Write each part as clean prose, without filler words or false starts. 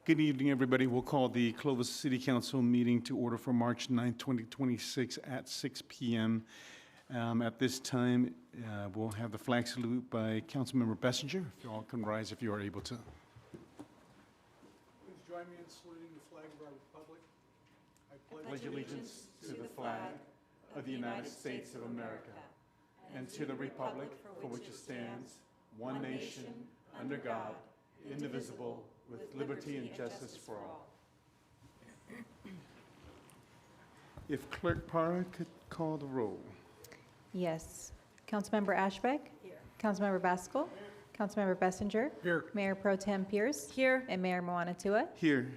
Good evening, everybody. We'll call the Clovis City Council meeting to order for March 9th, 2026 at 6 p.m. At this time, we'll have the flag salute by Councilmember Bessinger. If you all can rise if you are able to. Please join me in saluting the flag of our republic. I Pledge allegiance to the flag of the United States of America and to the republic for which it stands, one nation, under God, indivisible, with liberty and justice for all. If Clerk Parra could call the roll. Yes. Councilmember Ashbeck? Here. Councilmember Baskel? Here. Councilmember Bessinger? Here. Mayor Pro Tem Pierce? Here. And Mayor Moana-Tua? Here.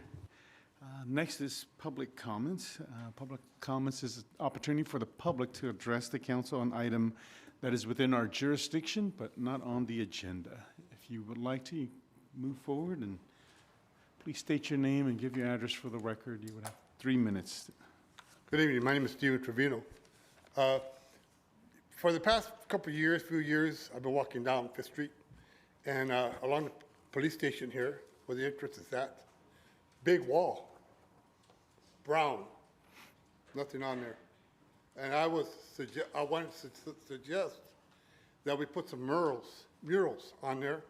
Next is public comments. Public comments is an opportunity for the public to address the council on an item that is within our jurisdiction, but not on the agenda. If you would like to, move forward and please state your name and give your address for the record. You would have 3 minutes. Good evening. My name is Steven Trevino. For the past few years, I've been walking down Fifth Street, and along the police station here, where the entrance is at, big wall, brown, nothing on there. And I wanted to suggest that we put some murals on there.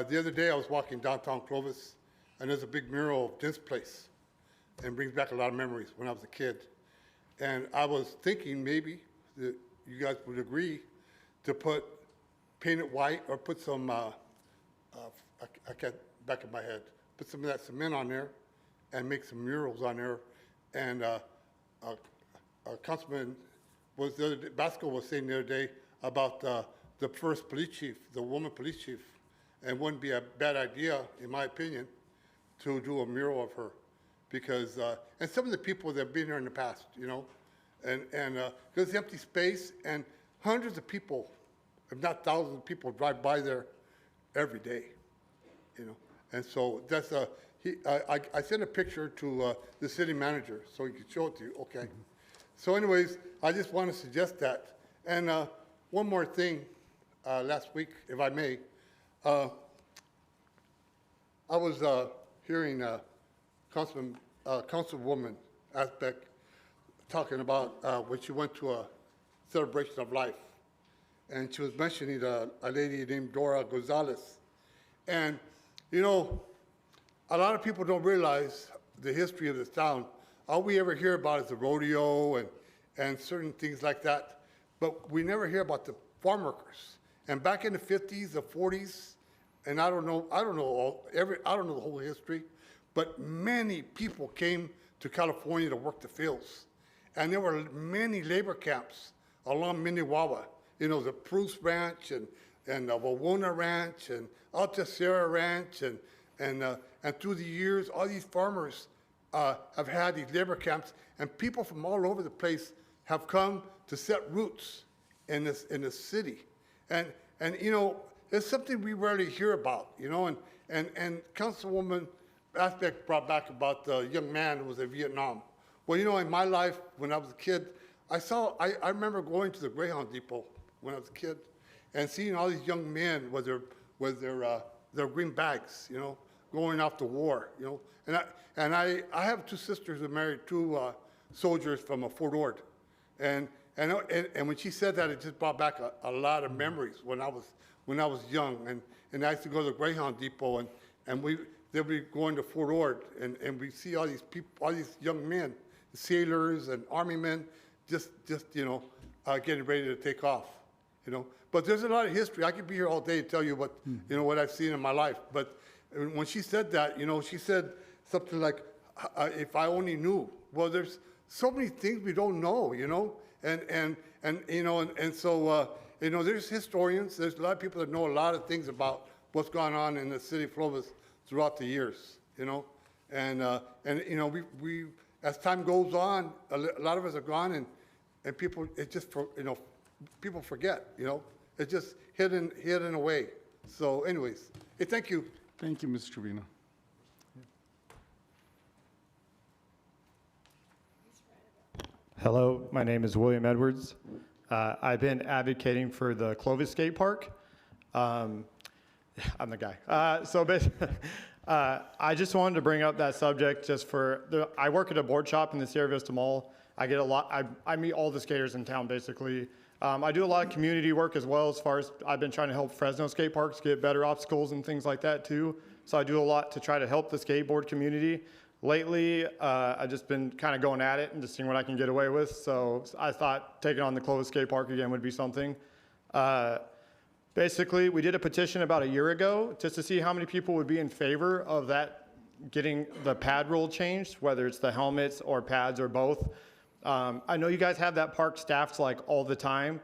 The other day, I was walking downtown Clovis, and there's a big mural of this place, and brings back a lot of memories when I was a kid. And I was thinking maybe that you guys would agree to paint it white or put some, I can't back of my head, put some of that cement on there and make some murals on there. And Councilman Basco was saying the other day about the first police chief, the woman police chief, and wouldn't be a bad idea, in my opinion, to do a mural of her, because and some of the people that have been here in the past, you know, and there's empty space, and hundreds of people, if not thousands of people, drive by there every day, you know, and so that's I sent a picture to the city manager so he could show it to you. Okay. So, anyways, I just want to suggest that, and one more thing. Last week, if I may, I was hearing Councilwoman Asbeck talking about when she went to a celebration of life, and she was mentioning a lady named Dora Gonzalez. And, you know, a lot of people don't realize the history of this town. All we ever hear about is the rodeo and certain things like that, but we never hear about the farm workers. And back in the 50s, the 40s, and I don't know the whole history, but many people came to California to work the fields. And there were many labor camps along Minnewawa. You know, the Bruce Ranch and the Wawona Ranch and Alta Sierra Ranch and through the years, all these farmers have had these labor camps, and people from all over the place have come to set roots in the city. And you know, it's something we rarely hear about, you know, and Councilwoman Asbeck brought back about the young man who was in Vietnam. Well, you know, in my life, when I was a kid, I remember going to the Greyhound Depot when I was a kid and seeing all these young men with their green bags, you know, going off to war, you know. And I have two sisters who married two soldiers from Fort Ord. And when she said that, it just brought back a lot of memories when I was young. And I used to go to the Greyhound Depot, and they'd be going to Fort Ord, and we see all these people, all these young men, sailors and army men, just you know, getting ready to take off, you know. But there's a lot of history. I could be here all day to tell you what you know, what I've seen in my life. But when she said that, you know, she said something like, "If I only knew." Well, there's so many things we don't know, you know, and you know, and so you know, there's historians. There's a lot of people that know a lot of things about what's gone on in the city of Clovis throughout the years, you know, and you know, we as time goes on, a lot of us are gone, and people, it just, you know, people forget, you know, it's just hidden away. So, anyways, hey, thank you. Thank you, Mr. Trevino. Hello, my name is William Edwards. I've been advocating for the Clovis Skate Park. I'm the guy. I just wanted to bring up that subject just I work at a board shop in the Sierra Vista Mall. I get a lot, I meet all the skaters in town basically. I do a lot of community work as well, as far as I've been trying to help Fresno skate parks get better obstacles and things like that too. So I do a lot to try to help the skateboard community. Lately, I've just been kind of going at it and just seeing what I can get away with. So I thought taking on the Clovis skate park again would be something. Basically, we did a petition about a year ago just to see how many people would be in favor of that, getting the pad rule changed, whether it's the helmets or pads or both. I know you guys have that park staffed like all the time.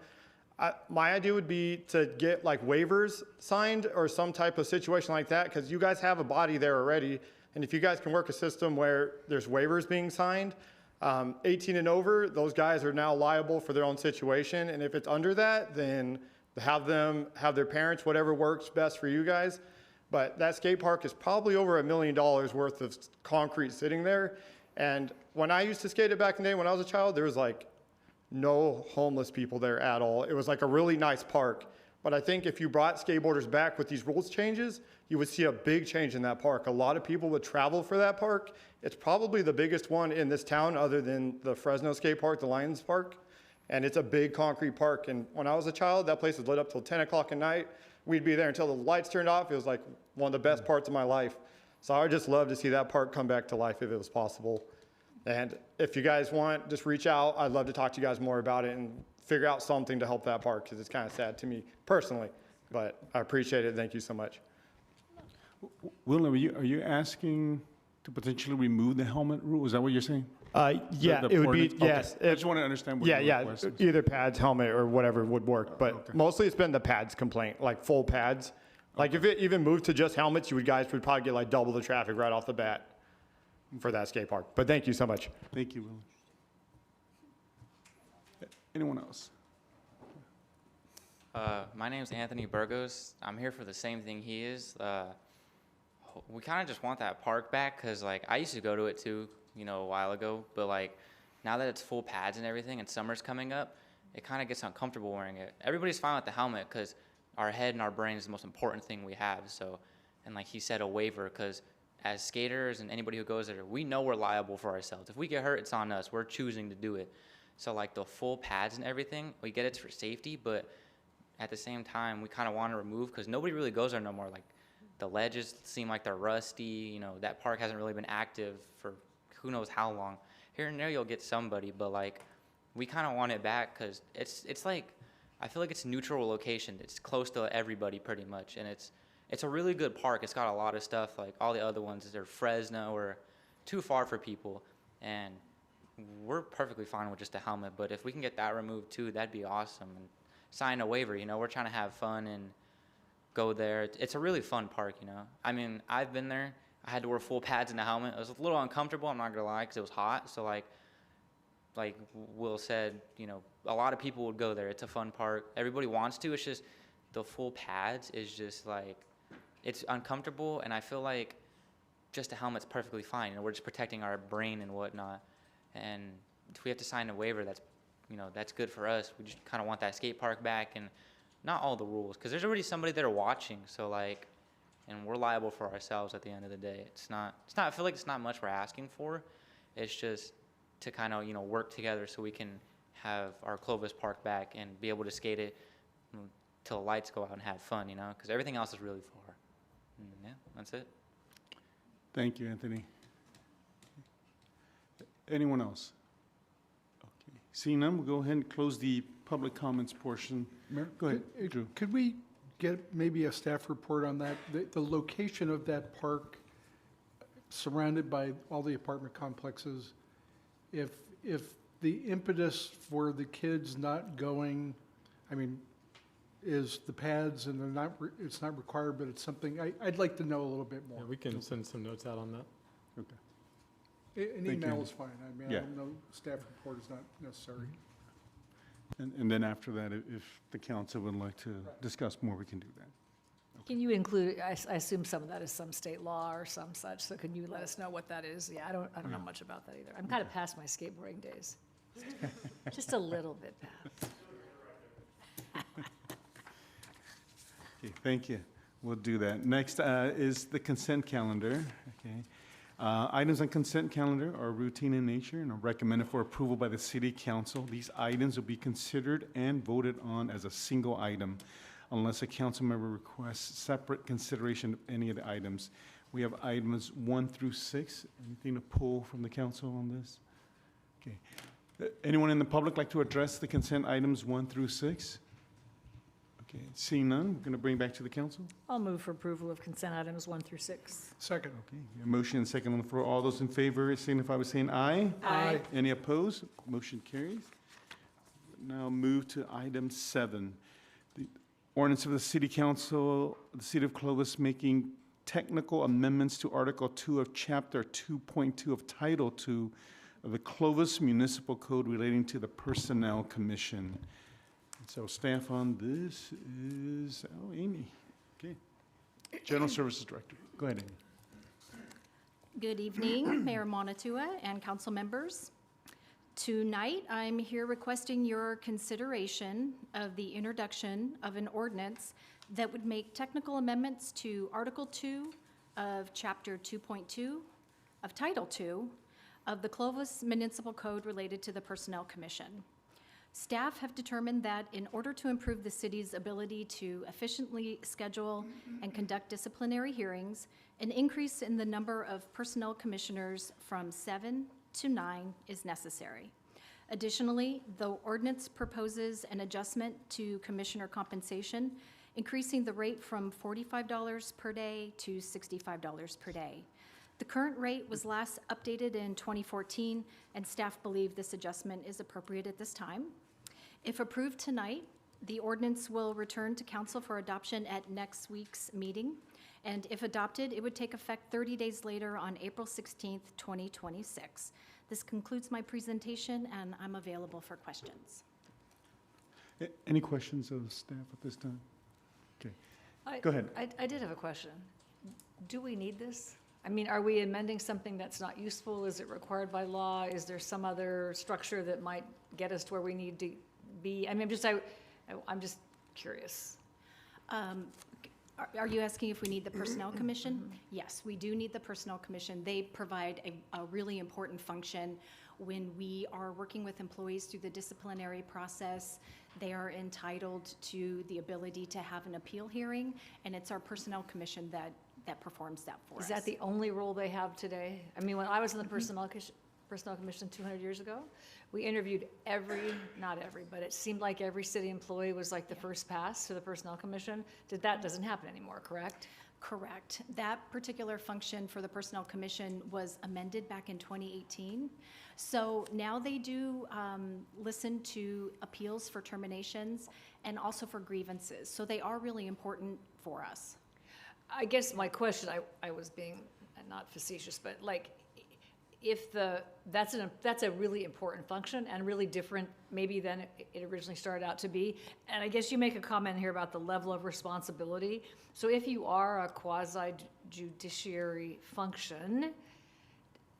My idea would be to get like waivers signed or some type of situation like that, because you guys have a body there already. And if you guys can work a system where there's waivers being signed, 18 and over, those guys are now liable for their own situation. And if it's under that, then have their parents, whatever works best for you guys. But that skate park is probably over $1 million worth of concrete sitting there. And when I used to skate it back in the day when I was a child, there was like no homeless people there at all. It was like a really nice park. But I think if you brought skateboarders back with these rules changes, you would see a big change in that park. A lot of people would travel for that park. It's probably the biggest one in this town other than the Fresno skate park, the Lions Park. And it's a big concrete park. And when I was a child, that place was lit up till 10 o'clock at night. We'd be there until the lights turned off. It was like one of the best parts of my life. So I would just love to see that park come back to life if it was possible. And if you guys want, just reach out. I'd love to talk to you guys more about it and figure out something to help that park, because it's kind of sad to me personally. But I appreciate it. Thank you so much. William, are you asking to potentially remove the helmet rule? Is that what you're saying? Yeah, The it would be, ordinance? Okay. yes. I just want to understand what Yeah, your yeah, request is. either pads, helmet, or whatever would work. But okay. mostly it's been the pads complaint, like full pads. Like if it even moved to just helmets, you guys would probably get like double the traffic right off the bat for that skate park. But thank you so much. Thank you, William. Anyone else? My name's Anthony Burgos. I'm here for the same thing he is. We kind of just want that park back because, like, I used to go to it too, you know, a while ago. But, like, now that it's full pads and everything and summer's coming up, it kind of gets uncomfortable wearing it. Everybody's fine with the helmet because our head and our brain is the most important thing we have. So, and like he said, a waiver, because as skaters and anybody who goes there, we know we're liable for ourselves. If we get hurt, it's on us. We're choosing to do it. So, like, the full pads and everything, we get it for safety, but at the same time, we kind of want to remove because nobody really goes there no more. Like, the ledges seem like they're rusty. You know, that park hasn't really been active for who knows how long. Here and there, you'll get somebody, but, like, we kind of want it back because it's like, I feel like it's a neutral location. It's close to everybody pretty much, and it's a really good park. It's got a lot of stuff. Like, all the other ones, they're Fresno or too far for people, and we're perfectly fine with just a helmet. But if we can get that removed too, that'd be awesome. And sign a waiver, you know, we're trying to have fun and go there. It's a really fun park, you know. I mean, I've been there. I had to wear full pads and a helmet. It was a little uncomfortable, I'm not gonna lie, because it was hot. So like Will said, you know, a lot of people would go there. It's a fun park. Everybody wants to. It's just the full pads is just like, it's uncomfortable, and I feel like just a helmet's perfectly fine. You know, we're just protecting our brain and whatnot. And if we have to sign a waiver, that's, you know, that's good for us. We just kind of want that skate park back, and not all the rules, because there's already somebody there watching. So like, and we're liable for ourselves at the end of the day. It's not. I feel like it's not much we're asking for. It's just to kind of, you know, work together so we can have our Clovis park back and be able to skate it till the lights go out and have fun, you know, because everything else is really far. And yeah, that's it. Thank you, Anthony. Anyone else? Okay. Seeing none, we'll go ahead and close the public comments portion. Mayor, Go ahead, Drew. Could we get maybe a staff report on that? The location of that park surrounded by all the apartment complexes, if the impetus for the kids not going, I mean, is the pads and they're not, it's not required, but it's something, I'd like to know a little bit more. Yeah, we can send some notes out on that. Okay. An Thank email you. is fine. I mean, Yeah. I don't know, staff report is not necessary. And then after that, if the council would like to discuss more, we can do that. Can you include, I assume some of that is some state law or some such, so can you let us know what that is? Yeah, I don't know much about that either. I'm kind of past my skateboarding days. Just a little bit past. Okay, thank you. We'll do that. Next is the consent calendar, okay? Items on consent calendar are routine in nature and are recommended for approval by the city council. These items will be considered and voted on as a single item unless a council member requests separate consideration of any of the items. We have items 1 through 6. Anything to pull from the council on this? Okay. Anyone in the public like to address the consent items 1 through 6? Okay, seeing none, we're going to bring back to the council. I'll move for approval of consent items 1 through 6. Second. Okay, a motion and second on the floor. All those in favor signify by saying aye. Aye. Any opposed? Motion carries. Now move to item 7. The ordinance of the City Council, the City of Clovis making technical amendments to Article 2 of Chapter 2.2 of Title 2 of the Clovis Municipal Code relating to the Personnel Commission. So staff on this is, Amy. Okay. General Services Director. Go ahead, Amy. Good evening, Mayor Monatua and council members. Tonight, I'm here requesting your consideration of the introduction of an ordinance that would make technical amendments to Article 2 of Chapter 2.2 of Title 2 of the Clovis Municipal Code related to the Personnel Commission. Staff have determined that in order to improve the city's ability to efficiently schedule and conduct disciplinary hearings, an increase in the number of personnel commissioners from 7 to 9 is necessary. Additionally, the ordinance proposes an adjustment to commissioner compensation, increasing the rate from $45 per day to $65 per day. The current rate was last updated in 2014, and staff believe this adjustment is appropriate at this time. If approved tonight, the ordinance will return to council for adoption at next week's meeting, and if adopted, it would take effect 30 days later on April 16th, 2026. This concludes my presentation, and I'm available for questions. Any questions of the staff at this time? Okay, go ahead. I did have a question. Do we need this? I mean, are we amending something that's not useful? Is it required by law? Is there some other structure that might get us to where we need to be? I mean, I'm just curious. Are you asking if we need the Personnel Commission? Yes, we do need the Personnel Commission. They provide a really important function when we are working with employees through the disciplinary process. They are entitled to the ability to have an appeal hearing, and it's our Personnel Commission that performs that for us. Is that the only role they have today? I mean, when I was in the Personnel Commission 200 years ago, we interviewed not every, but it seemed like every city employee was like the first pass to the Personnel Commission. That doesn't happen anymore, correct? Correct. That particular function for the Personnel Commission was amended back in 2018. So now they do listen to appeals for terminations and also for grievances. So they are really important for us. I guess my question, I was being not facetious, but like, if that's a really important function and really different maybe than it originally started out to be. And I guess you make a comment here about the level of responsibility. So if you are a quasi-judiciary function,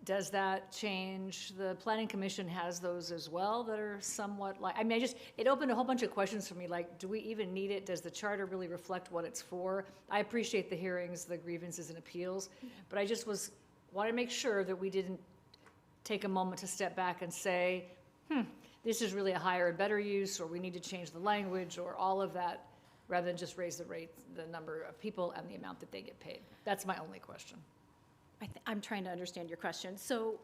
does that change? The Planning Commission has those as well that are somewhat like, I mean, it opened a whole bunch of questions for me, like, do we even need it? Does the charter really reflect what it's for? I appreciate the hearings, the grievances and appeals, but I just wanted to make sure that we didn't take a moment to step back and say, this is really a higher and better use, or we need to change the language, or all of that, rather than just raise the rate, the number of people and the amount that they get paid. That's my only question. I'm trying to understand your question. So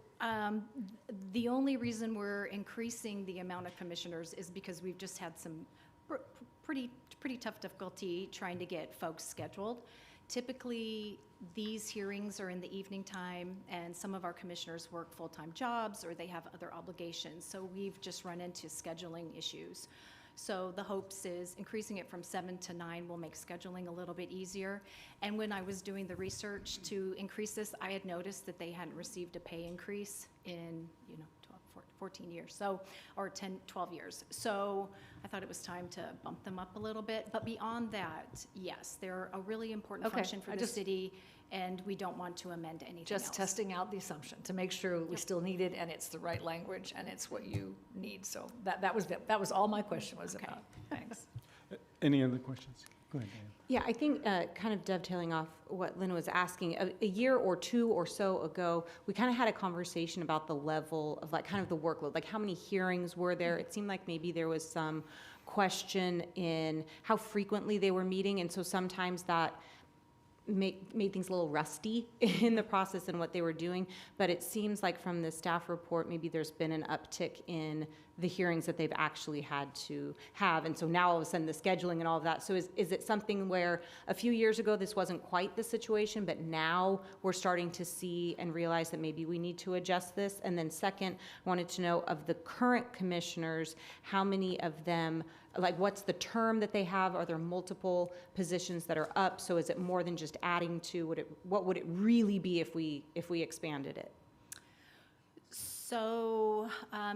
the only reason we're increasing the amount of commissioners is because we've just had some pretty tough difficulty trying to get folks scheduled. Typically, these hearings are in the evening time, and some of our commissioners work full-time jobs or they have other obligations. So we've just run into scheduling issues. So the hopes is increasing it from 7 to 9 will make scheduling a little bit easier. And when I was doing the research to increase this, I had noticed that they hadn't received a pay increase in 14 years, so, or 12 years. So I thought it was time to bump them up a little bit. But beyond that, yes, they're a really important function for the city, and we don't want to amend anything else. Just testing out the assumption to make sure we still need it and it's the right language and it's what you need. So that was all my question was about. Thanks. Any other questions? Go ahead, Diane. Yeah, I think kind of dovetailing off what Lynn was asking, a year or two or so ago, we kind of had a conversation about the level of like kind of the workload, like how many hearings were there? It seemed like maybe there was some question in how frequently they were meeting, and so sometimes that made things a little rusty in the process and what they were doing. But it seems like from the staff report, maybe there's been an uptick in the hearings that they've actually had to have. And so now all of a sudden the scheduling and all of that. So is it something where a few years ago this wasn't quite the situation, but now we're starting to see and realize that maybe we need to adjust this? And then second, I wanted to know of the current commissioners, how many of them, like what's the term that they have? Are there multiple positions that are up? So is it more than just adding to, what would it really be if we expanded it? So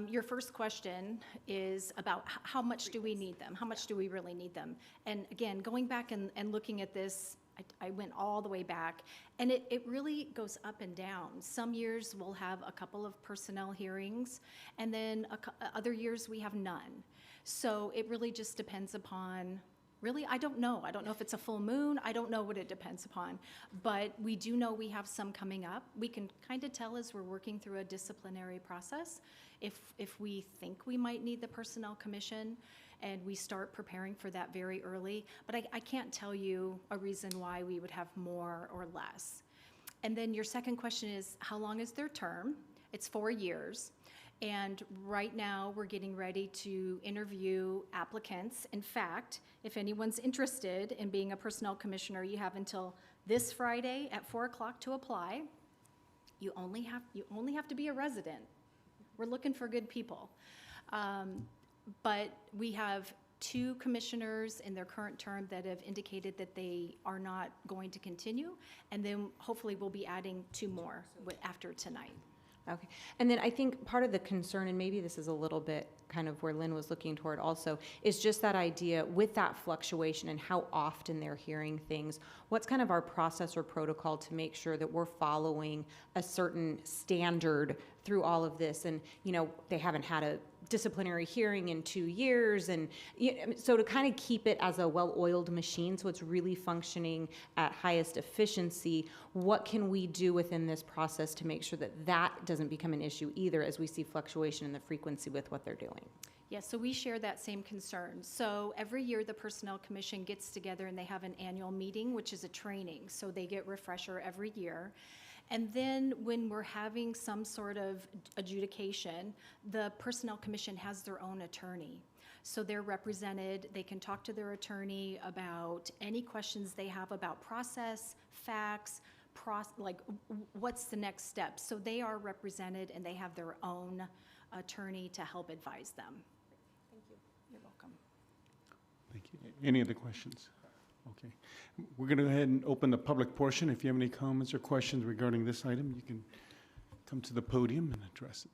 your first question is about how much do we need them? How much do we really need them? And again, going back and looking at this, I went all the way back, and it really goes up and down. Some years we'll have a couple of personnel hearings, and then other years we have none. So it really just depends upon, really, I don't know. I don't know if it's a full moon. I don't know what it depends upon. But we do know we have some coming up. We can kind of tell as we're working through a disciplinary process if we think we might need the Personnel Commission, and we start preparing for that very early. But I can't tell you a reason why we would have more or less. And then your second question is, how long is their term? It's 4 years. And right now, we're getting ready to interview applicants. In fact, if anyone's interested in being a personnel commissioner, you have until this Friday at 4 o'clock to apply. You only have to be a resident. We're looking for good people. But we have 2 commissioners in their current term that have indicated that they are not going to continue. And then hopefully we'll be adding 2 more after tonight. Okay, and then I think part of the concern, and maybe this is a little bit kind of where Lynn was looking toward also, is just that idea with that fluctuation and how often they're hearing things. What's kind of our process or protocol to make sure that we're following a certain standard through all of this? And, you know, they haven't had a disciplinary hearing in 2 years, and so to kind of keep it as a well-oiled machine so it's really functioning at highest efficiency, what can we do within this process to make sure that that doesn't become an issue either as we see fluctuation in the frequency with what they're doing? Yes, so we share that same concern. So every year the Personnel Commission gets together and they have an annual meeting, which is a training. So they get refresher every year. And then when we're having some sort of adjudication, the Personnel Commission has their own attorney. So they're represented, they can talk to their attorney about any questions they have about process, facts, like what's the next step. So they are represented and they have their own attorney to help advise them. Thank you. You're welcome. Thank you. Any other questions? Okay. We're going to go ahead and open the public portion. If you have any comments or questions regarding this item, you can come to the podium and address it.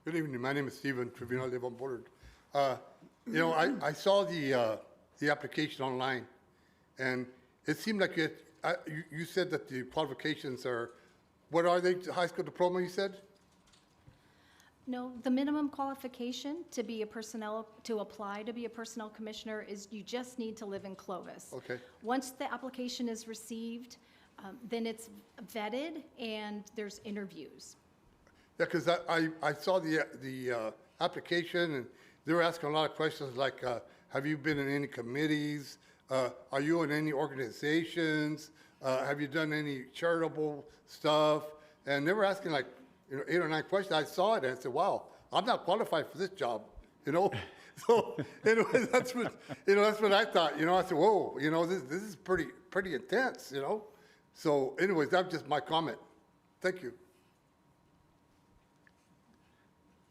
Good evening. My name is Stephen Trevino. I live on Bullard. You know, I saw the application online, and it seemed like you said that the qualifications are, what are they? High school diploma, you said? No, the minimum qualification to apply to be a personnel commissioner is you just need to live in Clovis. Okay. Once the application is received, then it's vetted and there's interviews. Yeah, because I saw the application, and they were asking a lot of questions like, have you been in any committees? Are you in any organizations? Have you done any charitable stuff? And they were asking like, 8 or 9 questions. I saw it and I said, wow, I'm not qualified for this job, So anyway, that's what I thought, I said, whoa, this is pretty intense, So anyways, that's just my comment. Thank you.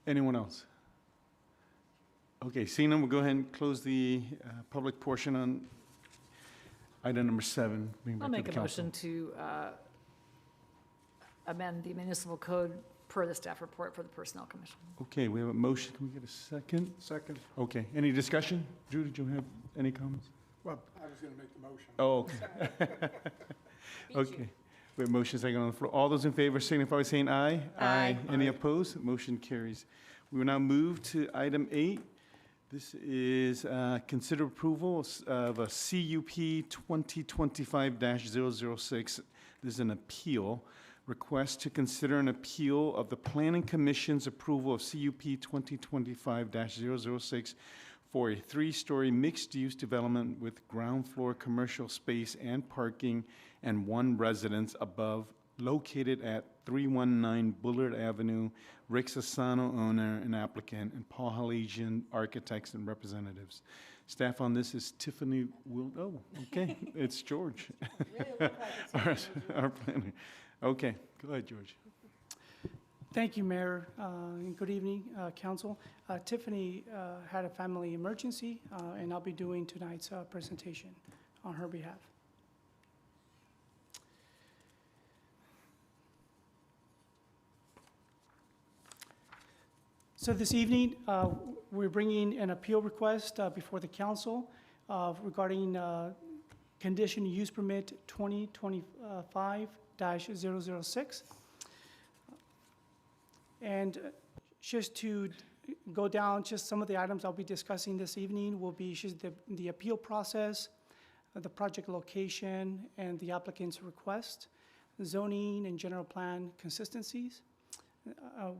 Anyone else? Okay, seeing none, we'll go ahead and close the public portion on item number 7. Bring back I'll to make the a council. motion to amend the municipal code per the staff report for the Personnel Commission. Okay, we have a motion. Can we get a second? Second. Okay, any discussion? Drew, did you have any comments? Well, I was going to make the motion. Oh, okay. Okay, we have motion second on the floor. All those in favor signify by saying aye. Aye. Any opposed? Motion carries. We will now move to item 8. This is consider approval of a CUP 2025-006. This is an appeal. Request to consider an appeal of the Planning Commission's approval of CUP 2025-006 for a 3-story mixed-use development with ground floor commercial space and parking and 1 residence above, located at 319 Bullard Avenue. Rick Sassano, owner and applicant, and Paul Halesian, architects and representatives. Staff on this is Tiffany oh, okay, it's George. Our planner. Okay, go ahead, George. Thank you, Mayor, and good evening, Council. Tiffany had a family emergency, and I'll be doing tonight's presentation on her behalf. So this evening, we're bringing an appeal request before the council regarding conditional use permit 2025-006. And just to go down, just some of the items I'll be discussing this evening will be just the appeal process, the project location, and the applicant's request, zoning and general plan consistencies.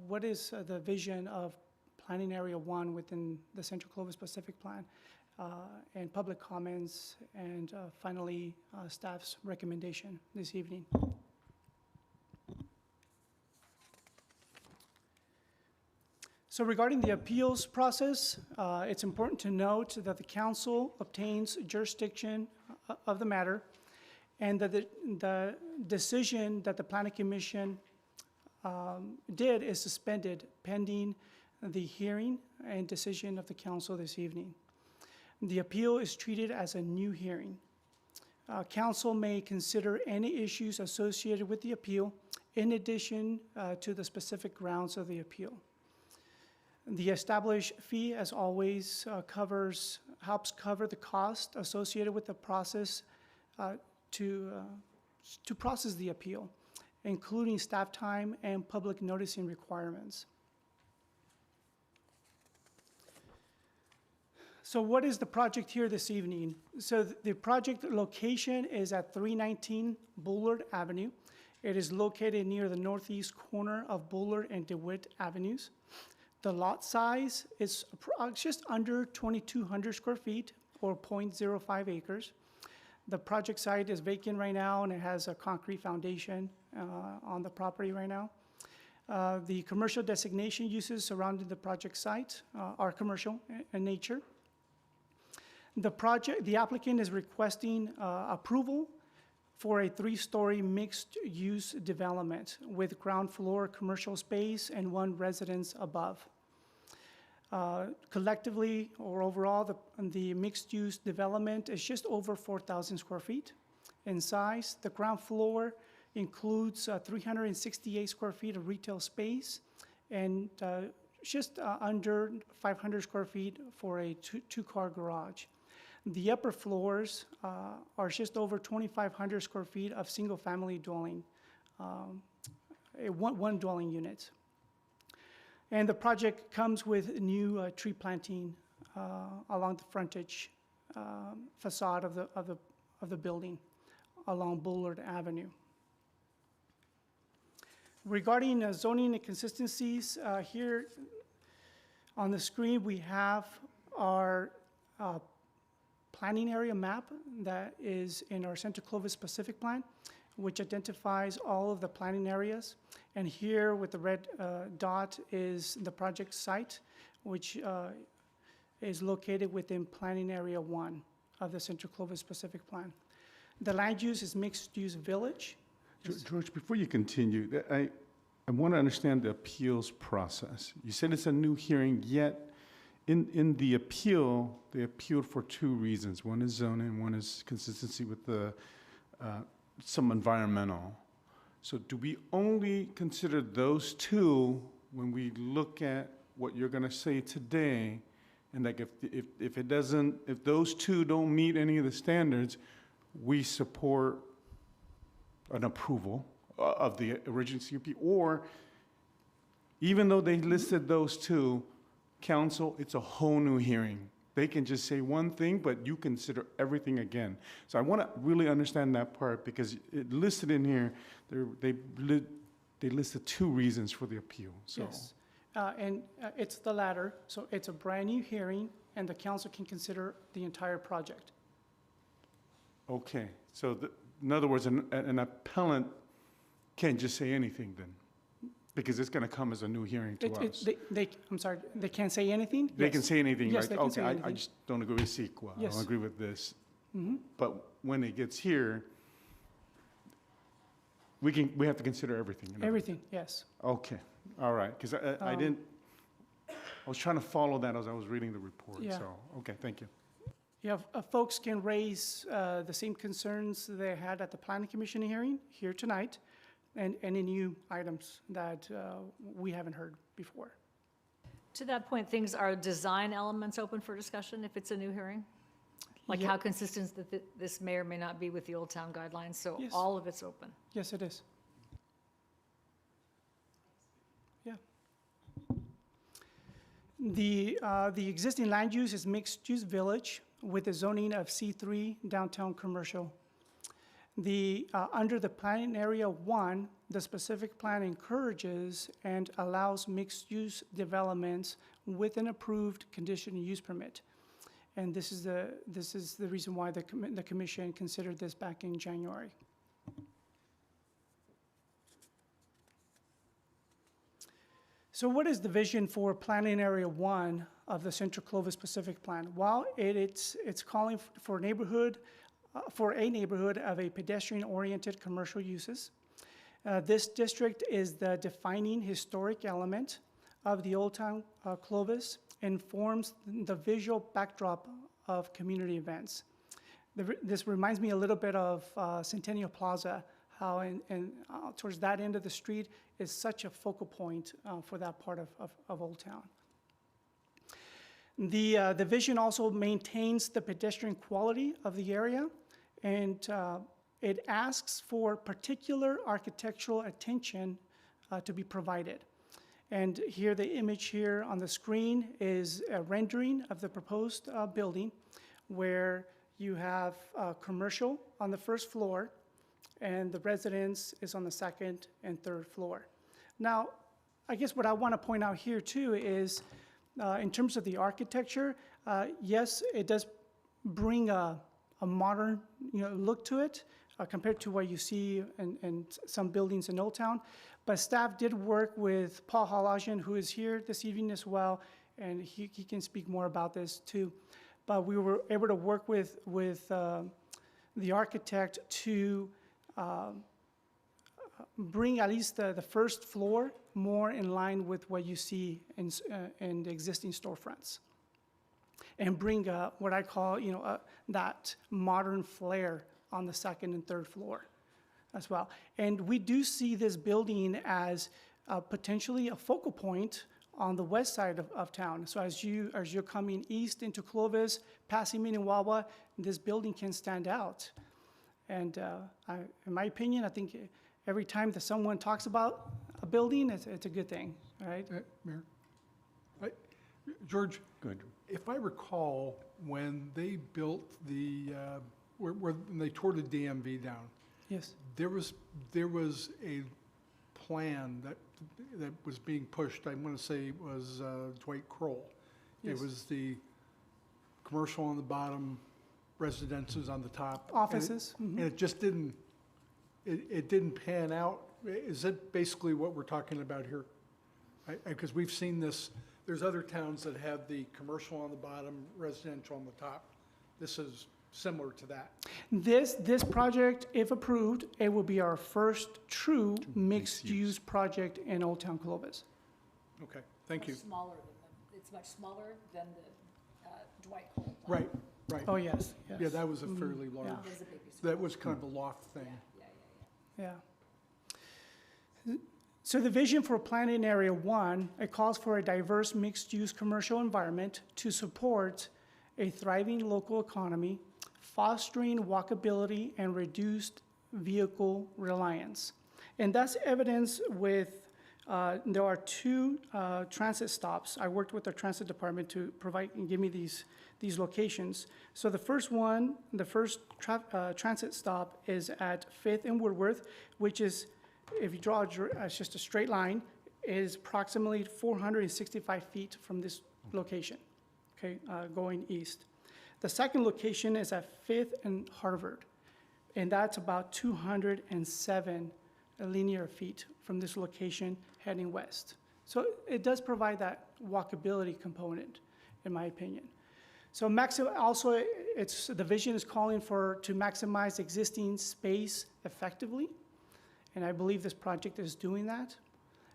What is the vision of Planning Area 1 within the Central Clovis Pacific Plan, and public comments, and finally, staff's recommendation this evening. So regarding the appeals process, it's important to note that the council obtains jurisdiction of the matter, and that the decision that the Planning Commission did is suspended pending the hearing and decision of the council this evening. The appeal is treated as a new hearing. Council may consider any issues associated with the appeal in addition to the specific grounds of the appeal. The established fee, as always, helps cover the cost associated with the process to process the appeal, including staff time and public noticing requirements. So what is the project here this evening? So the project location is at 319 Bullard Avenue. It is located near the northeast corner of Bullard and DeWitt Avenues. The lot size is just under 2,200 square feet, or 0.05 acres. The project site is vacant right now, and it has a concrete foundation on the property right now. The commercial designation uses surrounding the project site are commercial in nature. The applicant is requesting approval for a 3-story mixed-use development with ground floor commercial space and 1 residence above. Collectively, or overall, the mixed-use development is just over 4,000 square feet in size. The ground floor includes 368 square feet of retail space and just under 500 square feet for a two-car garage. The upper floors are just over 2,500 square feet of single-family dwelling, one dwelling unit. And the project comes with new tree planting along the frontage facade of the building along Bullard Avenue. Regarding zoning inconsistencies, here on the screen we have our planning area map that is in our Central Clovis Pacific Plan, which identifies all of the planning areas. And here with the red dot is the project site, which is located within Planning Area 1 of the Central Clovis Pacific Plan. The land use is mixed-use village. George, before you continue, I want to understand the appeals process. You said it's a new hearing, yet in the appeal, they appealed for 2 reasons. One is zoning, one is consistency with the some environmental. So do we only consider those 2 when we look at what you're going to say today? And like if those 2 don't meet any of the standards, we support an approval of the original CUP, or Even though they listed those two, council, it's a whole new hearing. They can just say one thing, but you consider everything again. So I want to really understand that part, because it listed in here, they listed two reasons for the appeal, so. Yes. And it's the latter, so it's a brand-new hearing, and the council can consider the entire project. Okay, so in other words, an appellant can't just say anything then? Because it's going to come as a new hearing to us. I'm sorry, they can't say anything? They Yes. can say anything, Yes, right? they can Okay, say I anything. just don't agree with CEQA. I Yes. don't agree with this. Mhm. But when it gets here, we have to consider everything. in other words. Everything, yes. Okay, all right, because I didn't, I was trying to follow that as I was reading the report, Yeah. so, okay, thank you. Yeah, folks can raise the same concerns they had at the planning commission hearing here tonight, and any new items that we haven't heard before. To that point, things are design elements open for discussion if it's a new hearing? Like Yeah. how consistent that this may or may not be with the Old Town guidelines, so Yes. all of it's open. Yes, it is. Yeah. The existing land use is mixed-use village with a zoning of C3 downtown commercial. Under the planning area 1, the specific plan encourages and allows mixed-use developments with an approved conditional use permit. And this is the reason why the commission considered this back in January. So what is the vision for planning area 1 of the Central Clovis Pacific Plan? Well, it's calling for a neighborhood of a pedestrian-oriented commercial uses. This district is the defining historic element of the Old Town Clovis and forms the visual backdrop of community events. This reminds me a little bit of Centennial Plaza, how towards that end of the street is such a focal point for that part of Old Town. The vision also maintains the pedestrian quality of the area, and it asks for particular architectural attention to be provided. And here, the image here on the screen is a rendering of the proposed building, where you have commercial on the first floor, and the residence is on the second and third floor. Now, I guess what I want to point out here too is, in terms of the architecture, yes, it does bring a modern, look to it compared to what you see in some buildings in Old Town. But staff did work with Paul Halajian, who is here this evening as well, and he can speak more about this too. But we were able to work with the architect to bring at least the first floor more in line with what you see in the existing storefronts, and bring what I call, that modern flair on the second and third floor as well. And we do see this building as potentially a focal point on the west side of town. So as you're coming east into Clovis, passing Minnewawa, this building can stand out. And in my opinion, I think every time that someone talks about a building, it's a good thing, right? Mayor? George? Good. If I recall, when they built when they tore the DMV down, Yes. there was a plan that was being pushed. I want to say it was Dwight Kroll. Yes. It was the commercial on the bottom, residences on the top. Offices. And it just didn't, it didn't pan out. Is that basically what we're talking about here? Because we've seen this, there's other towns that have the commercial on the bottom, residential on the top. This is similar to that. This project, if approved, it will be our first true mixed-use project in Old Town Clovis. Okay, thank you. It's much smaller than the Dwight Cole. Right, right. Oh, yes, yes. Yeah, that was a fairly large, yeah. There's a big piece. that was kind of a loft thing. Yeah. So the vision for planning area 1, it calls for a diverse mixed-use commercial environment to support a thriving local economy, fostering walkability and reduced vehicle reliance. And that's evidenced with There are two transit stops. I worked with the transit department to provide and give me these locations. So the first one, the first transit stop is at 5th and Woodworth, which is, if you draw it's just a straight line, is approximately 465 feet from this location, okay, going east. The second location is at 5th and Harvard, and that's about 207 linear feet from this location heading west. So it does provide that walkability component, in my opinion. So also, the vision is calling to maximize existing space effectively, and I believe this project is doing that,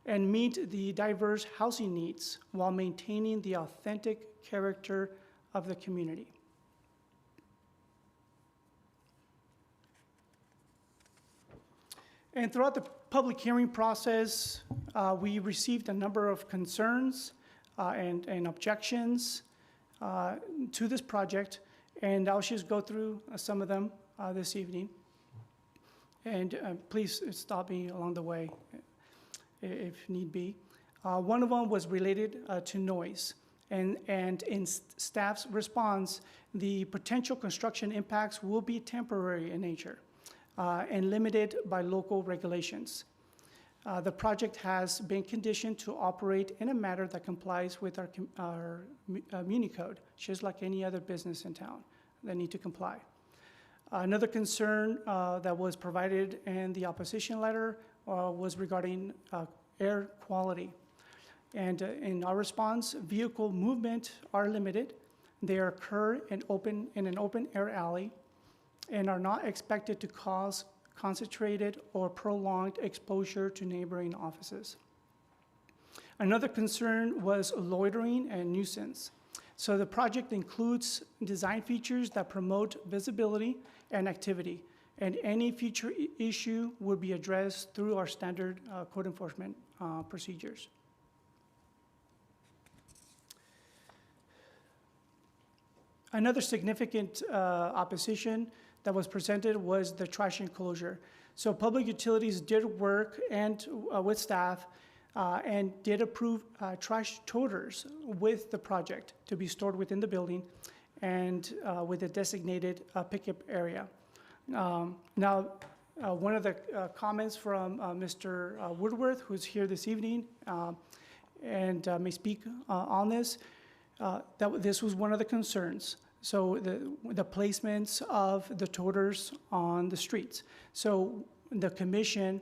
and meet the diverse housing needs while maintaining the authentic character of the community. And throughout the public hearing process, we received a number of concerns and objections to this project, and I'll just go through some of them this evening. And please stop me along the way if need be. One of them was related to noise. And in staff's response, the potential construction impacts will be temporary in nature and limited by local regulations. The project has been conditioned to operate in a manner that complies with our Muni Code, just like any other business in town that need to comply. Another concern that was provided in the opposition letter was regarding air quality. And in our response, vehicle movement are limited. They occur in an open air alley and are not expected to cause concentrated or prolonged exposure to neighboring offices. Another concern was loitering and nuisance. So the project includes design features that promote visibility and activity, and any future issue would be addressed through our standard code enforcement procedures. Another significant opposition that was presented was the trash enclosure. So Public Utilities did work with staff and did approve trash toters with the project to be stored within the building and with a designated pickup area. Now, one of the comments from Mr. Woodworth, who's here this evening and may speak on this, that this was one of the concerns. So the placements of the toters on the streets. So the commission,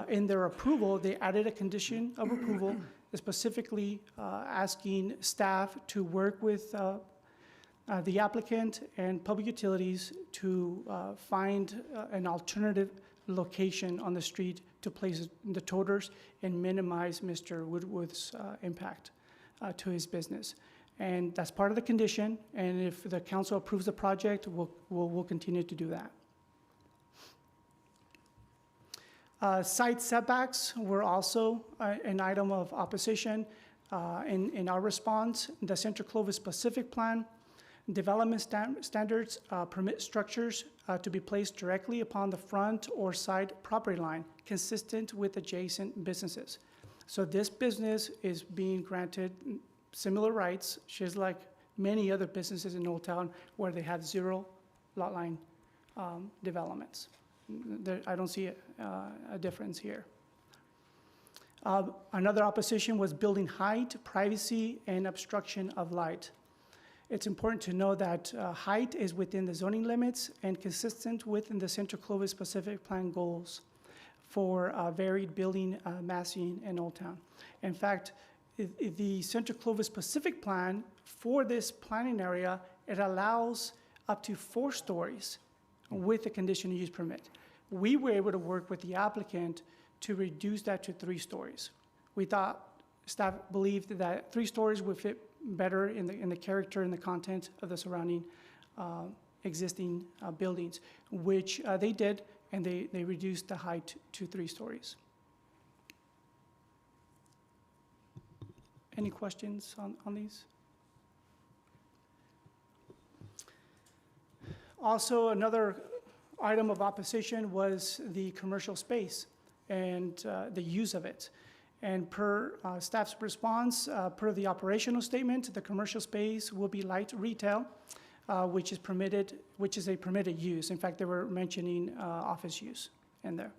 in their approval, they added a condition of approval specifically asking staff to work with the applicant and Public Utilities to find an alternative location on the street to place the toters and minimize Mr. Woodworth's impact to his business. And that's part of the condition, and if the council approves the project, we'll continue to do that. Site setbacks were also an item of opposition in our response. The Central Clovis Pacific Plan development standards permit structures to be placed directly upon the front or side property line, consistent with adjacent businesses. So this business is being granted similar rights, just like many other businesses in Old Town where they have zero lot line developments. I don't see a difference here. Another opposition was building height, privacy, and obstruction of light. It's important to know that height is within the zoning limits and consistent within the Central Clovis Pacific Plan goals for varied building massing in Old Town. In fact, the Central Clovis Pacific Plan, for this planning area, it allows up to 4 stories with a conditional use permit. We were able to work with the applicant to reduce that to 3 stories. We thought, staff believed that 3 stories would fit better in the character and the content of the surrounding existing buildings, which they did, and they reduced the height to 3 stories. Any questions on these? Also, another item of opposition was the commercial space and the use of it. And per staff's response, per the operational statement, the commercial space will be light retail, which is a permitted use. In fact, they were mentioning office use in there.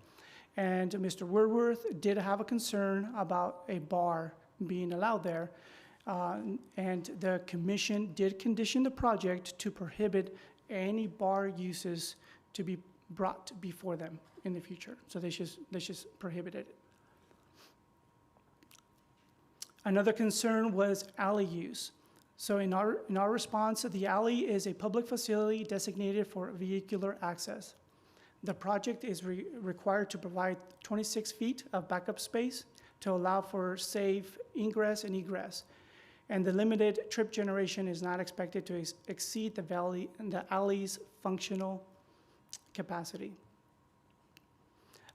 And Mr. Woodworth did have a concern about a bar being allowed there. And the commission did condition the project to prohibit any bar uses to be brought before them in the future. So they just prohibited it. Another concern was alley use. So in our response, the alley is a public facility designated for vehicular access. The project is required to provide 26 feet of backup space to allow for safe ingress and egress. And the limited trip generation is not expected to exceed the alley's functional capacity.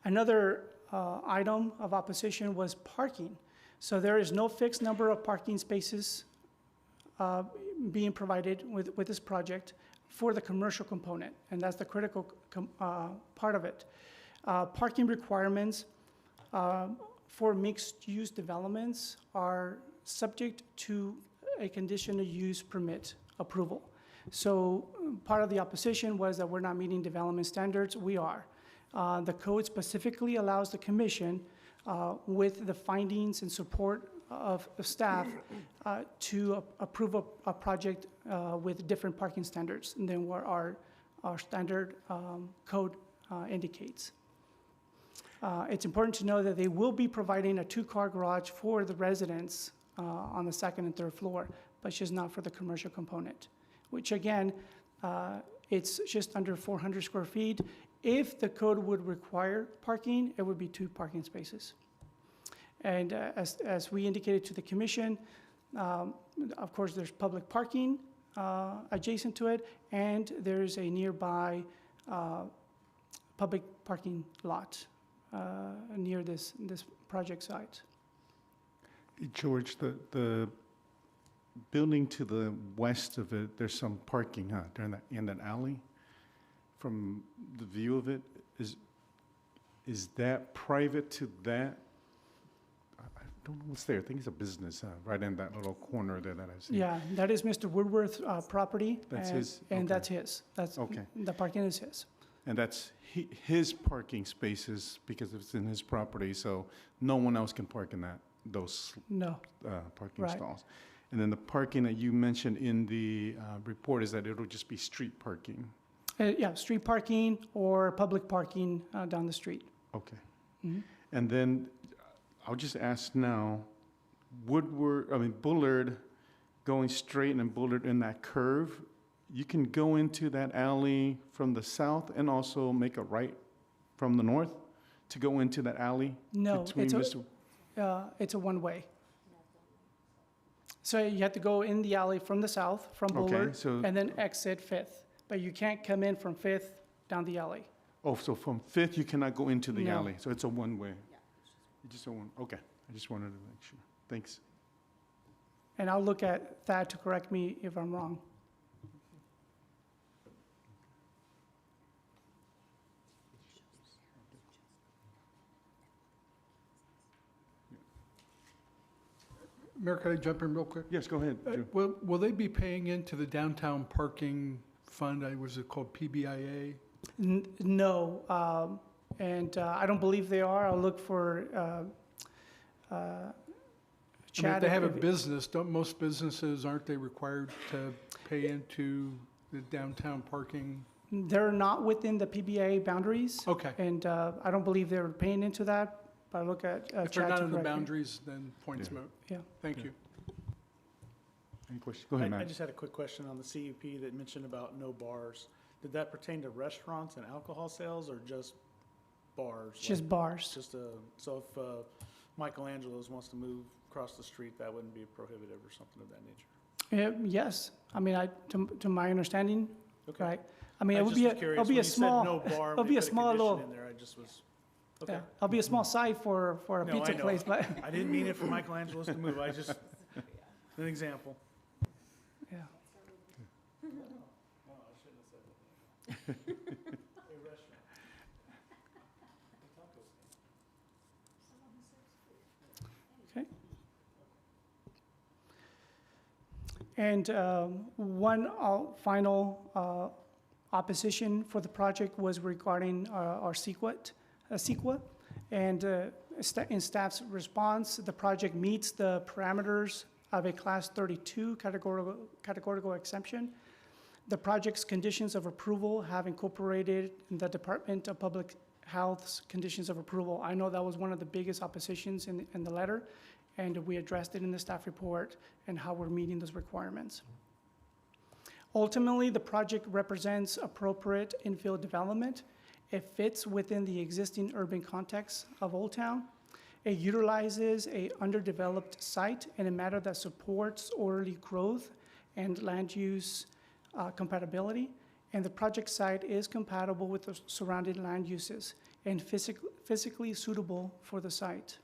Another item of opposition was parking. So there is no fixed number of parking spaces being provided with this project for the commercial component, and that's the critical part of it. Parking requirements for mixed-use developments are subject to a conditional use permit approval. So part of the opposition was that we're not meeting development standards. We are. The code specifically allows the commission, with the findings and support of staff, to approve a project with different parking standards than what our standard code indicates. It's important to know that they will be providing a 2-car garage for the residents on the 2nd and 3rd floor, but just not for the commercial component, which again, it's just under 400 square feet. If the code would require parking, it would be 2 parking spaces. And as we indicated to the commission, of course, there's public parking adjacent to it, and there's a nearby public parking lot near this project site. George, the building to the west of it, there's some parking, huh, in that alley? From the view of it, is that private to that? I don't know what's there. I think it's a business, right in that little corner there that I see. Yeah, that is Mr. Woodworth's property. That's his? And Okay. that's his. Okay. The parking is his. And that's his parking spaces because it's in his property, so no one else can park in those No, parking Right. stalls. And then the parking that you mentioned in the report is that it'll just be street parking. yeah, street parking or public parking down the street. Okay. Mhm. And then I'll just ask now, Bullard, going straight and Bullard in that curve, you can go into that alley from the south and also make a right from the north to go into that alley? No, between it's a one-way. So you have to go in the alley from the south, from Okay, Bullard, so- and then exit Fifth. But you can't come in from Fifth down the alley. Oh, so from Fifth, you cannot go into the No. alley, so it's a one-way? Just a one, okay, I just wanted to make sure. Thanks. And I'll look at that to correct me if I'm wrong. Mayor, could I jump in real quick? Yes, go ahead, Joe. Will they be paying into the downtown parking fund? Was it called PBIA? No, and I don't believe they are. I'll look for I mean, Chad. if they have a if- business, don't most businesses, aren't they required to pay into the downtown parking? They're not within the PBA boundaries. Okay. And I don't believe they're paying into that, but I look at If they're Chad not to in the correct me. boundaries, then points Yeah. moot. Yeah. Thank you. Any questions? Go ahead, I Matt. just had a quick question on the CUP that mentioned about no bars. Did that pertain to restaurants and alcohol sales or just bars? It's just Like, bars. so if Michelangelo's wants to move across the street, that wouldn't be prohibitive or something of that nature? Yes, I mean, to my understanding, Okay. right? I mean, I it'll just be was a, curious. it'll be When a you said small, no bar, it'll when be you a put small condition little, in there, I just was, okay. yeah, it'll be a small site for a No, pizza I know. place, but, I didn't mean it for Michelangelo's to move. I just, an example. yeah. And one final opposition for the project was regarding our CEQA. And in staff's response, the project meets the parameters of a Class 32 categorical exemption. The project's conditions of approval have incorporated the Department of Public Health's conditions of approval. I know that was one of the biggest oppositions in the letter, and we addressed it in the staff report and how we're meeting those requirements. Ultimately, the project represents appropriate infill development. It fits within the existing urban context of Old Town. It utilizes an underdeveloped site in a manner that supports orderly growth and land use compatibility. And the project site is compatible with the surrounding land uses and physically suitable for the site.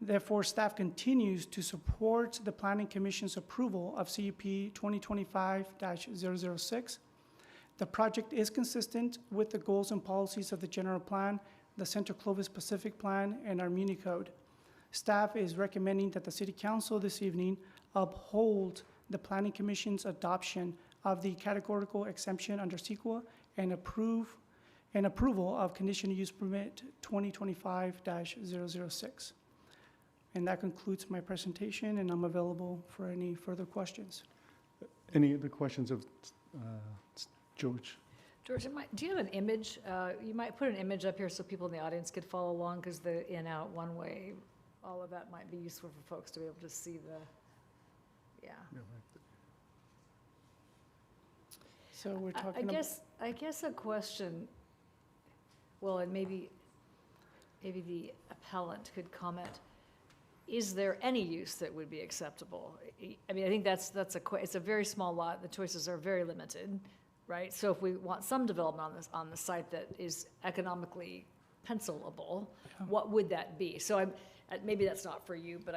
Therefore, staff continues to support the Planning Commission's approval of CUP 2025-006. The project is consistent with the goals and policies of the general plan, the Central Clovis Pacific Plan, and our Muni Code. Staff is recommending that the City Council this evening uphold the Planning Commission's adoption of the categorical exemption under CEQA and approval of Conditional Use Permit 2025-006. And that concludes my presentation, and I'm available for any further questions. Any other questions of George? George, do you have an image? You might put an image up here so people in the audience could follow along, because the in-out, one-way, all of that might be useful for folks to be able to see the, yeah. So we're talking I guess a question, well, and maybe the appellant could comment. Is there any use that would be acceptable? I mean, I think it's a very small lot. The choices are very limited, right? So if we want some development on the site that is economically pencilable, what would that be? So maybe that's not for you, but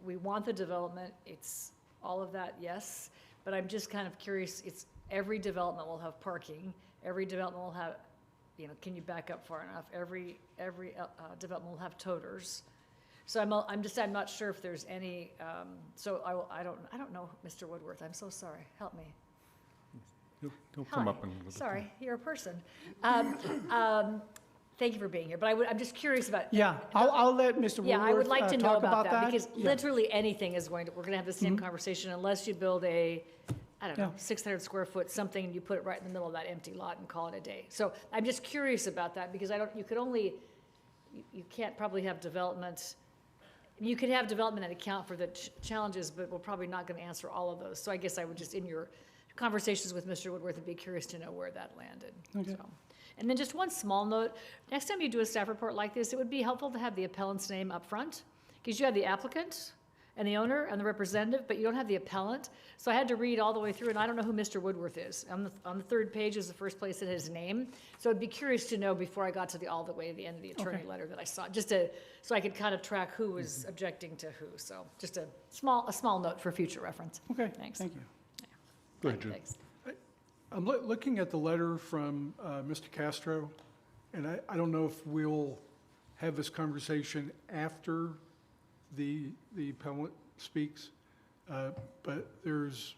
we want the development. It's all of that, yes. But I'm just kind of curious. Every development will have parking. Every development will have, can you back up far enough? Every development will have toters. So I'm not sure if there's any. So I don't know, Mr. Woodworth. I'm so sorry. Help me. He'll come up and. Sorry, you're a person. Thank you for being here. But I'm just curious about. Yeah, I'll let Mr. Woodworth Yeah, I would like to know talk about that, because Yeah. literally anything is we're going to have the same conversation unless you build a, I don't know, 600 square foot something, and you put it right in the middle of that empty lot and call it a day. So I'm just curious about that, because you can't probably have development. You could have development and account for the challenges, but we're probably not going to answer all of those. So I guess I would just, in your conversations with Mr. Woodworth, I'd be curious to know where that landed. Okay. So. And then just one small note, next time you do a staff report like this, it would be helpful to have the appellant's name up front, because you have the applicant and the owner and the representative, but you don't have the appellant. So I had to read all the way through, and I don't know who Mr. Woodworth is. On the third page is the first place that his name. So I'd be curious to know before I got to all the way to the end of the attorney letter that I saw, so I could kind of track who was objecting to who. So just a small note for future reference. Okay, Thanks. thank you. Go ahead, Drew. Thanks. I'm looking at the letter from Mr. Castro, and I don't know if we'll have this conversation after the appellant speaks, but it's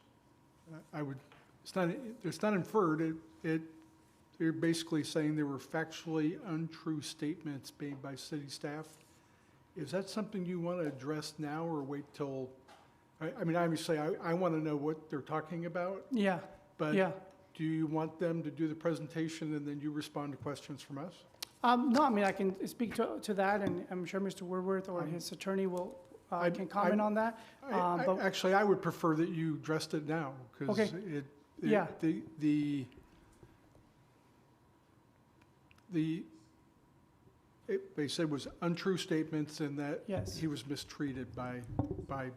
not inferred. They're basically saying there were factually untrue statements made by city staff. Is that something you want to address now, or wait till? I mean, obviously, I want to know what they're talking about. Yeah. But Yeah. do you want them to do the presentation and then you respond to questions from us? No, I mean, I can speak to that, and I'm sure Mr. Woodworth or his attorney can comment on that. But Actually, I would prefer that you addressed it now, because Okay. Yeah. They said was untrue statements, and that Yes. he was mistreated by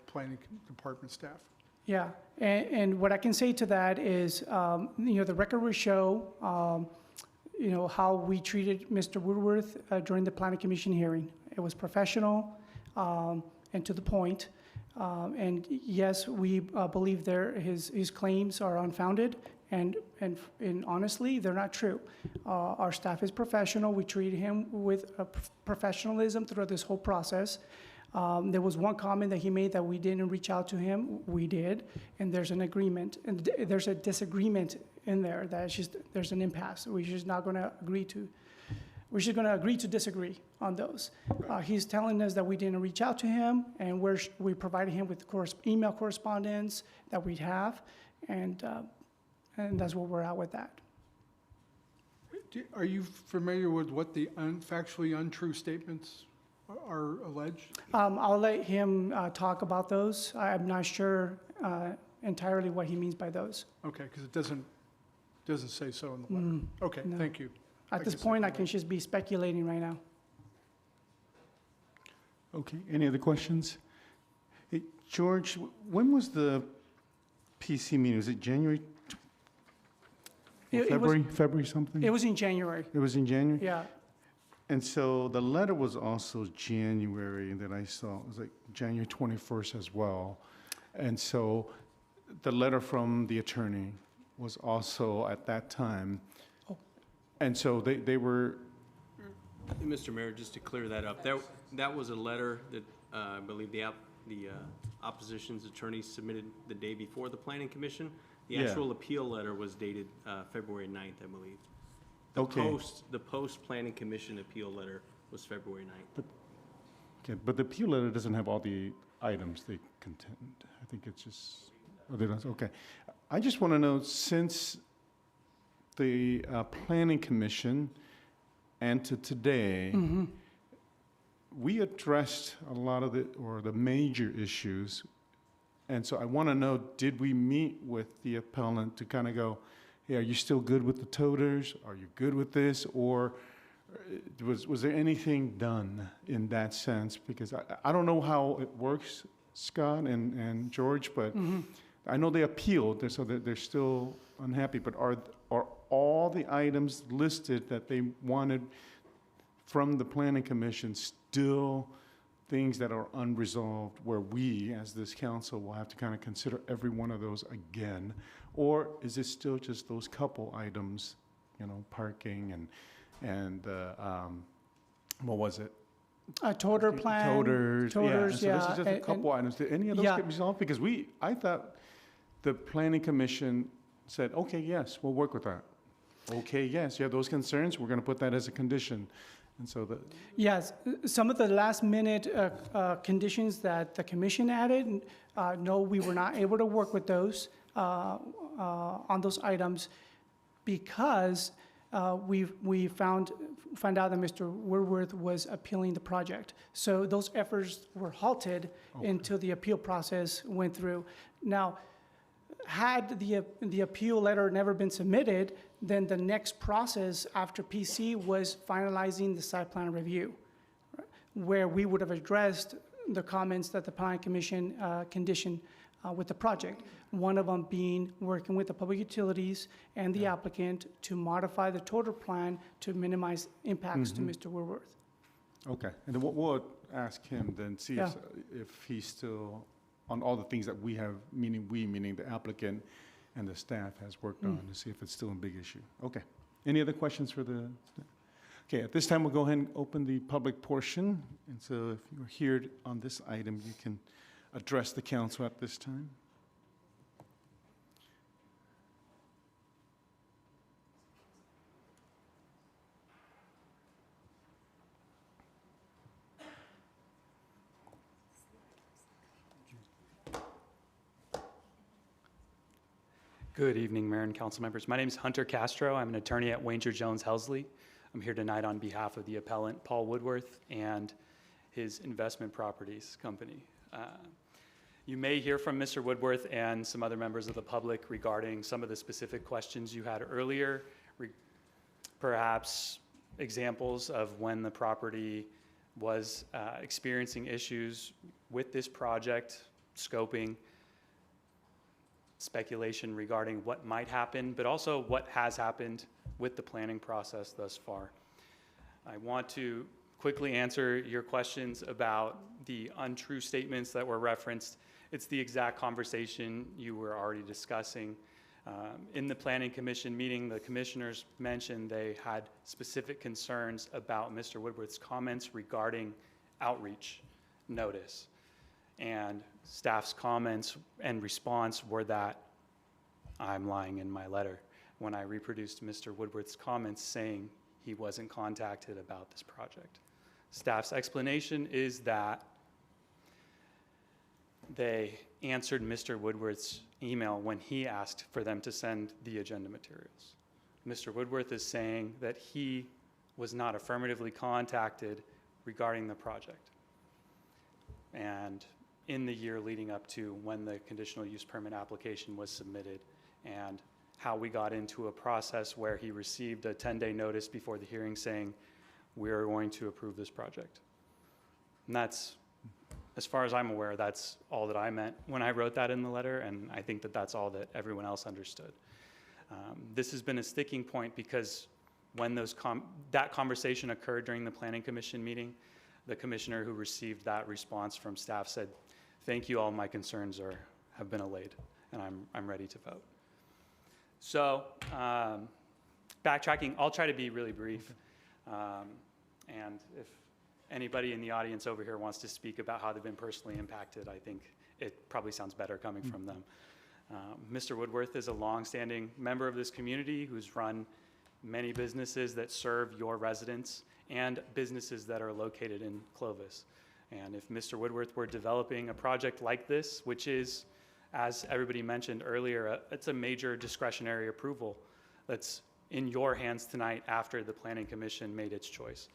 planning department staff. Yeah, and what I can say to that is, the record will show, how we treated Mr. Woodworth during the Planning Commission hearing. It was professional and to the point. And yes, we believe his claims are unfounded, and honestly, they're not true. Our staff is professional. We treat him with professionalism throughout this whole process. There was one comment that he made that we didn't reach out to him. We did, and there's an agreement, and there's a disagreement in there that it's just, there's an impasse. We're just not going to agree to. We're just going to agree to disagree on those. He's telling us that we didn't reach out to him, and we provided him with email correspondence that we have, and that's where we're at with that. Are you familiar with what the factually untrue statements are alleged? I'll let him talk about those. I'm not sure entirely what he means by those. Okay, because it doesn't say so in the letter. Okay, no. thank you. At this point, I can just be speculating right now. Okay, any other questions? Hey, George, when was the PC meeting? Was it January, February something? It was in January. It was in January? Yeah. And so the letter was also January that I saw. It was like January 21st as well. And so the letter from the attorney was also at that time. Oh. And so they were, Mr. Mayor, just to clear that up, that was a letter that I believe the opposition's attorney submitted the day before the Planning Commission. The Yeah. actual appeal letter was dated February 9th, I believe. Okay. The post-Planning Commission appeal letter was February 9th. okay, but the appeal letter doesn't have all the items they contend. I think it's just, oh, they don't, okay. I just want to know, since the Planning Commission and to today, we addressed a lot of the major issues. And so I want to know, did we meet with the appellant to kind of go, hey, are you still good with the toters? Are you good with this? Or was there anything done in that sense? Because I don't know how it works, Scott and George, but I know they appealed, so they're still unhappy. But are all the items listed that they wanted from the Planning Commission still things that are unresolved, where we, as this council, will have to kind of consider every one of those again? Or is it still just those couple items, parking and what was it? A toter plan. Toters, Toters, yeah. yeah. So this is just a couple items. Did any of those yeah. get resolved? Because I thought the Planning Commission said, okay, yes, we'll work with that. Okay, yes, you have those concerns, we're going to put that as a condition. And so Yes, some of the last minute conditions that the commission added, no, we were not able to work with those on those items because we found out that Mr. Woodworth was appealing the project. So those efforts were halted until the appeal process went through. Now, had the appeal letter never been submitted, then the next process after PC was finalizing the site plan review, where we would have addressed the comments that the Planning Commission conditioned with the project. One of them being working with the public utilities and the applicant to modify the total plan to minimize impacts to Mr. Woodworth. okay, and then we'll ask him then, see if he's still on all the things that we have, meaning the applicant and the staff has worked on, to see if it's still a big issue. Okay. Any other questions for the? Okay, at this time, we'll go ahead and open the public portion. And so if you're here on this item, you can address the council at this time. Good evening, Mayor and council members. My name is Hunter Castro. I'm an attorney at Wanger Jones Helsley. I'm here tonight on behalf of the appellant, Paul Woodworth, and his investment properties company. You may hear from Mr. Woodworth and some other members of the public regarding some of the specific questions you had earlier, perhaps examples of when the property was experiencing issues with this project, scoping, speculation regarding what might happen, but also what has happened with the planning process thus far. I want to quickly answer your questions about the untrue statements that were referenced. It's the exact conversation you were already discussing. In the Planning Commission meeting, the commissioners mentioned they had specific concerns about Mr. Woodworth's comments regarding outreach notice. And staff's comments and response were that I'm lying in my letter when I reproduced Mr. Woodworth's comments saying he wasn't contacted about this project. Staff's explanation is that they answered Mr. Woodworth's email when he asked for them to send the agenda materials. Mr. Woodworth is saying that he was not affirmatively contacted regarding the project. And in the year leading up to when the conditional use permit application was submitted, and how we got into a process where he received a 10-day notice before the hearing saying, we're going to approve this project. And that's, as far as I'm aware, that's all that I meant when I wrote that in the letter, and I think that that's all that everyone else understood. This has been a sticking point because when that conversation occurred during the Planning Commission meeting, the commissioner who received that response from staff said, thank you, all my concerns have been allayed, and I'm ready to vote. So, backtracking, I'll try to be really brief. And if anybody in the audience over here wants to speak about how they've been personally impacted, I think it probably sounds better coming from them. Mr. Woodworth is a longstanding member of this community who's run many businesses that serve your residents and businesses that are located in Clovis. And if Mr. Woodworth were developing a project like this, which is, as everybody mentioned earlier, it's a major discretionary approval that's in your hands tonight after the Planning Commission made its choice.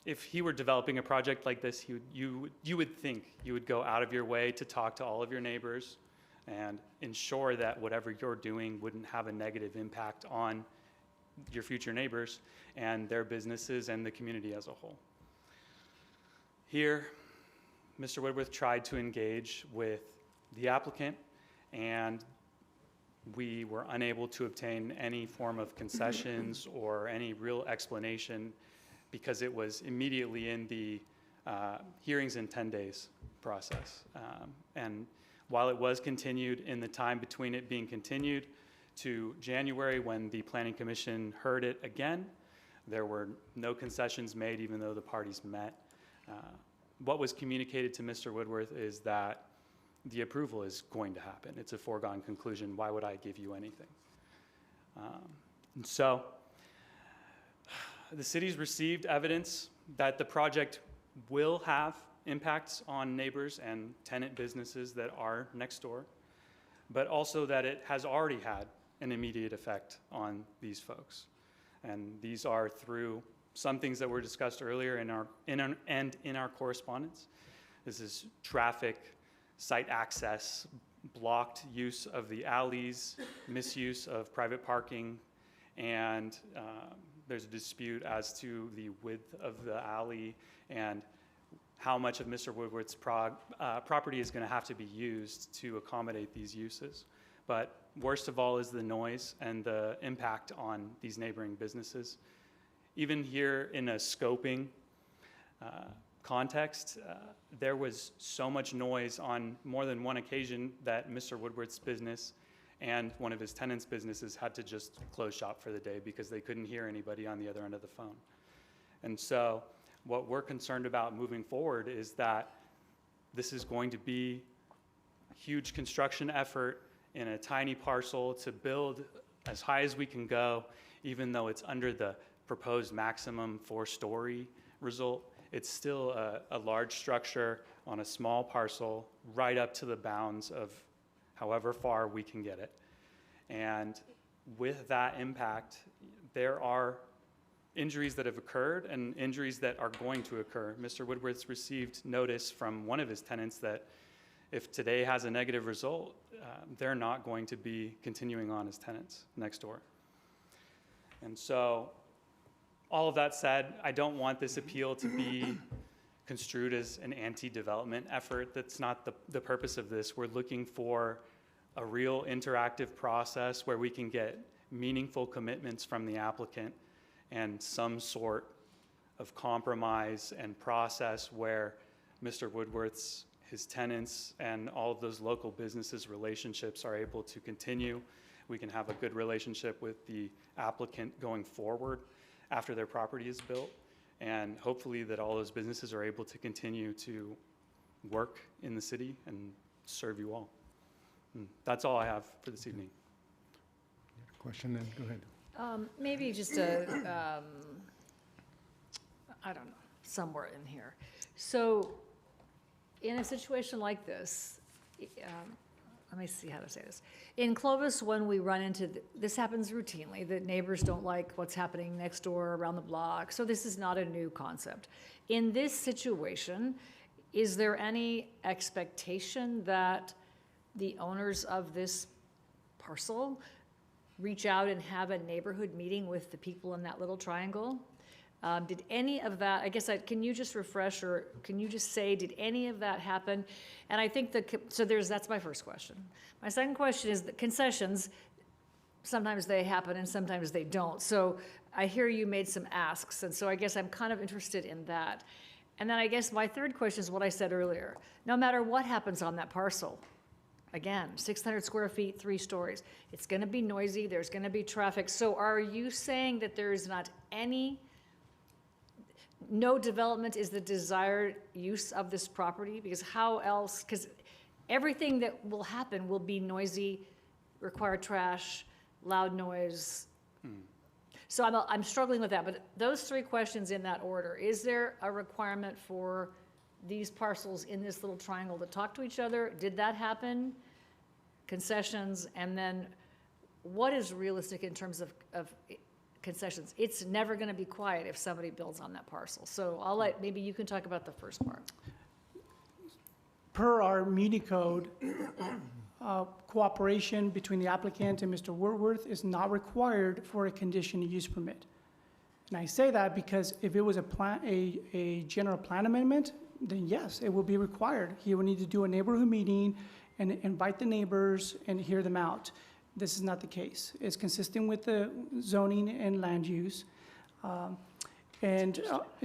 If he were developing a project like this, you would think you would go out of your way to talk to all of your neighbors and ensure that whatever you're doing wouldn't have a negative impact on your future neighbors and their businesses and the community as a whole. Here, Mr. Woodworth tried to engage with the applicant, and we were unable to obtain any form of concessions or any real explanation because it was immediately in the hearings in 10 days process. And while it was continued in the time between it being continued to January when the Planning Commission heard it again, there were no concessions made even though the parties met. What was communicated to Mr. Woodworth is that the approval is going to happen. It's a foregone conclusion. Why would I give you anything? And so the city's received evidence that the project will have impacts on neighbors and tenant businesses that are next door, but also that it has already had an immediate effect on these folks. And these are through some things that were discussed earlier in our correspondence. This is traffic, site access, blocked use of the alleys, misuse of private parking, and there's a dispute as to the width of the alley and how much of Mr. Woodward's property is going to have to be used to accommodate these uses. But worst of all is the noise and the impact on these neighboring businesses. Even here in a scoping context, there was so much noise on more than one occasion that Mr. Woodward's business and one of his tenants' businesses had to just close shop for the day because they couldn't hear anybody on the other end of the phone. And so what we're concerned about moving forward is that this is going to be a huge construction effort in a tiny parcel to build as high as we can go, even though it's under the proposed maximum 4-story result. It's still a large structure on a small parcel right up to the bounds of however far we can get it. And with that impact, there are injuries that have occurred and injuries that are going to occur. Mr. Woodworth's received notice from one of his tenants that if today has a negative result, they're not going to be continuing on as tenants next door. And so all of that said, I don't want this appeal to be construed as an anti-development effort. That's not the purpose of this. We're looking for a real interactive process where we can get meaningful commitments from the applicant and some sort of compromise and process where Mr. Woodworth's, his tenants, and all of those local businesses' relationships are able to continue. We can have a good relationship with the applicant going forward after their property is built, And hopefully that all those businesses are able to continue to work in the city and serve you all. That's all I have for this evening. Question, then, go ahead. Maybe just a, I don't know, somewhere in here. So in a situation like this, let me see how to say this. In Clovis, when we run into, this happens routinely, the neighbors don't like what's happening next door around the block, so this is not a new concept. In this situation, is there any expectation that the owners of this parcel reach out and have a neighborhood meeting with the people in that little triangle? Did any of that, I guess, can you just refresh, or can you just say, did any of that happen? And I think that's my first question. My second question is the concessions, sometimes they happen and sometimes they don't. So I hear you made some asks, and so I guess I'm kind of interested in that. And then I guess my third question is what I said earlier. No matter what happens on that parcel, again, 600 square feet, 3 stories, it's gonna be noisy, there's gonna be traffic. So are you saying that there is not no development is the desired use of this property? Because how else, because everything that will happen will be noisy, require trash, loud noise. So I'm struggling with that, but those 3 questions in that order. Is there a requirement for these parcels in this little triangle to talk to each other? Did that happen? Concessions, and then what is realistic in terms of concessions? It's never going to be quiet if somebody builds on that parcel. So maybe you can talk about the first part. Per our muni code, cooperation between the applicant and Mr. Woodworth is not required for a conditional use permit. And I say that because if it was a general plan amendment, then yes, it will be required. He will need to do a neighborhood meeting and invite the neighbors and hear them out. This is not the case. It's consistent with the zoning and land use. And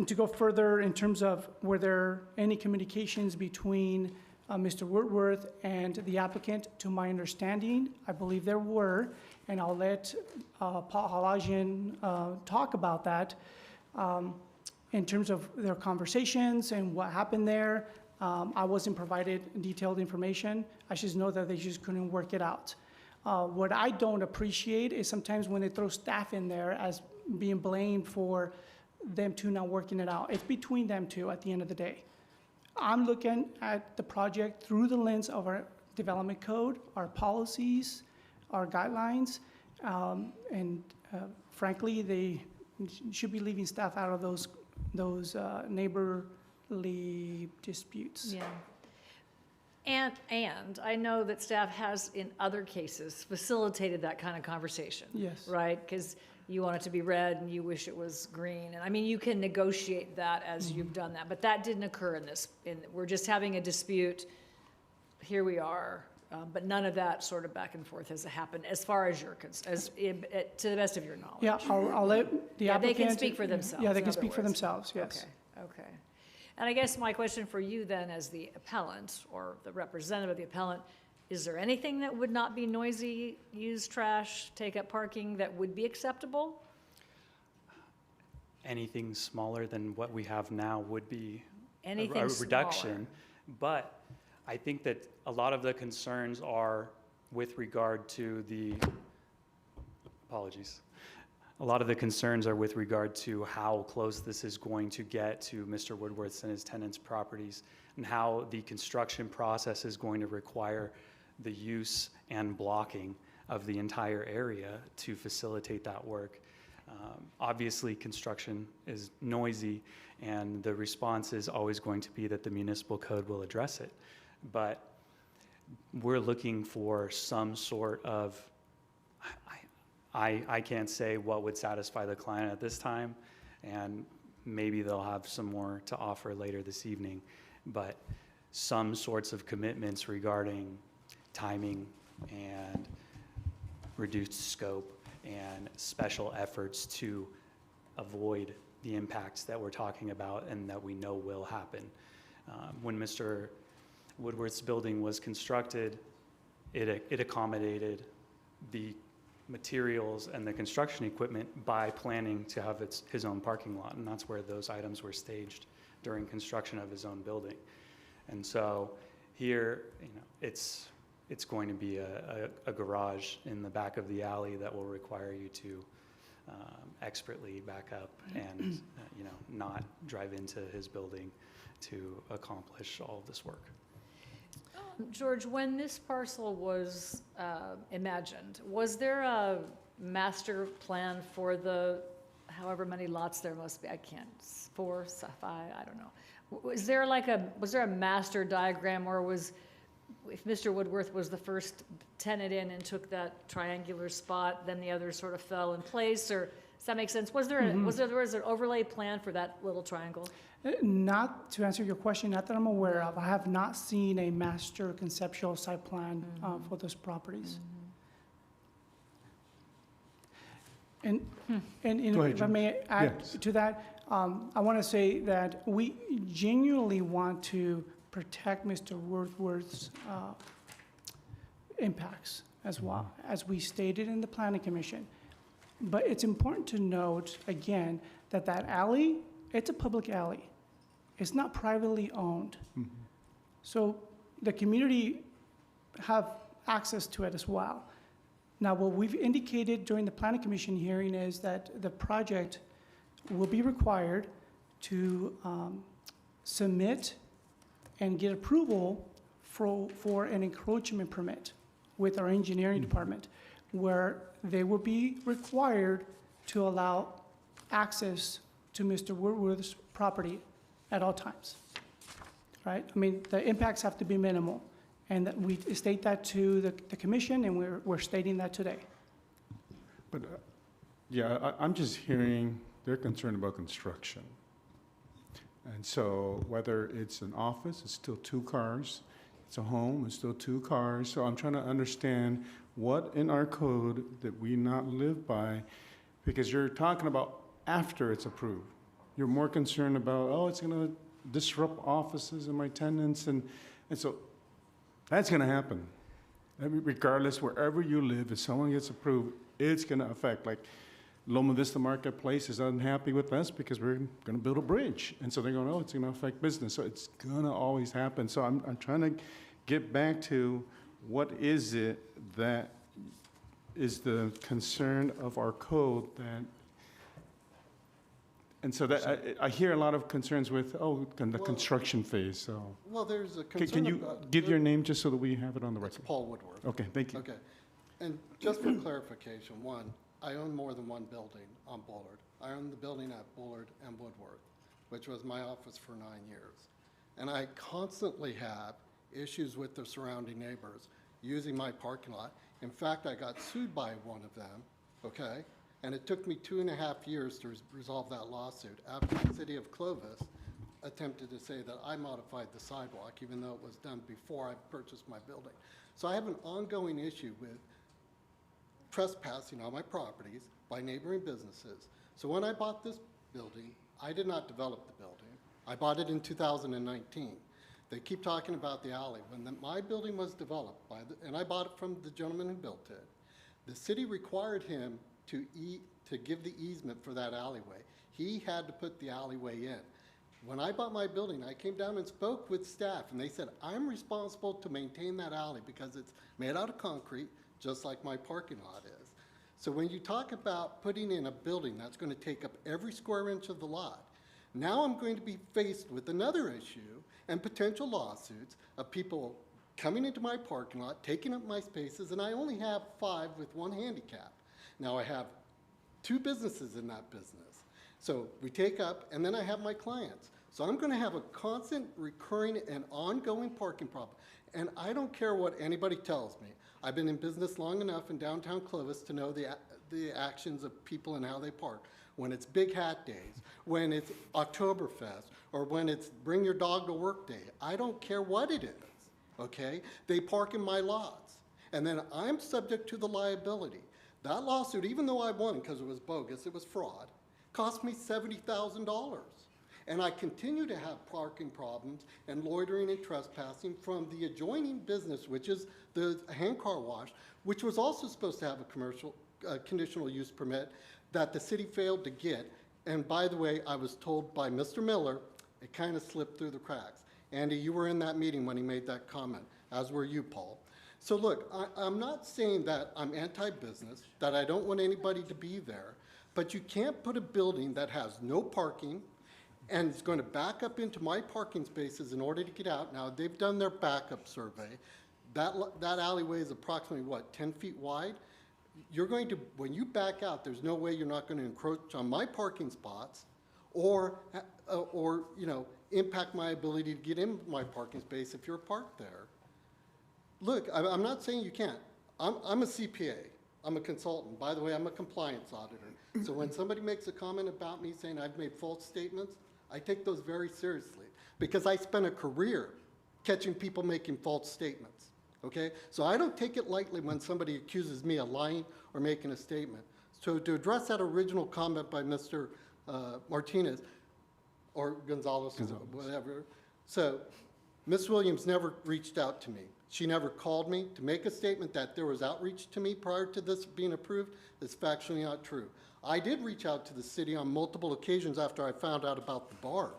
to go further in terms of were there any communications between Mr. Woodworth and the applicant, to my understanding, I believe there were, and I'll let Paul Halajian talk about that. In terms of their conversations and what happened there, I wasn't provided detailed information. I just know that they just couldn't work it out. What I don't appreciate is sometimes when they throw staff in there as being blamed for them two not working it out. It's between them two at the end of the day. I'm looking at the project through the lens of our development code, our policies, our guidelines, and frankly, they should be leaving staff out of those neighborly disputes. Yeah. And I know that staff has, in other cases, facilitated that kind of conversation. Yes. Right? Because you want it to be red and you wish it was green. And I mean, you can negotiate that as you've done that. But that didn't occur in this. We're just having a dispute. Here we are. But none of that sort of back and forth has happened as far as you're concerned, to the best of your knowledge. Yeah, I'll let the applicant. They can speak for themselves. Yeah, they in can other speak for words. themselves, yes. Okay. And I guess my question for you then as the appellant or the representative of the appellant, is there anything that would not be noisy, use trash, take up parking that would be acceptable? Anything smaller than what we have now would be Anything a reduction. smaller. But I think that a lot of the concerns are with regard to the, apologies. A lot of the concerns are with regard to how close this is going to get to Mr. Woodworth's and his tenants' properties, and how the construction process is going to require the use and blocking of the entire area to facilitate that work. Obviously, construction is noisy, and the response is always going to be that the municipal code will address it. But we're looking for some sort of, I can't say what would satisfy the client at this time, and maybe they'll have some more to offer later this evening, but some sorts of commitments regarding timing and reduced scope and special efforts to avoid the impacts that we're talking about and that we know will happen. When Mr. Woodworth's building was constructed, it accommodated the materials and the construction equipment by planning to have his own parking lot. And that's where those items were staged during construction of his own building. And so here, it's going to be a garage in the back of the alley that will require you to expertly back up and not drive into his building to accomplish all of this work. George, when this parcel was imagined, was there a master plan for the however many lots there must be? I can't, 4, 5, I don't know. Was there a master diagram, or if Mr. Woodworth was the first tenant in and took that triangular spot, then the others sort of fell in place, or does that make sense? Was there an overlay plan for that little triangle? Not to answer your question, not that I'm aware of. I have not seen a master conceptual site plan for those properties. And Go ahead, if I may add Yes. to that, I want to say that we genuinely want to protect Mr. Woodworth's impacts as well, as we stated in the Planning Commission. But it's important to note, again, that alley, it's a public alley. It's not privately owned. So the community have access to it as well. Now, what we've indicated during the Planning Commission hearing is that the project will be required to submit and get approval for an encroachment permit with our engineering department, where they will be required to allow access to Mr. Woodworth's property at all times, right? I mean, the impacts have to be minimal, and that we state that to the commission, and we're stating that today. But, I'm just hearing they're concerned about construction. And so whether it's an office, it's still 2 cars. It's a home, it's still 2 cars. So I'm trying to understand what in our code that we not live by, because you're talking about after it's approved. You're more concerned about, it's going to disrupt offices and my tenants. And so that's going to happen. Regardless, wherever you live, if someone gets approved, it's going to affect. Like Loma Vista Marketplace is unhappy with us because we're going to build a bridge. And so they're going, it's going to affect business. So it's going to always happen. So I'm trying to get back to what is it that is the concern of our code that. And so that I hear a lot of concerns with, the construction phase, so. Well, there's a Can concern you about. give your name just so that we have it on the It's record? Paul Woodworth. Okay, thank you. Okay. And just for clarification, one, I own more than one building on Bullard. I own the building at Bullard and Woodworth, which was my office for 9 years. And I constantly have issues with the surrounding neighbors using my parking lot. In fact, I got sued by one of them, okay? And it took me 2.5 years to resolve that lawsuit after the city of Clovis attempted to say that I modified the sidewalk, even though it was done before I purchased my building. So I have an ongoing issue with trespassing on my properties by neighboring businesses. So when I bought this building, I did not develop the building. I bought it in 2019. They keep talking about the alley. When my building was developed, and I bought it from the gentleman who built it, the city required him to give the easement for that alleyway. He had to put the alleyway in. When I bought my building, I came down and spoke with staff, and they said, I'm responsible to maintain that alley because it's made out of concrete, just like my parking lot is. So when you talk about putting in a building that's going to take up every square inch of the lot, now I'm going to be faced with another issue and potential lawsuits of people coming into my parking lot, taking up my spaces, and I only have 5 with 1 handicap. Now I have 2 businesses in that business. So we take up, and then I have my clients. So I'm going to have a constant, recurring, and ongoing parking problem. And I don't care what anybody tells me. I've been in business long enough in downtown Clovis to know the actions of people and how they park. When it's Big Hat Days, when it's Oktoberfest, or when it's Bring Your Dog to Work Day. I don't care what it is, okay? They park in my lots. And then I'm subject to the liability. That lawsuit, even though I won because it was bogus, it was fraud, cost me $70,000. And I continue to have parking problems and loitering and trespassing from the adjoining business, which is the hand car wash, which was also supposed to have a commercial conditional use permit that the city failed to get. And by the way, I was told by Mr. Miller, it kind of slipped through the cracks. Andy, you were in that meeting when he made that comment, as were you, Paul. So look, I'm not saying that I'm anti-business, that I don't want anybody to be there, but you can't put a building that has no parking and is going to back up into my parking spaces in order to get out. Now, they've done their backup survey. That alleyway is approximately, what, 10 feet wide? You're going to, when you back out, there's no way you're not going to encroach on my parking spots or you know, impact my ability to get in my parking space if you're parked there. Look, I'm not saying you can't. I'm a CPA. I'm a consultant. By the way, I'm a compliance auditor. So when somebody makes a comment about me saying I've made false statements, I take those very seriously because I spent a career catching people making false statements. Okay? So I don't take it lightly when somebody accuses me of lying or making a statement. So to address that original comment by Mr. Martinez, or Gonzalez, whatever. So Ms. Williams never reached out to me. She never called me to make a statement that there was outreach to me prior to this being approved. It's factually not true. I did reach out to the city on multiple occasions after I found out about the bar.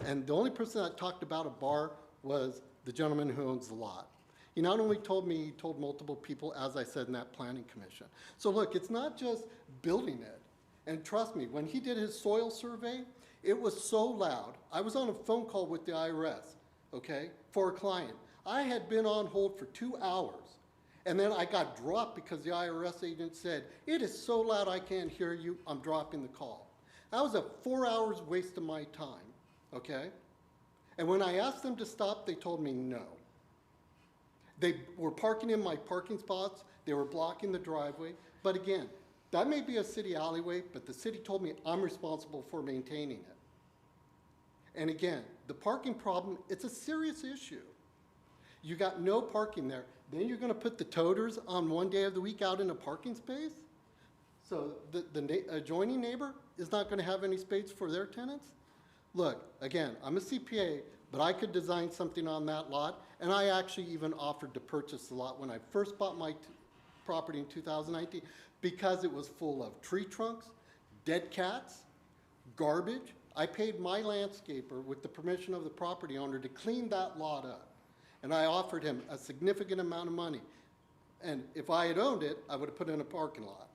And the only person that talked about a bar was the gentleman who owns the lot. He not only told me, he told multiple people, as I said in that planning commission. So look, it's not just building it. And trust me, when he did his soil survey, it was so loud. I was on a phone call with the IRS, okay, for a client. I had been on hold for 2 hours, and then I got dropped because the IRS agent said, it is so loud I can't hear you, I'm dropping the call. That was a 4 hours waste of my time, okay? And when I asked them to stop, they told me no. They were parking in my parking spots, they were blocking the driveway, but again, that may be a city alleyway, but the city told me I'm responsible for maintaining it. And again, the parking problem, it's a serious issue. You got no parking there. Then you're going to put the toters on one day of the week out in a parking space? So the adjoining neighbor is not going to have any space for their tenants? Look, again, I'm a CPA, but I could design something on that lot, and I actually even offered to purchase the lot when I first bought my property in 2019 because it was full of tree trunks, dead cats, garbage. I paid my landscaper with the permission of the property owner to clean that lot up. And I offered him a significant amount of money. And if I had owned it, I would have put in a parking lot.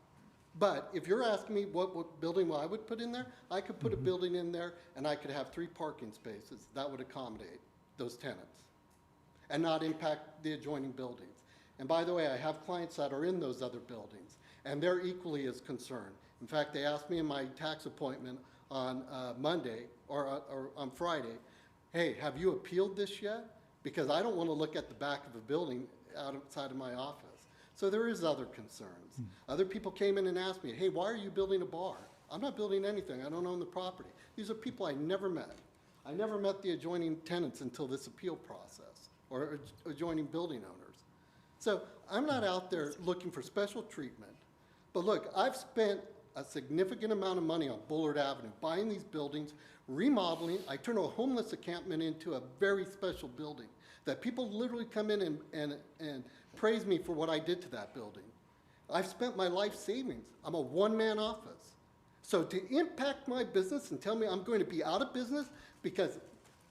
But if you're asking me what building I would put in there, I could put a building in there and I could have 3 parking spaces. That would accommodate those tenants and not impact the adjoining buildings. And by the way, I have clients that are in those other buildings, and they're equally as concerned. In fact, they asked me in my tax appointment on Monday or on Friday, hey, have you appealed this yet? Because I don't want to look at the back of a building outside of my office. So there is other concerns. Other people came in and asked me, hey, why are you building a bar? I'm not building anything. I don't own the property. These are people I never met. I never met the adjoining tenants until this appeal process or adjoining building owners. So I'm not out there looking for special treatment. But look, I've spent a significant amount of money on Bullard Avenue, buying these buildings, remodeling. I turned a homeless encampment into a very special building that people literally come in and praise me for what I did to that building. I've spent my life savings. I'm a one-man office. So to impact my business and tell me I'm going to be out of business because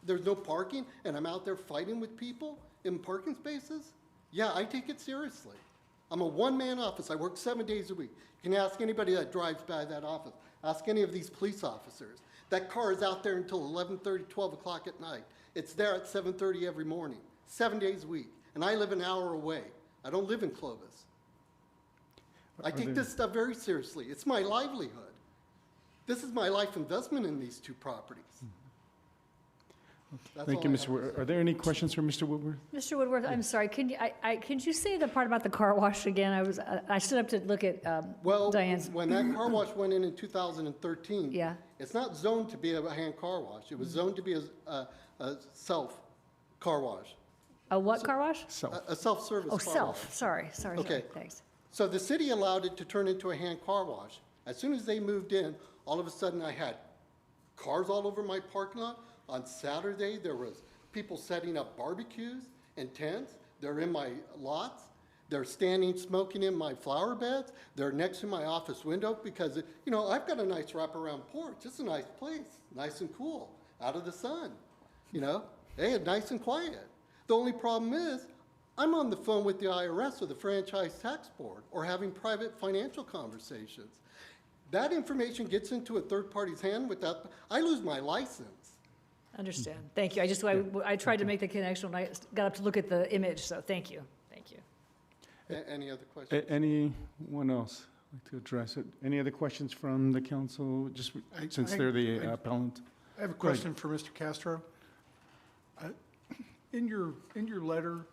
there's no parking and I'm out there fighting with people in parking spaces, yeah, I take it seriously. I'm a one-man office. I work 7 days a week. You can ask anybody that drives by that office. Ask any of these police officers. That car is out there until 11:30, 12 o'clock at night. It's there at 7:30 every morning, 7 days a week. And I live an hour away. I don't live in Clovis. I take this stuff very seriously. It's my livelihood. This is my life investment in these 2 properties. Thank you, Mr. Woodward. Are there any questions for Mr. Woodward? Mr. Woodworth, I'm sorry, could you say the part about the car wash again? I stood up to look at Diane's. When that car wash went in 2013, Yeah. it's not zoned to be a hand car wash. It was zoned to be a self car wash. A what car wash? A self-service Oh, car self, wash. sorry, Okay. thanks. So the city allowed it to turn into a hand car wash. As soon as they moved in, all of a sudden I had cars all over my parking lot. On Saturday, there was people setting up barbecues and tents. They're in my lots. They're standing smoking in my flower beds. They're next to my office window because, you know, I've got a nice wraparound porch. It's a nice place, nice and cool, out of the sun, you know? Hey, nice and quiet. The only problem is I'm on the phone with the IRS or the Franchise Tax Board or having private financial conversations. That information gets into a third party's hand without, I lose my license. Understand. Thank you. I tried to make the connection when I got up to look at the image, so thank you. Thank you. Any other questions? Anyone else like to address it? Any other questions from the council, just since they're the appellant? I have a Go ahead. question for Mr. Castro. In your letter,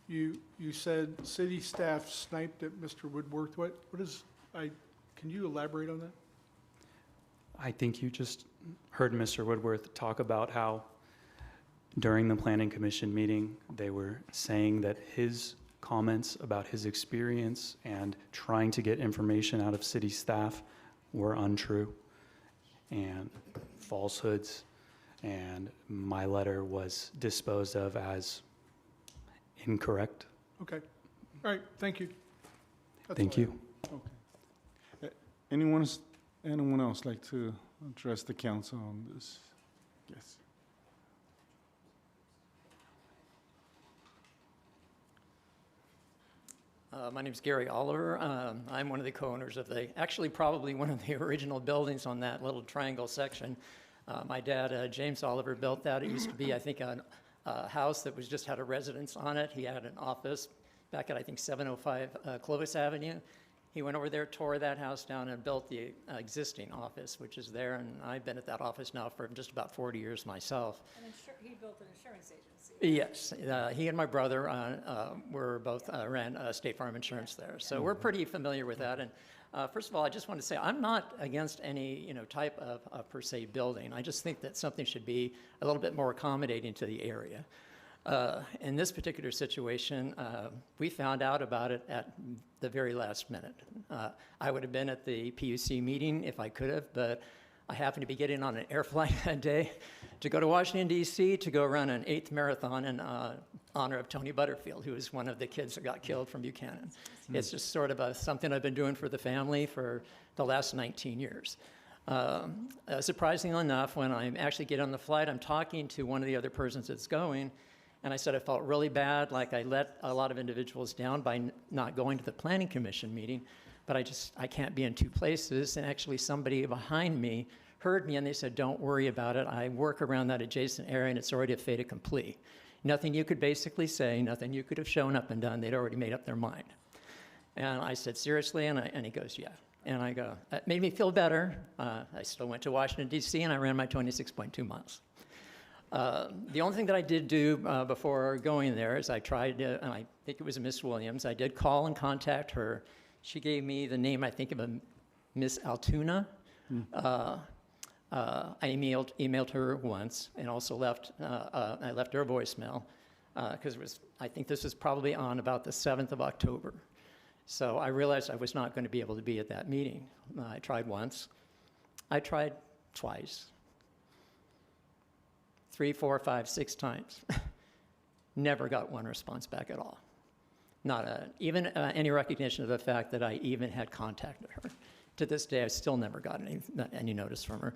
you said city staff sniped at Mr. Woodworth. What is, can you elaborate on that? I think you just heard Mr. Woodworth talk about how during the planning commission meeting, they were saying that his comments about his experience and trying to get information out of city staff were untrue and falsehoods, and my letter was disposed of as incorrect. Okay. All right, thank you. That's Thank all I you. Okay. Anyone else like to address the council on this? Yes. My name's Gary Oliver. I'm one of the co-owners of actually probably one of the original buildings on that little triangle section. My dad, James Oliver, built that. It used to be, I think, a house that just had a residence on it. He had an office back at, I think, 705 Clovis Avenue. He went over there, tore that house down, and built the existing office, which is there. And I've been at that office now for just about 40 years myself. And he built an insurance agency. Yes, he and my brother were both ran State Farm Insurance there, so we're pretty familiar with that. And first of all, I just want to say I'm not against any type of per se building. I just think that something should be a little bit more accommodating to the area. In this particular situation, we found out about it at the very last minute. I would have been at the PUC meeting if I could have, but I happened to be getting on an air flight that day to go to Washington, D.C. to go run an 8th marathon in honor of Tony Butterfield, who was one of the kids that got killed from Buchanan. It's just sort of something I've been doing for the family for the last 19 years. Surprisingly enough, when I actually get on the flight, I'm talking to one of the other persons that's going, and I said I felt really bad, like I let a lot of individuals down by not going to the Planning Commission meeting, but I can't be in two places. And actually somebody behind me heard me and they said, don't worry about it. I work around that adjacent area and it's already a fait accompli. Nothing you could basically say, nothing you could have shown up and done. They'd already made up their mind. And I said, seriously? And he goes, yeah. And I go, that made me feel better. I still went to Washington, D.C. and I ran my 26.2 miles. The only thing that I did do before going there is I tried to, and I think it was Miss Williams, I did call and contact her. She gave me the name, I think, of a Miss Altoona. I emailed her once and also I left her a voicemail because I think this was probably on about the 7th of October. So I realized I was not going to be able to be at that meeting. I tried once. I tried twice. 3, 4, 5, 6 times. Never got one response back at all. Not even any recognition of the fact that I even had contacted her. To this day, I still never got any notice from her.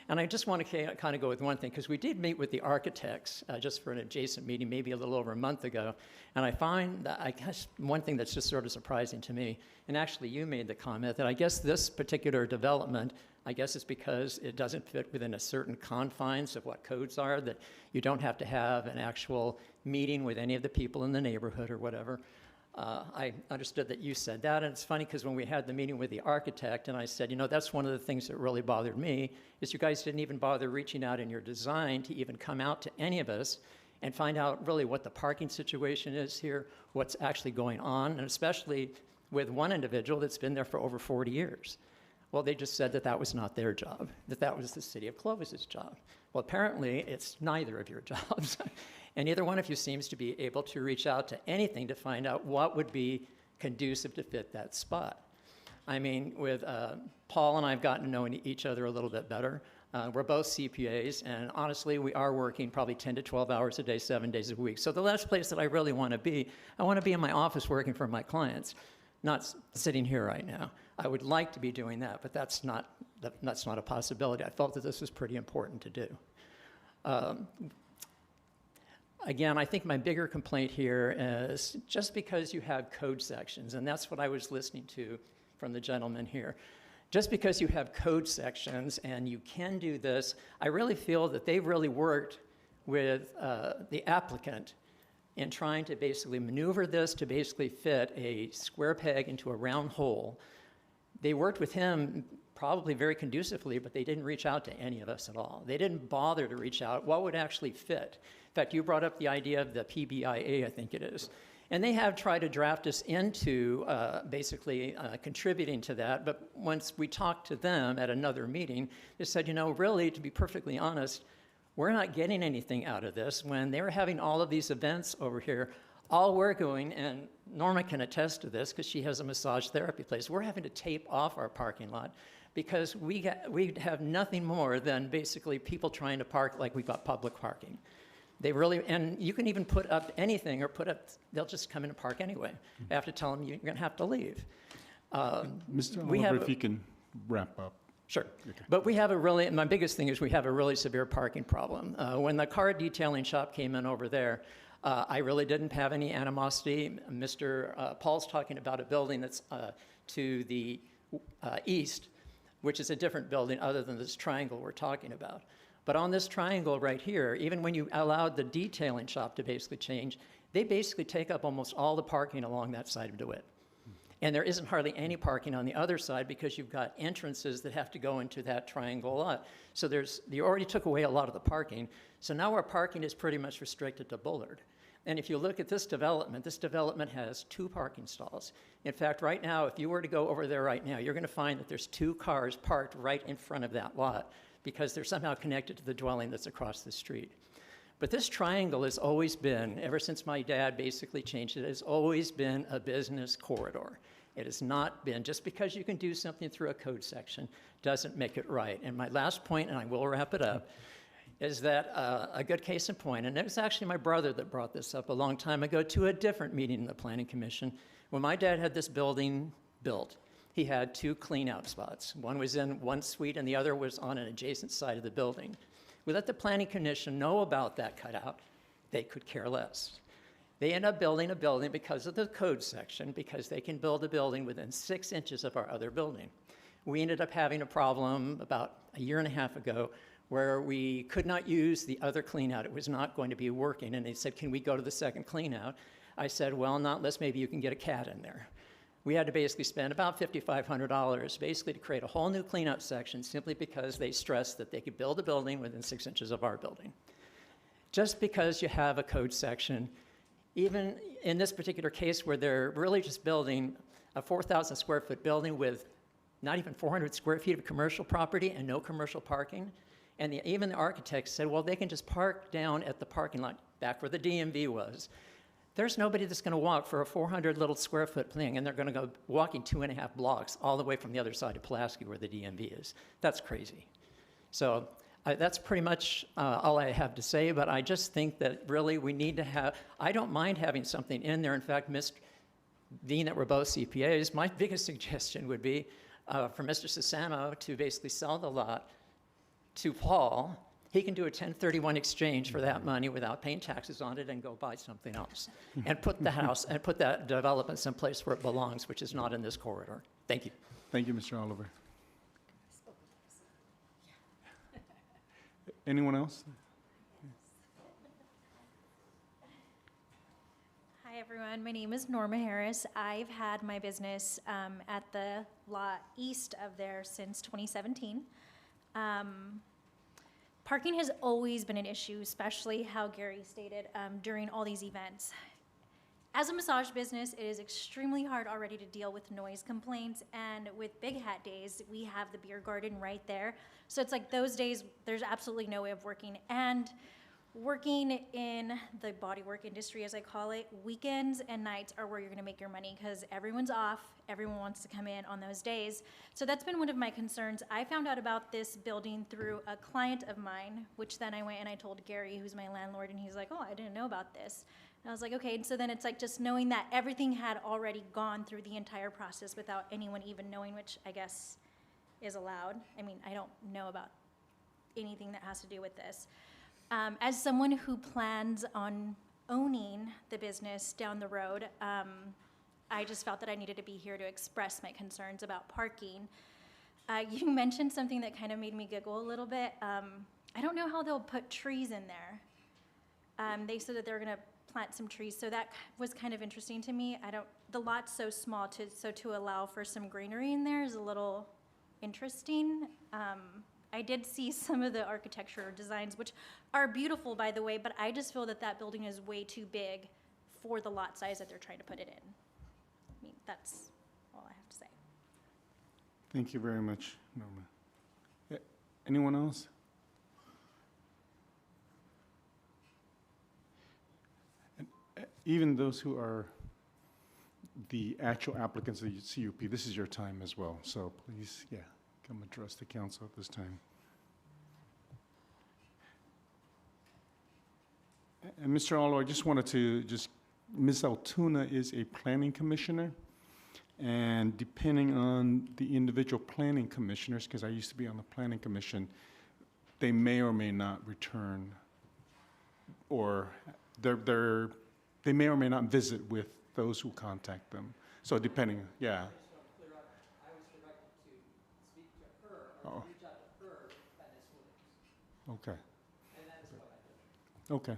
And I just want to kind of go with one thing, because we did meet with the architects just for an adjacent meeting maybe a little over a month ago. And I find that I guess one thing that's just sort of surprising to me, and actually you made the comment, that I guess this particular development, I guess it's because it doesn't fit within a certain confines of what codes are, that you don't have to have an actual meeting with any of the people in the neighborhood or whatever. I understood that you said that, and it's funny because when we had the meeting with the architect, and I said, that's one of the things that really bothered me, is you guys didn't even bother reaching out in your design to even come out to any of us and find out really what the parking situation is here, what's actually going on, and especially with one individual that's been there for over 40 years. Well, they just said that that was not their job, that that was the city of Clovis's job. Well, apparently, it's neither of your jobs. And neither one of you seems to be able to reach out to anything to find out what would be conducive to fit that spot. I mean, with Paul and I have gotten to know each other a little bit better. We're both CPAs, and honestly, we are working probably 10 to 12 hours a day, 7 days a week. So the last place that I really want to be, I want to be in my office working for my clients, not sitting here right now. I would like to be doing that, but that's not a possibility. I felt that this was pretty important to do. Again, I think my bigger complaint here is just because you have code sections, and that's what I was listening to from the gentleman here. Just because you have code sections and you can do this, I really feel that they've really worked with the applicant in trying to basically maneuver this to basically fit a square peg into a round hole. They worked with him probably very conducively, but they didn't reach out to any of us at all. They didn't bother to reach out. What would actually fit? In fact, you brought up the idea of the PBIA, I think it is. And they have tried to draft us into basically contributing to that. But once we talked to them at another meeting, they said, you know, really, to be perfectly honest, we're not getting anything out of this. When they were having all of these events over here, all we're doing, and Norma can attest to this because she has a massage therapy place, we're having to tape off our parking lot because we have nothing more than basically people trying to park like we've got public parking. They really, and you can even put up anything or put up, they'll just come in and park anyway. I have to tell them you're going to have to leave. Mr. Oliver, if you can wrap up. Sure. Okay. But we have a really, my biggest thing is we have a really severe parking problem. When the car detailing shop came in over there, I really didn't have any animosity. Mr. Paul's talking about a building that's to the east, which is a different building other than this triangle we're talking about. But on this triangle right here, even when you allowed the detailing shop to basically change, they basically take up almost all the parking along that side of DeWitt. And there isn't hardly any parking on the other side because you've got entrances that have to go into that triangle lot. So you already took away a lot of the parking. So now our parking is pretty much restricted to Bullard. And if you look at this development has 2 parking stalls. In fact, right now, if you were to go over there right now, you're going to find that there's 2 cars parked right in front of that lot because they're somehow connected to the dwelling that's across the street. But this triangle has always been, ever since my dad basically changed it, has always been a business corridor. It has not been, just because you can do something through a code section doesn't make it right. And my last point, and I will wrap it up, is that a good case in point, and it was actually my brother that brought this up a long time ago to a different meeting in the Planning Commission. When my dad had this building built, he had 2 clean-out spots. One was in one suite and the other was on an adjacent side of the building. We let the Planning Commission know about that cutout. They could care less. They end up building a building because of the code section, because they can build a building within 6 inches of our other building. We ended up having a problem about a year and a half ago where we could not use the other clean-out. It was not going to be working, and they said, can we go to the second clean-out? I said, well, not unless maybe you can get a cat in there. We had to basically spend about $5,500 basically to create a whole new clean-out section simply because they stressed that they could build a building within 6 inches of our building. Just because you have a code section, even in this particular case where they're really just building a 4,000 square foot building with not even 400 square feet of commercial property and no commercial parking, and even the architect said, well, they can just park down at the parking lot back where the DMV was. There's nobody that's going to walk for a 400 little square foot thing, and they're going to go walking 2.5 blocks all the way from the other side of Pulaski where the DMV is. That's crazy. So that's pretty much all I have to say, but I just think that really we need to have, I don't mind having something in there. In fact, being that we're both CPAs, my biggest suggestion would be for Mr. Sassano to basically sell the lot to Paul. He can do a 1031 exchange for that money without paying taxes on it and go buy something else and put the house and put that development someplace where it belongs, which is not in this corridor. Thank you. Thank you, Mr. Oliver. Anyone else? Hi, everyone. My name is Norma Harris. I've had my business at the lot east of there since 2017. Parking has always been an issue, especially how Gary stated during all these events. As a massage business, it is extremely hard already to deal with noise complaints, and with Big Hat Days, we have the beer garden right there. So it's like those days, there's absolutely no way of working. And working in the bodywork industry, as I call it, weekends and nights are where you're gonna make your money because everyone's off, everyone wants to come in on those days. So that's been one of my concerns. I found out about this building through a client of mine, which then I went and I told Gary, who's my landlord, and he's like, oh, I didn't know about this. And I was like, okay, and so then it's like just knowing that everything had already gone through the entire process without anyone even knowing, which I guess is allowed. I mean, I don't know about anything that has to do with this. As someone who plans on owning the business down the road, I just felt that I needed to be here to express my concerns about parking. You mentioned something that kind of made me giggle a little bit. I don't know how they'll put trees in there. They said that they're gonna plant some trees, so that was kind of interesting to me. The lot's so small, so to allow for some greenery in there is a little interesting. I did see some of the architecture designs, which are beautiful, by the way, but I just feel that that building is way too big for the lot size that they're trying to put it in. I mean, that's all I have to say. Thank you very much, Norma. Anyone else? And, even those who are the actual applicants of the CUP, this is your time as well, so please, yeah, come address the council at this time. And Mr. Allo, I just wanted to Ms. Altoona is a planning commissioner, and depending on the individual planning commissioners, because I used to be on the planning commission, they may or may not return, or they may or may not visit with those who contact them. So depending, yeah. Oh. Okay. Okay.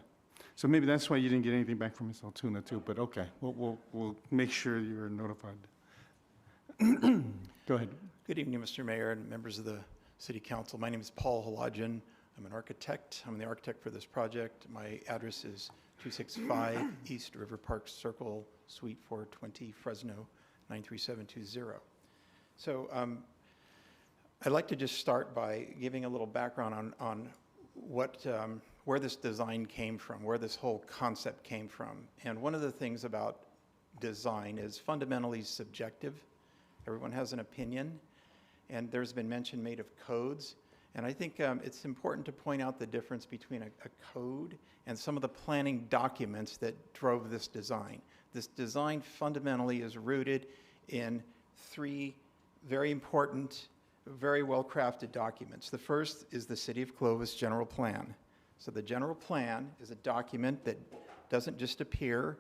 So maybe that's why you didn't get anything back from Ms. Altoona too, but okay, we'll make sure you're notified. Go ahead. Good evening, Mr. Mayor and members of the City Council. My name is Paul Halajian. I'm an architect. I'm the architect for this project. My address is 265 East River Park Circle, Suite 420, Fresno, 93720. So I'd like to just start by giving a little background on what where this design came from, where this whole concept came from. And one of the things about design is fundamentally subjective. Everyone has an opinion, and there's been mention made of codes. And I think it's important to point out the difference between a code and some of the planning documents that drove this design. This design fundamentally is rooted in three very important, very well-crafted documents. The first is the City of Clovis General Plan. So the general plan is a document that doesn't just appear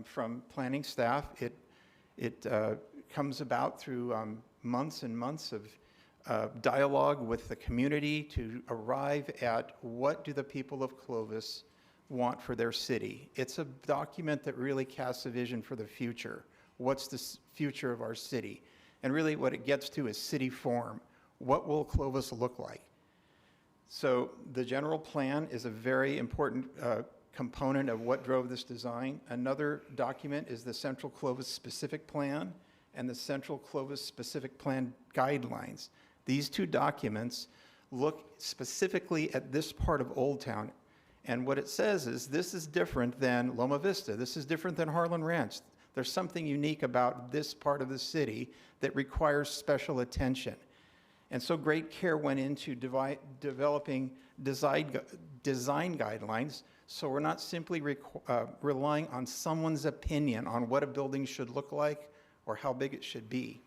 from planning staff. It comes about through months and months of dialogue with the community to arrive at what do the people of Clovis want for their city. It's a document that really casts a vision for the future. What's the future of our city? And really what it gets to is city form. What will Clovis look like? So the general plan is a very important component of what drove this design. Another document is the Central Clovis Specific Plan and the Central Clovis Specific Plan Guidelines. These two documents look specifically at this part of Old Town. And what it says is this is different than Loma Vista. This is different than Harlan Ranch. There's something unique about this part of the city that requires special attention. And so great care went into developing design guidelines, so we're not simply relying on someone's opinion on what a building should look like or how big it should be.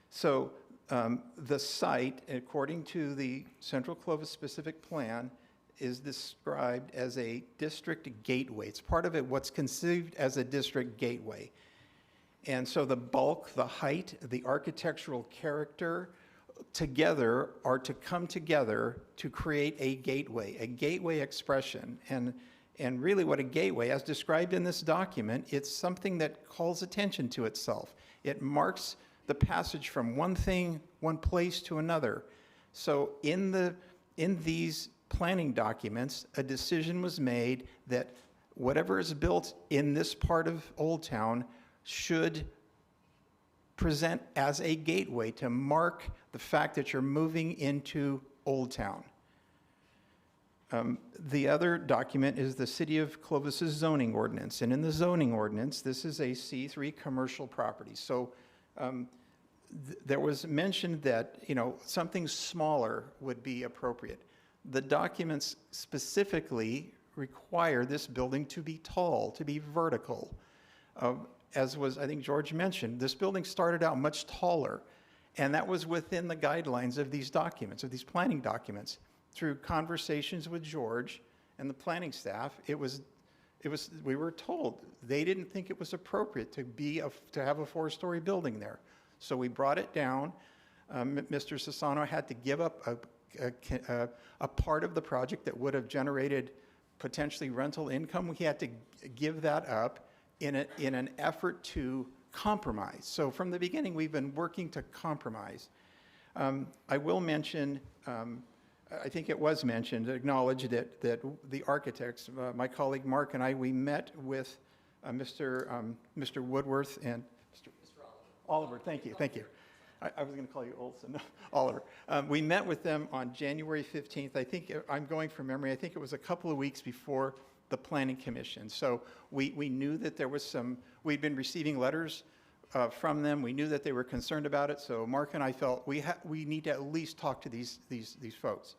So the site, according to the Central Clovis Specific Plan, is described as a district gateway. It's part of it what's conceived as a district gateway. And so the bulk, the height, the architectural character together are to come together to create a gateway expression. And really what a gateway, as described in this document, it's something that calls attention to itself. It marks the passage from one thing, one place to another. So in these planning documents, a decision was made that whatever is built in this part of Old Town should present as a gateway to mark the fact that you're moving into Old Town. The other document is the City of Clovis's zoning ordinance. And in the zoning ordinance, this is a C3 commercial property. So there was mentioned that, something smaller would be appropriate. The documents specifically require this building to be tall, to be vertical. As was, I think George mentioned, this building started out much taller, and that was within the guidelines of these documents, of these planning documents. Through conversations with George and the planning staff, we were told they didn't think it was appropriate to have a 4-story building there. So we brought it down. Mr. Sassano had to give up a part of the project that would have generated potentially rental income. We had to give that up in an effort to compromise. So from the beginning, we've been working to compromise. I will mention, I think it was mentioned, acknowledge that the architects, my colleague Mark and I, we met with Mr. Woodworth and Mr. Oliver. Thank you. I was going to call you Olson, Oliver. We met with them on January 15th. I think, I'm going from memory, I think it was a couple of weeks before the Planning Commission. So we knew that there was we'd been receiving letters from them. We knew that they were concerned about it. So Mark and I felt we need to at least talk to these folks.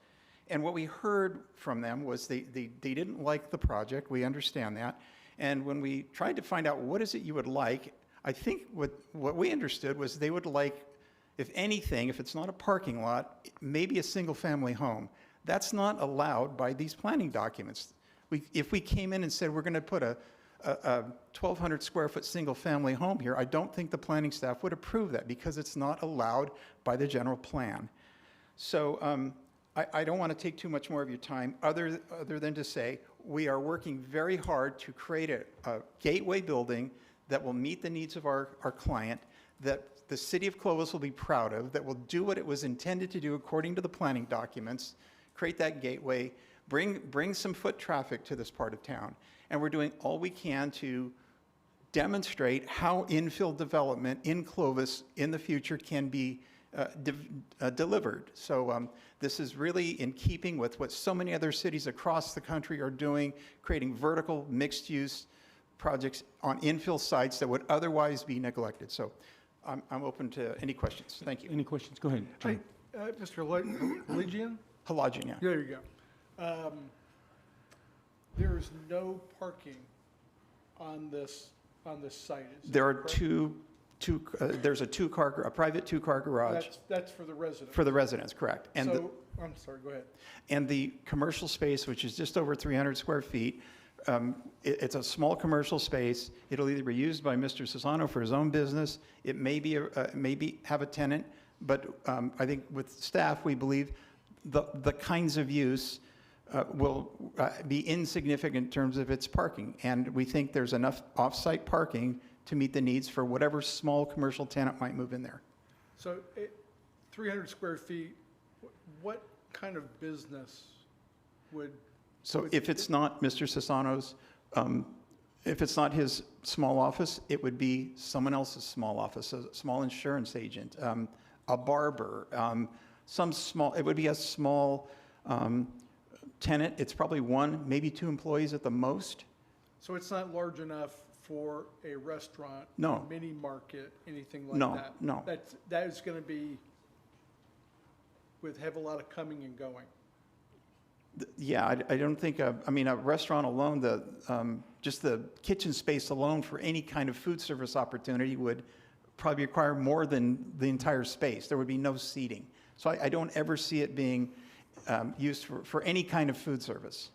And what we heard from them was they didn't like the project. We understand that. And when we tried to find out what is it you would like, I think what we understood was they would like, if anything, if it's not a parking lot, maybe a single-family home. That's not allowed by these planning documents. If we came in and said we're going to put a 1,200 square foot single-family home here, I don't think the planning staff would approve that because it's not allowed by the general plan. So I don't want to take too much more of your time other than to say we are working very hard to create a gateway building that will meet the needs of our client, that the City of Clovis will be proud of, that will do what it was intended to do according to the planning documents, create that gateway, bring some foot traffic to this part of town. And we're doing all we can to demonstrate how infill development in Clovis in the future can be delivered. So this is really in keeping with what so many other cities across the country are doing, creating vertical mixed-use projects on infill sites that would otherwise be neglected. So I'm open to any questions. Thank you. Any questions? Go ahead. John. Mr. Halajian? Halajian, yeah. There you go. There is no parking on this site. Is There that are correct? there's a private two-car garage. That's for the residents. For the residents, correct. And So, I'm sorry, go ahead. and the commercial space, which is just over 300 square feet, it's a small commercial space. It'll either be used by Mr. Sassano for his own business. It may have a tenant, but I think with staff, we believe the kinds of use will be insignificant in terms of its parking. And we think there's enough off-site parking to meet the needs for whatever small commercial tenant might move in there. So 300 square feet, what kind of business would? So if it's not Mr. Sassano's, if it's not his small office, it would be someone else's small office, a small insurance agent, a barber, it would be a small tenant. It's probably 1, maybe 2 employees at the most. So it's not large enough for a restaurant? No. A mini market, anything like No, that? no. That is going to be, have a lot of coming and going? Yeah, I don't think, a restaurant alone, just the kitchen space alone for any kind of food service opportunity would probably require more than the entire space. There would be no seating. So I don't ever see it being used for any kind of food service.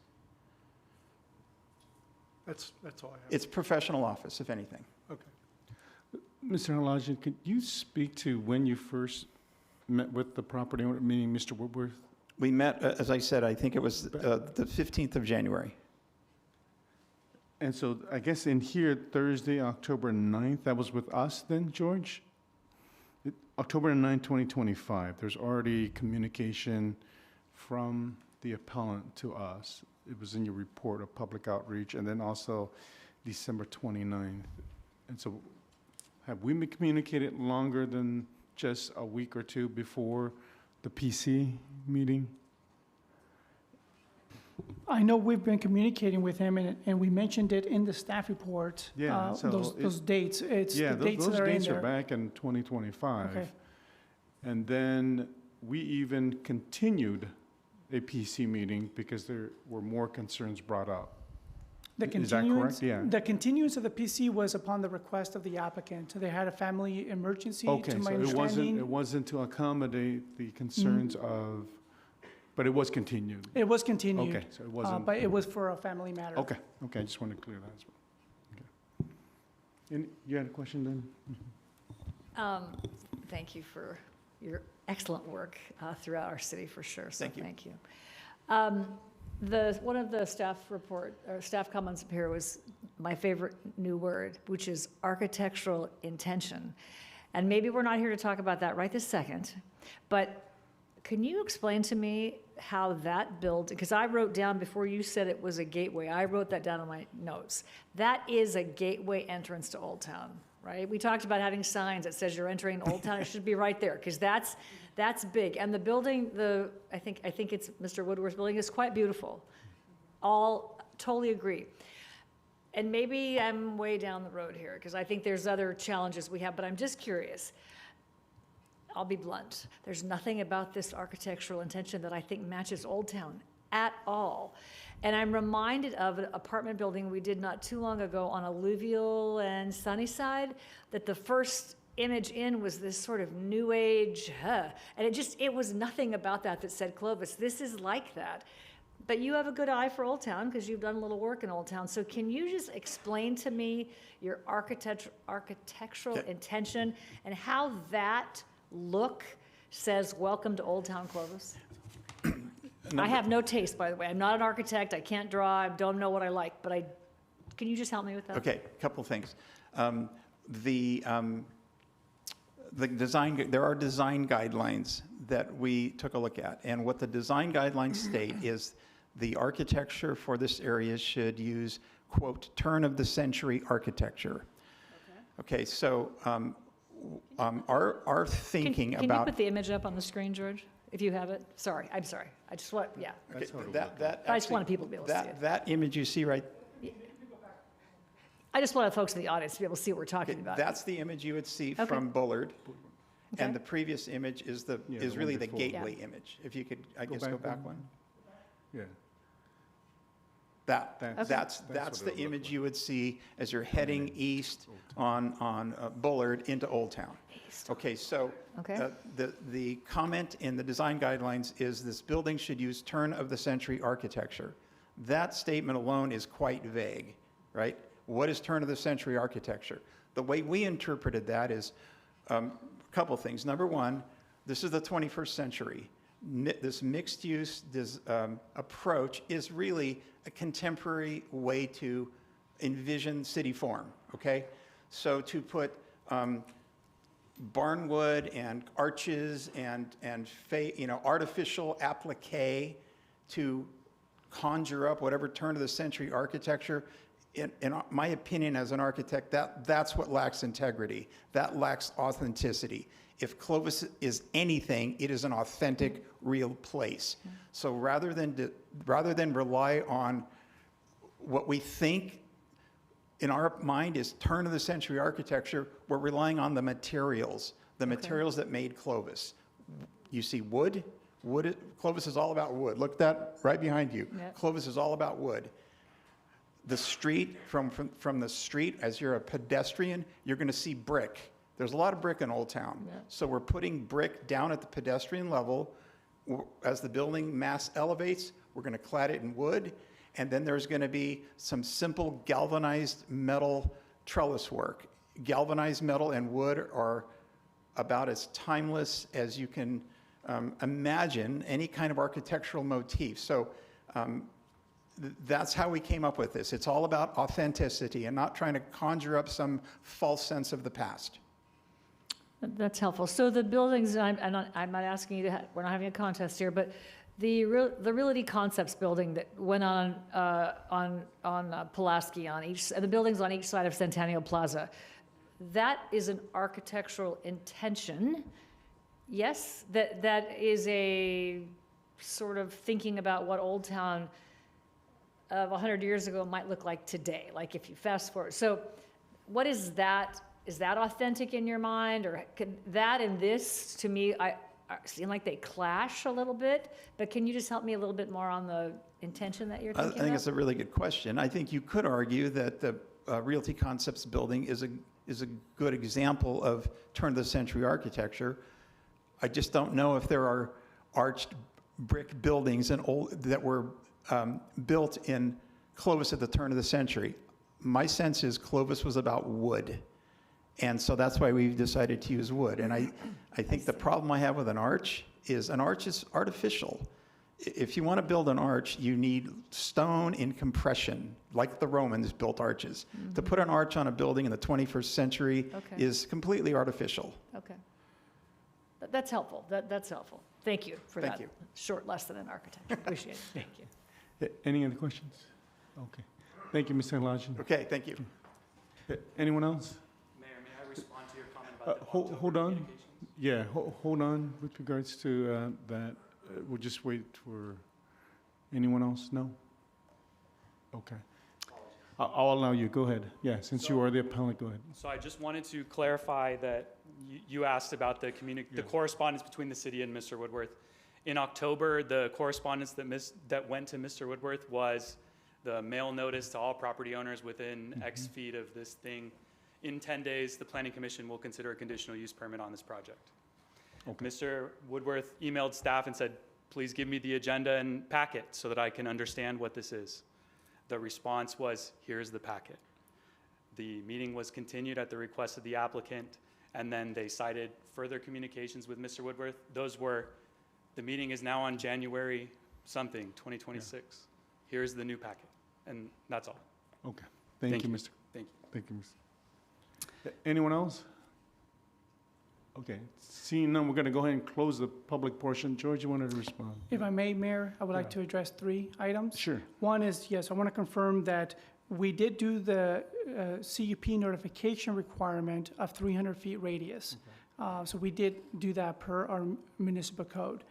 That's all I have. It's professional office, if anything. Okay. Mr. Halajian, could you speak to when you first met with the property owner, meaning Mr. Woodworth? We met, as I said, I think it was the 15th of January. And so I guess in here, Thursday, October 9th, that was with us then, George? October 9, 2025, there's already communication from the appellant to us. It was in your report of public outreach, and then also December 29th. And so have we been communicated longer than just a week or two before the PC meeting? I know we've been communicating with him, and we mentioned it in the staff report. Yeah, so Those dates, it's Yeah, the dates those that are in dates are there. back in 2025. Okay. And then we even continued a PC meeting because there were more concerns brought up. The Is that continuance, correct? Yeah. the continuance of the PC was upon the request of the applicant. They had a family emergency, Okay, to my so it understanding. wasn't to accommodate the concerns of, but it was continued. It was continued. Okay, so it wasn't. But it was for a family matter. Okay, I just wanted to clear that as well. Okay. And you had a question then? Thank you for your excellent work throughout our city, for sure, so Thank you. thank you. One of the staff comments up here was my favorite new word, which is architectural intention. And maybe we're not here to talk about that right this second, but can you explain to me how that building, because I wrote down before you said it was a gateway, I wrote that down in my notes. That is a gateway entrance to Old Town, right? We talked about having signs that says you're entering Old Town. It should be right there, because that's big. And the building, I think it's Mr. Woodward's building, is quite beautiful. All totally agree. And maybe I'm way down the road here, because I think there's other challenges we have, but I'm just curious. I'll be blunt. There's nothing about this architectural intention that I think matches Old Town at all. And I'm reminded of an apartment building we did not too long ago on Alluvial and Sunnyside, that the first image in was this sort of new age, and it was nothing about that said Clovis. This is like that. But you have a good eye for Old Town because you've done a little work in Old Town. So can you just explain to me your architectural intention and how that look says, welcome to Old Town Clovis? I have no taste, by the way. I'm not an architect. I can't draw. I don't know what I like, but can you just help me with that? Okay, a couple things. The design, there are design guidelines that we took a look at. And what the design guidelines state is the architecture for this area should use, quote, turn of the century architecture. Okay, so our thinking Can about. you put the image up on the screen, George, if you have it? Sorry, I'm sorry. I just want, yeah. Okay, I just wanted people to be able to see it. That image you see right. I just wanted folks in the audience to be able to see what we're talking about. That's the image you would see Okay. from Bullard. Okay. And the previous image is the really one the before. gateway Yeah. image. If you could, I Go guess, go back back one. one. Yeah. That's what the it image looked you would see as you're heading east on Bullard into Old Town. Okay, so Okay. the comment in the design guidelines is this building should use turn of the century architecture. That statement alone is quite vague, right? What is turn of the century architecture? The way we interpreted that is a couple things. Number one, this is the 21st century. This mixed-use approach is really a contemporary way to envision city form, okay? So to put barnwood and arches and artificial applique to conjure up whatever turn of the century architecture, in my opinion as an architect, that's what lacks integrity. That lacks authenticity. If Clovis is anything, it is an authentic, real place. So rather than rely on what we think in our mind is turn of the century architecture, we're relying on the materials that made Clovis. You see wood. Clovis is all about wood. Look at that right behind you. Yep. Clovis is all about wood. The street, from the street, as you're a pedestrian, you're going to see brick. There's a lot of brick in Old Town. Yeah. So we're putting brick down at the pedestrian level. As the building mass elevates, we're going to clad it in wood. And then there's going to be some simple galvanized metal trellis work. Galvanized metal and wood are about as timeless as you can imagine any kind of architectural motif. So that's how we came up with this. It's all about authenticity and not trying to conjure up some false sense of the past. That's helpful. So the buildings, I'm not asking you to, we're not having a contest here, but the Realty Concepts building that went on Pulaski and the buildings on each side of Centennial Plaza, that is an architectural intention. Yes, that is a sort of thinking about what Old Town of 100 years ago might look like today, like if you fast forward. So what is that? Is that authentic in your mind? Or could that and this, to me, I seem like they clash a little bit, but can you just help me a little bit more on the intention that you're I thinking think of? it's a really good question. I think you could argue that the Realty Concepts building is a good example of turn-of-the-century architecture. I just don't know if there are arched brick buildings that were built in Clovis at the turn of the century. My sense is Clovis was about wood. And so that's why we've decided to use wood. And I think the problem I have with an arch is artificial. If you want to build an arch, you need stone in compression, like the Romans built arches. To put an arch on a building in the 21st century is completely artificial. Okay. That's helpful. That's helpful. Thank you for Thank that you. short lesson in architecture. Appreciate it. Thank you. Any other questions? Okay. Thank you, Mr. Elijah. Okay, thank you. Anyone else? Mayor, may I respond to your comment about the Hold on. communications? Yeah, hold on with regards to that. We'll just wait for anyone else? No? Okay. I'll allow you. Go ahead. Yeah, since you are the appellant, go ahead. So I just wanted to clarify that you asked about the correspondence between the city and Mr. Woodworth. In October, the correspondence that went to Mr. Woodworth was the mail notice to all property owners within X feet of this thing. In 10 days, the Planning Commission will consider a conditional use permit on this project. Okay. Mr. Woodworth emailed staff and said, please give me the agenda and packet so that I can understand what this is. The response was, here's the packet. The meeting was continued at the request of the applicant, and then they cited further communications with Mr. Woodworth. The meeting is now on January something, 2026. Yeah. Here's the new packet, and that's all. Okay. Thank you, Mr. Thank you. Thank you, Mr. Anyone else? Okay. Seeing none, we're going to go ahead and close the public portion. George, you wanted to respond? If I may, Mayor, I would like to address 3 items. Sure. One is, yes, I want to confirm that we did do the CUP notification requirement of 300 feet radius. So we did do that per our municipal code.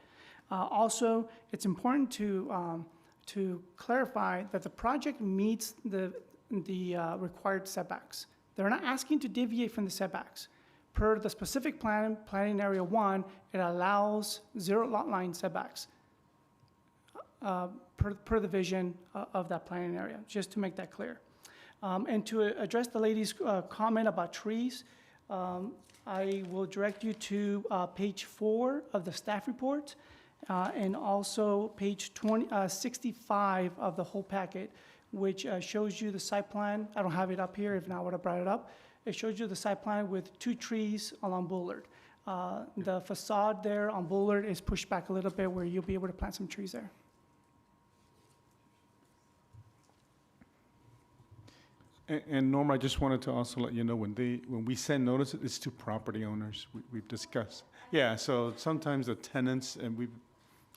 Also, it's important to clarify that the project meets the required setbacks. They're not asking to deviate from the setbacks. Per the specific plan, planning area 1, it allows 0 lot line setbacks per the vision of that planning area, just to make that clear. And to address the lady's comment about trees, I will direct you to page 4 of the staff report and also page 65 of the whole packet, which shows you the site plan. I don't have it up here, if not, I would have brought it up. It shows you the site plan with 2 trees along Bullard. The facade there on Bullard is pushed back a little bit where you'll be able to plant some trees there. And Norma, I just wanted to also let you know, when we send notice, it's to property owners. We've discussed. Yeah, so sometimes the tenants, and we've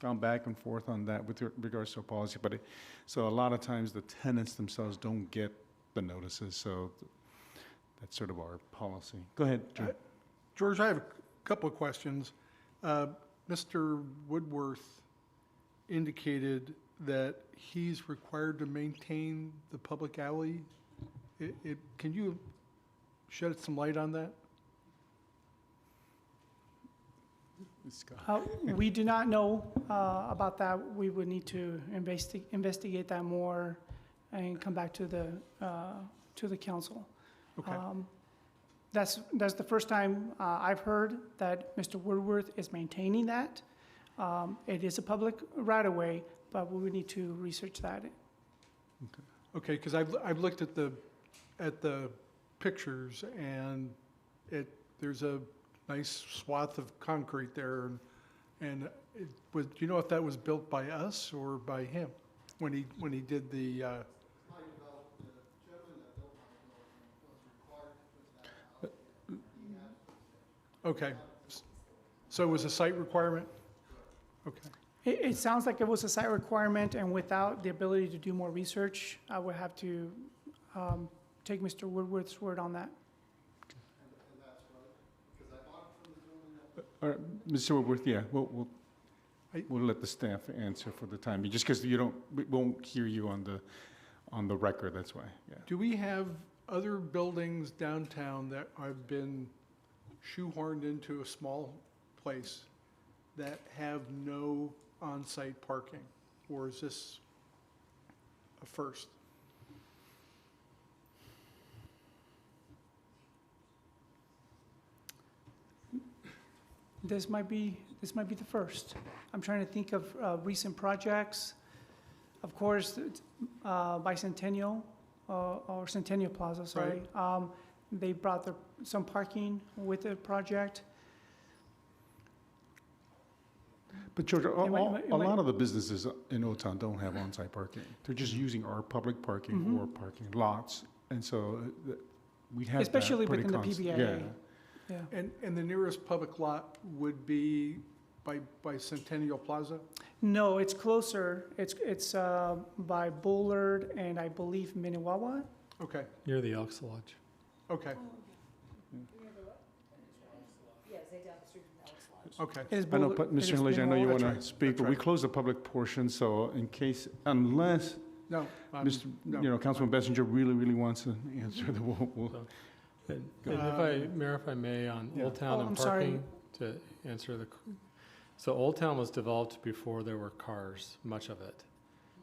gone back and forth on that with regards to a policy, but so a lot of times the tenants themselves don't get the notices, so that's sort of our policy. Go ahead, George. George, I have a couple of questions. Mr. Woodworth indicated that he's required to maintain the public alley. Can you shed some light on that? We do not know about that. We would need to investigate that more and come back to the council. Okay. That's the first time I've heard that Mr. Woodworth is maintaining that. It is a public right-of-way, but we would need to research that. Okay, because I've looked at the pictures, and there's a nice swath of concrete there, and do you know if that was built by us or by him when he did the? Okay, so it was a site requirement? Okay. It sounds like it was a site requirement, and without the ability to do more research, I would have to take Mr. Woodworth's word on that. All right, Mr. Woodworth, yeah, we'll we'll let the staff answer for the time being, just because we won't hear you on the record, that's why, yeah. Do we have other buildings downtown that have been shoehorned into a small place that have no on-site parking? Or is this a first? This might be the first. I'm trying to think of recent projects. Of course, Bicentennial, or Centennial Plaza, sorry. They brought some parking with the project. But George, a might- lot of the businesses in Old Town don't have on-site parking. They're just using our public parking or parking lots, and so we have that Especially pretty within the constant. PBIA. Yeah. Yeah. And the nearest public lot would be by Centennial Plaza? No, it's closer. It's by Bullard and I believe Minnewawa. Okay, Near the Elks Lodge. okay, Yes, they down the street from Elks Lodge. okay. It is I know, Bullard- but it is Mr. Halija, I know you Minnewawa. want to right, speak, that's but we right. closed the public portion, so in case, unless No. Mr. Councilman Bessinger really wants to answer, we'll And Go if ahead. Mayor, if I may, on Yeah. Old Town Oh, and I'm sorry. parking, to answer so Old Town was developed before there were cars, much of it.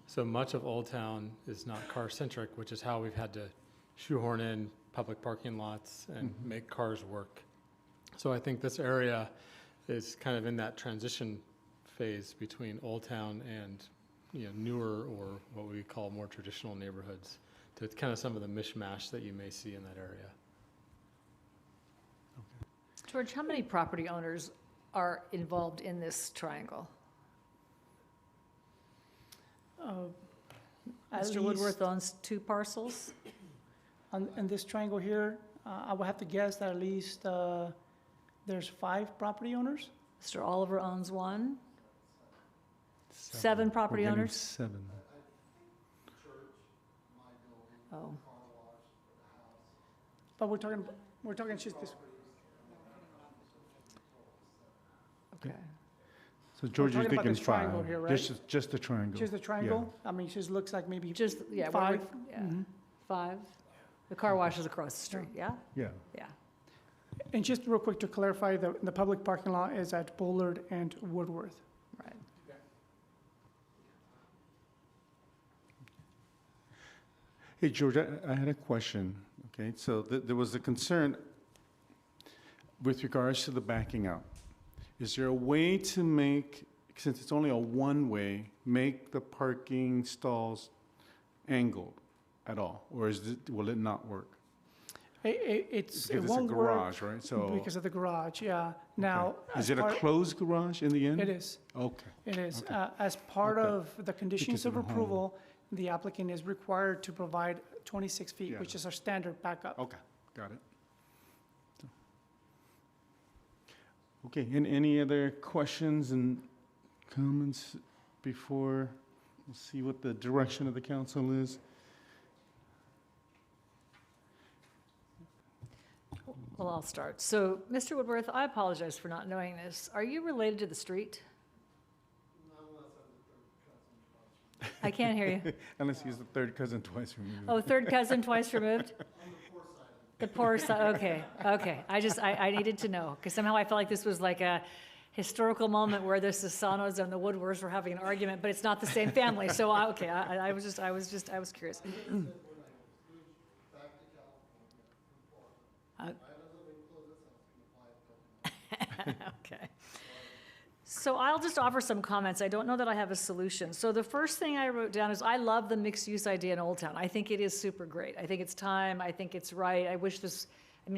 So much of Old Town is not car-centric, which is how we've had to shoehorn in public parking lots and make cars work. So I think this area is kind of in that transition phase between Old Town and, newer, or what we call more traditional neighborhoods, to kind of some of the mishmash that you may see in that area. George, how many property owners are involved in this triangle? At Mr. Woodworth least owns 2 parcels? in this triangle here, I would have to guess that at least there's 5 property owners. Mr. Oliver owns 1? 7 property We're getting owners? 7. Oh, But we're talking just this. okay. So George, you're talking about thinking this triangle 5, here, right? just the triangle. Just the triangle? I mean, it just looks like maybe Just, yeah. 5. Yeah, 5. The car wash is across the street, yeah? Yeah. Yeah. And just real quick to clarify, the public parking lot is at Bullard and Woodworth. Right. Hey, George, I had a question, okay? So there was a concern with regards to the backing out. Is there a way to make, since it's only a one-way, make the parking stalls angled at all? Or will it not work? It Because it's a won't work garage, right? So, because of the garage, yeah. Now. is as it a part- closed garage in the end? It is. Okay. It is. Okay. As part Okay. of the conditions Because of of the home. approval, the applicant is required to provide 26 feet, Yeah. which is our standard backup. Okay, got it. Okay, and any other questions and comments before, we'll see what the direction of the council is? Well, I'll start. So, Mr. Woodworth, I apologize for not knowing this. Are you related to the street? I can't hear you. Unless he's the third cousin twice removed. Oh, third cousin twice removed? The poor side, okay. I needed to know, because somehow I felt like this was like a historical moment where the Sasanos and the Woodworths were having an argument, but it's not the same family, so, I was curious. Okay. So I'll just offer some comments. I don't know that I have a solution. So the first thing I wrote down is I love the mixed-use idea in Old Town. I think it is super great. I think it's time. I think it's right. I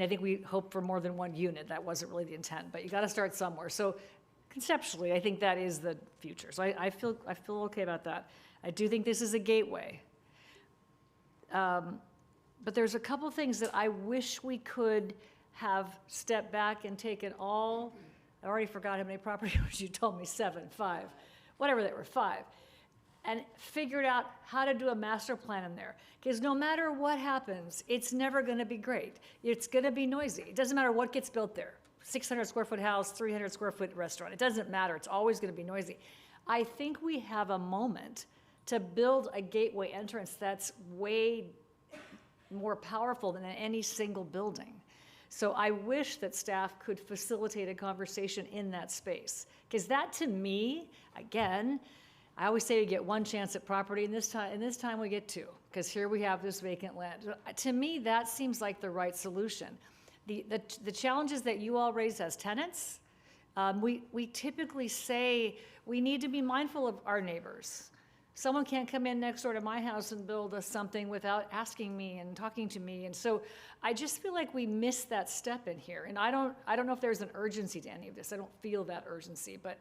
think we hope for more than one unit. That wasn't really the intent, but you got to start somewhere. So conceptually, I think that is the future. So I feel okay about that. I do think this is a gateway. But there's a couple things that I wish we could have stepped back and taken all, I already forgot how many property owners you told me, 7, 5, whatever they were, 5, and figured out how to do a master plan in there. Because no matter what happens, it's never going to be great. It's going to be noisy. It doesn't matter what gets built there. 600 square foot house, 300 square foot restaurant. It doesn't matter. It's always going to be noisy. I think we have a moment to build a gateway entrance that's way more powerful than any single building. So I wish that staff could facilitate a conversation in that space. Because that, to me, again, I always say you get one chance at property, and this time we get two, because here we have this vacant land. To me, that seems like the right solution. The challenges that you all raise as tenants, we typically say we need to be mindful of our neighbors. Someone can't come in next door to my house and build us something without asking me and talking to me. And so I just feel like we missed that step in here. And I don't know if there's an urgency to any of this. I don't feel that urgency. But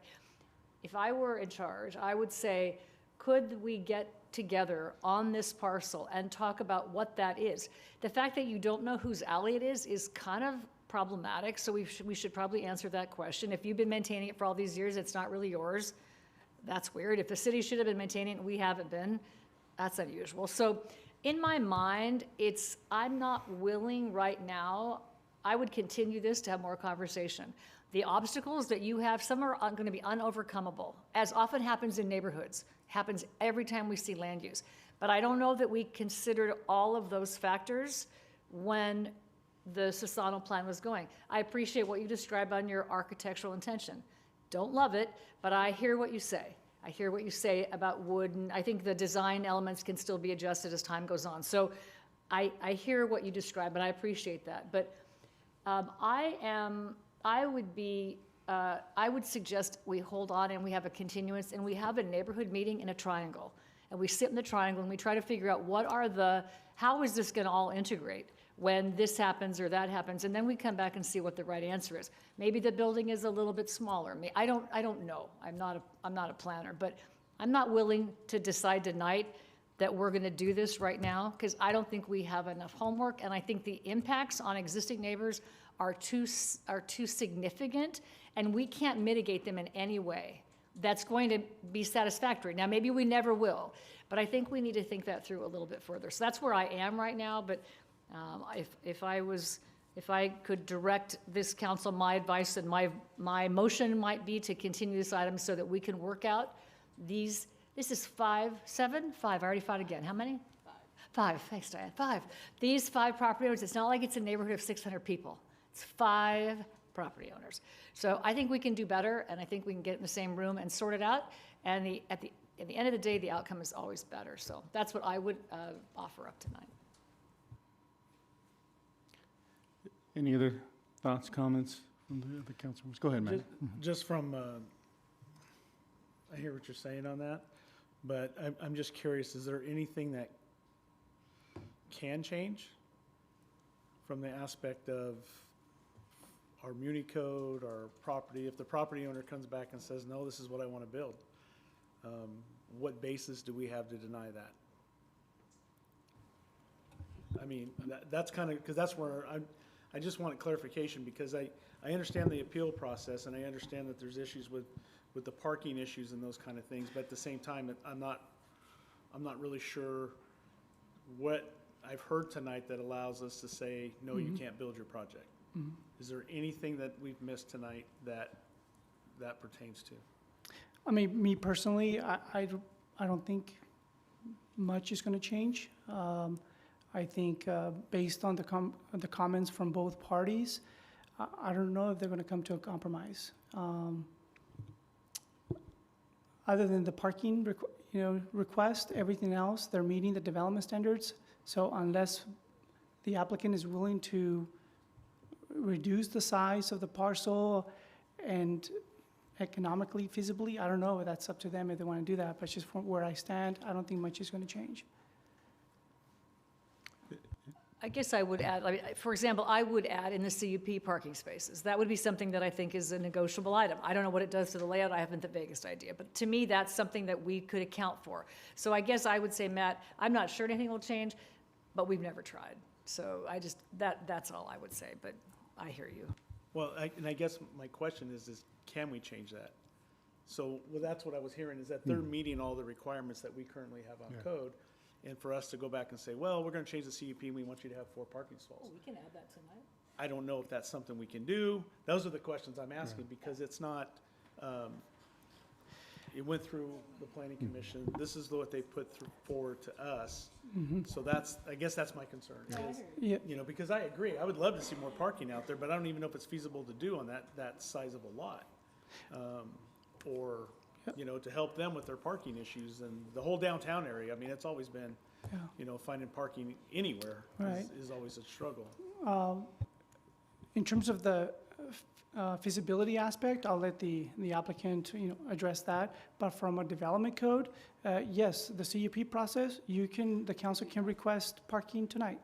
if I were in charge, I would say, could we get together on this parcel and talk about what that is? The fact that you don't know whose alley it is kind of problematic. So we should probably answer that question. If you've been maintaining it for all these years, it's not really yours. That's weird. If the city should have been maintaining it and we haven't been, that's unusual. So in my mind, I'm not willing right now. I would continue this to have more conversation. The obstacles that you have, some are going to be unovercomable, as often happens in neighborhoods, happens every time we see land use. But I don't know that we considered all of those factors when the Sasano plan was going. I appreciate what you described on your architectural intention. Don't love it, but I hear what you say. I hear what you say about wood, and I think the design elements can still be adjusted as time goes on. So I hear what you describe, and I appreciate that. But I would suggest we hold on and we have a continuance and we have a neighborhood meeting in a triangle. And we sit in the triangle and we try to figure out how is this gonna all integrate when this happens or that happens, and then we come back and see what the right answer is. Maybe the building is a little bit smaller. I don't know. I'm not a planner, but I'm not willing to decide tonight that we're gonna do this right now, because I don't think we have enough homework, and I think the impacts on existing neighbors are too significant, and we can't mitigate them in any way that's going to be satisfactory. Now, maybe we never will, but I think we need to think that through a little bit further. So that's where I am right now, but if I could direct this council, my advice and my motion might be to continue this item so that we can work out these. This is 5, 7, 5. I already fought again. How many? 5. Thanks, Diane. 5. These 5 property owners. It's not like it's a neighborhood of 600 people. It's 5 property owners. So I think we can do better, and I think we can get in the same room and sort it out. And at the end of the day, the outcome is always better. So that's what I would offer up tonight. Any other thoughts, comments from the council members? Go ahead, Matt. Just from, I hear what you're saying on that, but I'm just curious, is there anything that can change from the aspect of our muni code, our property? If the property owner comes back and says, no, this is what I want to build, what basis do we have to deny that? I mean, that's kind of, because that's where I just wanted clarification, because I understand the appeal process, and I understand that there's issues with the parking issues and those kind of things, but at the same time, I'm not really sure what I've heard tonight that allows us to say, no, you can't build your project. Is there anything that we've missed tonight that pertains to? I mean, me personally, I don't think much is going to change. I think based on the comments from both parties, I don't know if they're going to come to a compromise. Other than the parking request, everything else, they're meeting the development standards. So unless the applicant is willing to reduce the size of the parcel and economically, feasibly, I don't know, that's up to them if they want to do that. But just from where I stand, I don't think much is going to change. I guess I would add, for example, I would add in the CUP parking spaces. That would be something that I think is a negotiable item. I don't know what it does to the layout. I haven't the vaguest idea. But to me, that's something that we could account for. So I guess I would say, Matt, I'm not sure anything will change, but we've never tried. So that's all I would say, but I hear you. Well, I guess my question is can we change that? So, well, that's what I was hearing, is that they're meeting all the requirements that we currently have on code. And for us to go back and say, well, we're going to change the CUP and we want you to have 4 parking stalls. Oh, we can add that tonight. I don't know if that's something we can do. Those are the questions I'm asking, because it's not, it went through the planning commission. This is what they put forward to us. Mhm. So I guess that's my concern. Is, Yeah. you know, because I agree, I would love to see more parking out there, but I don't even know if it's feasible to do on that size of a lot. Or, you know, to help them with their parking issues and the whole downtown area. I mean, it's always been, Yeah. you know, finding parking anywhere Right. is always a struggle. In terms of the feasibility aspect, I'll let the applicant, address that. But from a development code, yes, the CUP process, the council can request parking tonight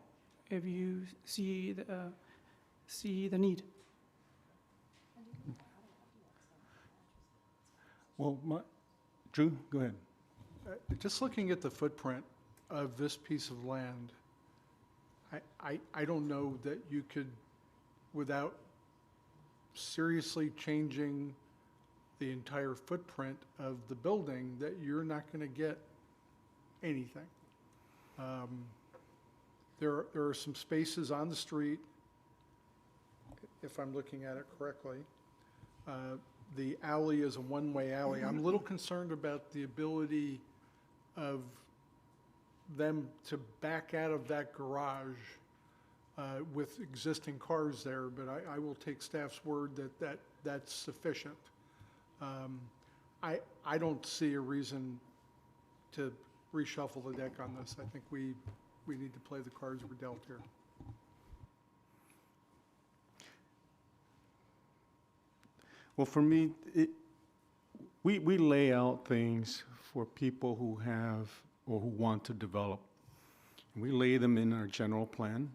if you see the need. Well, Drew, go ahead. Just looking at the footprint of this piece of land, I don't know that you could, without seriously changing the entire footprint of the building, that you're not going to get anything. There are some spaces on the street, if I'm looking at it correctly. The alley is a one-way alley. I'm a little concerned about the ability of them to back out of that garage with existing cars there, but I will take staff's word that that's sufficient. I don't see a reason to reshuffle the deck on this. I think we need to play the cards we're dealt here. Well, for me, we lay out things for people who have or who want to develop. We lay them in our general plan,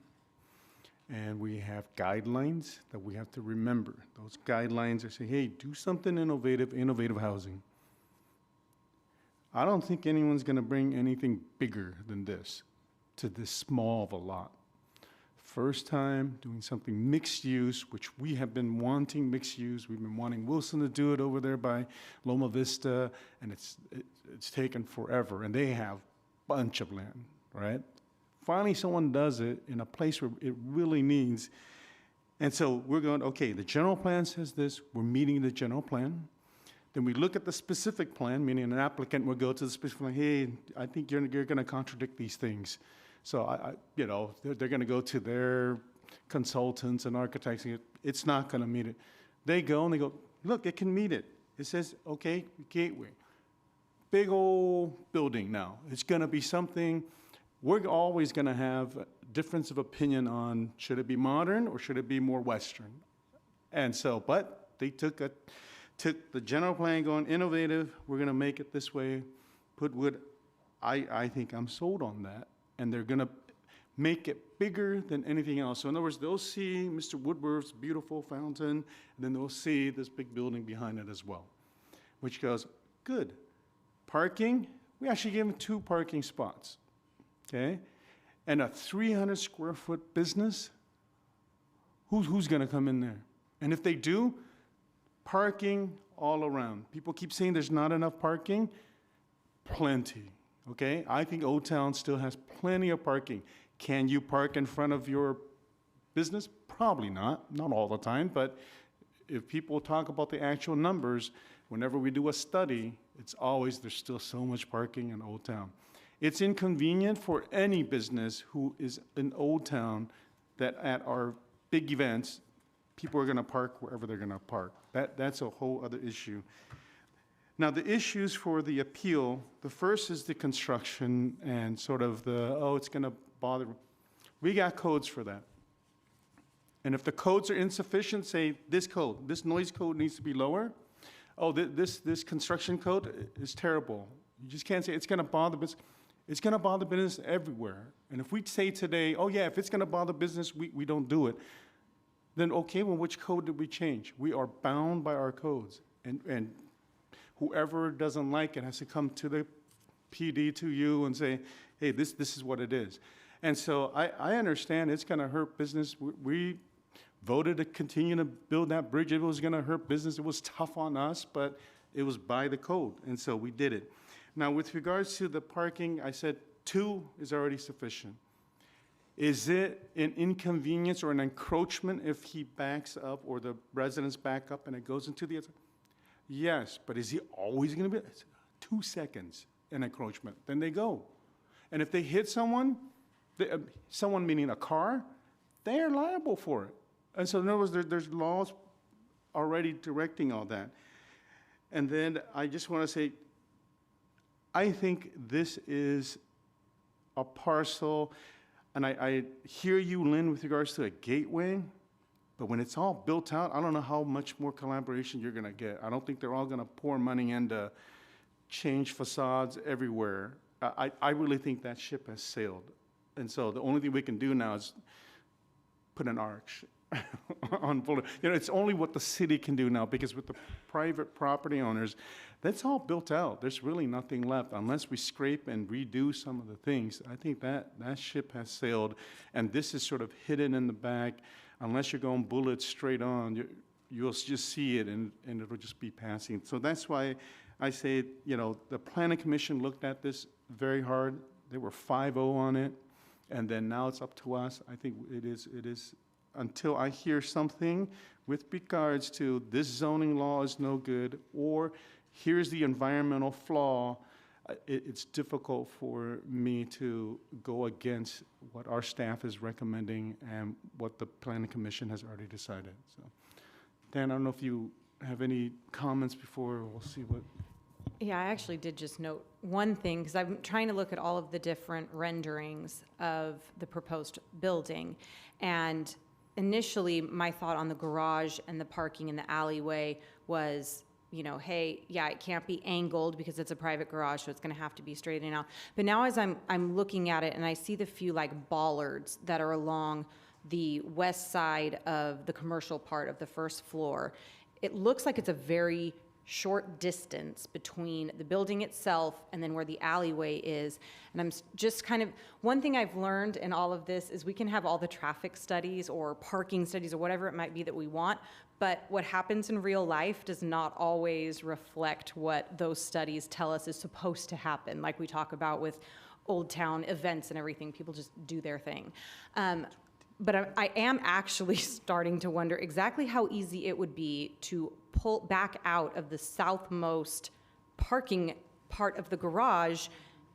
and we have guidelines that we have to remember. Those guidelines are saying, hey, do something innovative housing. I don't think anyone's going to bring anything bigger than this to this small of a lot. First time doing something mixed use, which we have been wanting mixed use. We've been wanting Wilson to do it over there by Loma Vista, and it's taken forever, and they have a bunch of land, right? Finally, someone does it in a place where it really needs. And so we're going, okay, the general plan says this, we're meeting the general plan. Then we look at the specific plan, meaning an applicant will go to the specific plan, hey, I think you're going to contradict these things. So, they're going to go to their consultants and architects, and it's not going to meet it. They go and they go, look, it can meet it. It says, okay, gateway. Big old building now. It's going to be something, we're always going to have a difference of opinion on should it be modern or should it be more Western. And so, but they took the general plan going innovative, we're going to make it this way, put wood. I think I'm sold on that. And they're going to make it bigger than anything else. So in other words, they'll see Mr. Woodworth's beautiful fountain, and then they'll see this big building behind it as well, which goes, good. Parking, we actually gave them 2 parking spots, okay? And a 300 square foot business, who's going to come in there? And if they do, parking all around. People keep saying there's not enough parking, plenty. Okay, I think Old Town still has plenty of parking. Can you park in front of your business? Probably not all the time, but if people talk about the actual numbers, whenever we do a study, it's always there's still so much parking in Old Town. It's inconvenient for any business who is in Old Town that at our big events, people are going to park wherever they're going to park. That's a whole other issue. Now, the issues for the appeal, the first is the construction and sort of it's going to bother. We got codes for that. And if the codes are insufficient, say this noise code needs to be lower. Oh, this construction code is terrible. You just can't say it's going to bother business. It's going to bother business everywhere. And if we say today, oh yeah, if it's going to bother business, we don't do it, then okay, well, which code did we change? We are bound by our codes. And whoever doesn't like it has to come to the PD, to you, and say, hey, this is what it is. And so I understand it's going to hurt business. We voted to continue to build that bridge. It was going to hurt business. It was tough on us, but it was by the code, and so we did it. Now, with regards to the parking, I said 2 is already sufficient. Is it an inconvenience or an encroachment if he backs up or the residents back up and it goes into the other? Yes, but is he always going to be? It's 2 seconds in encroachment, then they go. And if they hit someone, someone meaning a car, they're liable for it. And so in other words, there's laws already directing all that. And then I just want to say, I think this is a parcel, and I hear you, Lynn, with regards to a gateway, but when it's all built out, I don't know how much more collaboration you're going to get. I don't think they're all going to pour money into change facades everywhere. I really think that ship has sailed. And so the only thing we can do now is put an arch on Fuller. You know, it's only what the city can do now, because with the private property owners, that's all built out. There's really nothing left unless we scrape and redo some of the things. I think that ship has sailed, and this is sort of hidden in the back. Unless you're going bullets straight on, you'll just see it, and it'll just be passing. So that's why I say, you know, the Planning Commission looked at this very hard. They were 5-0 on it, and then now it's up to us. I think it is until I hear something with regards to this zoning law is no good, or here's the environmental flaw, it's difficult for me to go against what our staff is recommending and what the Planning Commission has already decided. So, Dan, I don't know if you have any comments before we'll see what. Yeah, I actually did just note one thing, because I'm trying to look at all of the different renderings of the proposed building. And initially, my thought on the garage and the parking in the alleyway was, you know, hey, yeah, it can't be angled because it's a private garage, so it's going to have to be straightened out. But now as I'm looking at it, and I see the few like bollards that are along the west side of the commercial part of the first floor, it looks like it's a very short distance between the building itself and then where the alleyway is. And I'm just kind of, one thing I've learned in all of this is we can have all the traffic studies or parking studies or whatever it might be that we want, but what happens in real life does not always reflect what those studies tell us is supposed to happen. Like we talk about with Old Town events and everything, people just do their thing. But I am actually starting to wonder exactly how easy it would be to pull back out of the southmost parking part of the garage,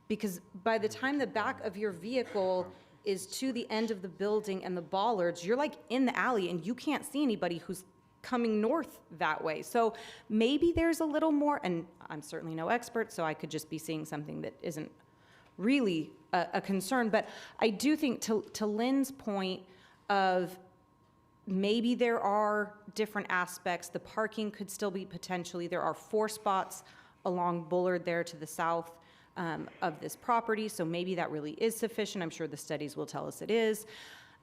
because by the time the back of your vehicle is to the end of the building and the bollards, you're like in the alley and you can't see anybody who's coming north that way. So maybe there's a little more, and I'm certainly no expert, so I could just be seeing something that isn't really a concern. But I do think, to Lynn's point of maybe there are different aspects, the parking could still be potentially, there are 4 spots along Bullard there to the south of this property, so maybe that really is sufficient. I'm sure the studies will tell us it is.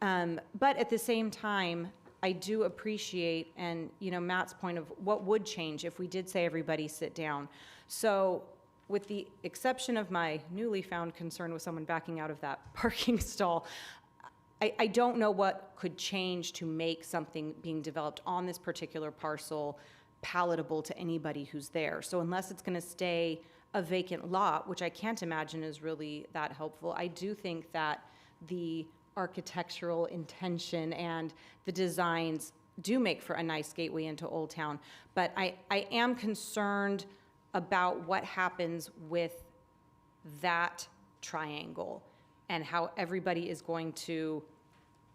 But at the same time, I do appreciate, and you know, Matt's point of what would change if we did say everybody sit down. So with the exception of my newly found concern with someone backing out of that parking stall, I don't know what could change to make something being developed on this particular parcel palatable to anybody who's there. So unless it's going to stay a vacant lot, which I can't imagine is really that helpful, I do think that the architectural intention and the designs do make for a nice gateway into Old Town. But I am concerned about what happens with that triangle and how everybody is going to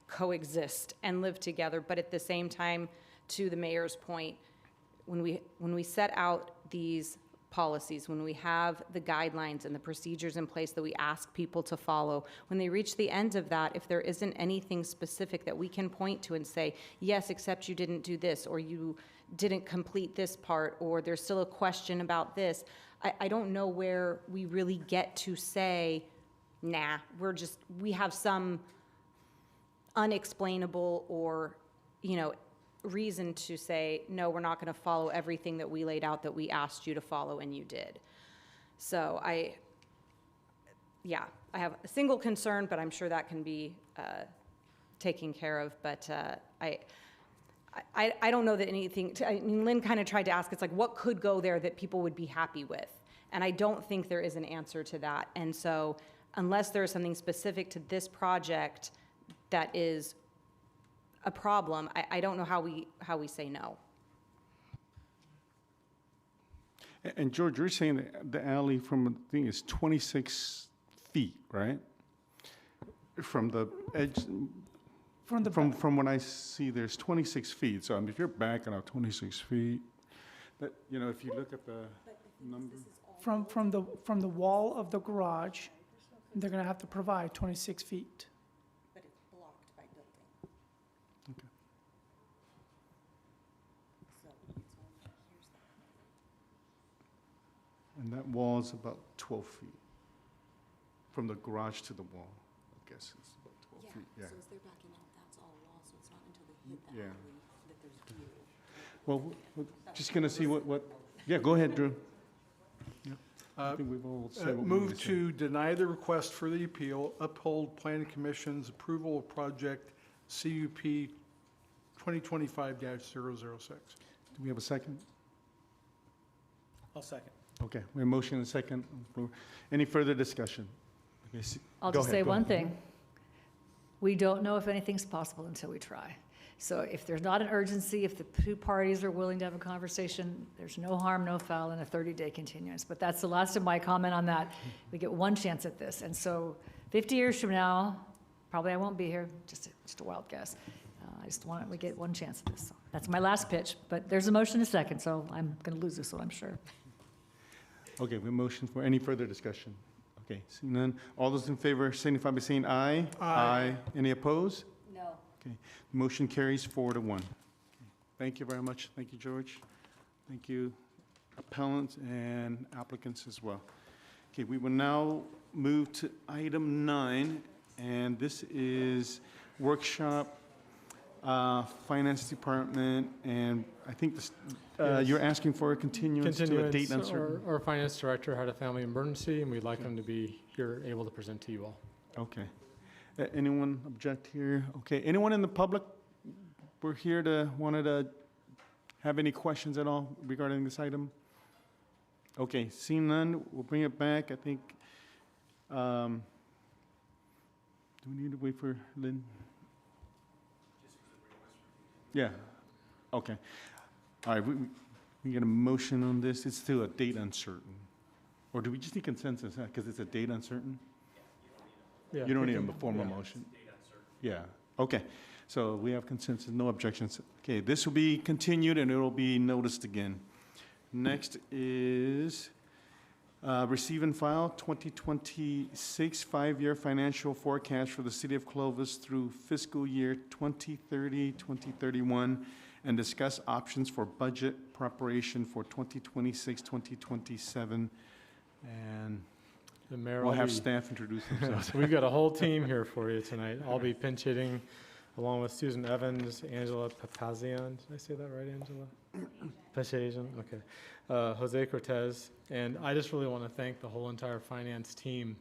coexist and live together. But at the same time, to the mayor's point, when we set out these policies, when we have the guidelines and the procedures in place that we ask people to follow, when they reach the end of that, if there isn't anything specific that we can point to and say, yes, except you didn't do this, or you didn't complete this part, or there's still a question about this, I don't know where we really get to say, nah, we have some unexplainable or, you know, reason to say, no, we're not going to follow everything that we laid out that we asked you to follow and you did. So I have a single concern, but I'm sure that can be taken care of. But I don't know that anything, I mean, Lynn kind of tried to ask, it's like, what could go there that people would be happy with? And I don't think there is an answer to that. And so unless there is something specific to this project that is a problem, I don't know how we say no. And George, you're saying that the alley from the thing is 26 feet, right? From the edge, from what I see, there's 26 feet. So I mean, if you're backing out 26 feet, but, you know, if you look at the number. From the wall of the garage, they're gonna have to provide 26 feet. But it's blocked by building. Okay. So it's only, here's the. And that wall is about 12 feet. From the garage to the wall, I guess it's about 12 feet, yeah. So as they're backing out, that's all wall, so it's not until they hit that Yeah. alley that there's view. Well, we're just gonna see what, yeah, go ahead, Drew. I think we've all said what we need Move to say. to deny the request for the appeal, uphold planning commission's approval of project CUP 2025-006. Do we have a second? I'll second. Okay, we have a motion and a second on the floor. Any further discussion? Okay, I'll go just ahead, say go one ahead. thing. We don't know if anything's possible until we try. So if there's not an urgency, if the two parties are willing to have a conversation, there's no harm, no foul in a 30-day continuance. But that's the last of my comment on that. We get one chance at this. And so 50 years from now, probably I won't be here, just a wild guess. I just want, we get one chance at this. So that's my last pitch, but there's a motion in a second, so I'm going to lose this one, I'm sure. Okay, we have a motion for any further discussion. Okay, seeing none. All those in favor signify by saying aye. Aye. Any opposed? No. Okay, motion carries 4-1. Thank you very much. Thank you, George. Thank you, appellants and applicants as well. Okay, we will now move to item 9, and this is workshop, finance department, and I think this, Yes. you're asking for a continuance to a date uncertain? Our finance director had a family emergency, and we'd like him to be here, able to present to you all. Okay. Anyone object here? Okay, anyone in the public? We're here to, wanted to have any questions at all regarding this item? Okay, seeing none, we'll bring it back. I think, do we need to wait for Lynn? Yeah, okay. All right, we get a motion on this. It's still a date uncertain. Or do we just need consensus, because it's a date uncertain? Yeah, You don't we need can- a formal motion? Yeah, okay. So we have consensus, no objections. Okay, this will be continued and it will be noticed again. Next is receive and file 2026 five-year financial forecast for the city of Clovis through fiscal year 2030, 2031, and discuss options for budget preparation for 2026, 2027. And The mayor we'll will have be- staff introduce themselves. We've got a whole team here for you tonight. I'll be pinch hitting along with Susan Evans, Angela Papazian. Did I say that right, Angela? Papazian, okay. Jose Cortez. And I just really want to thank the whole entire finance team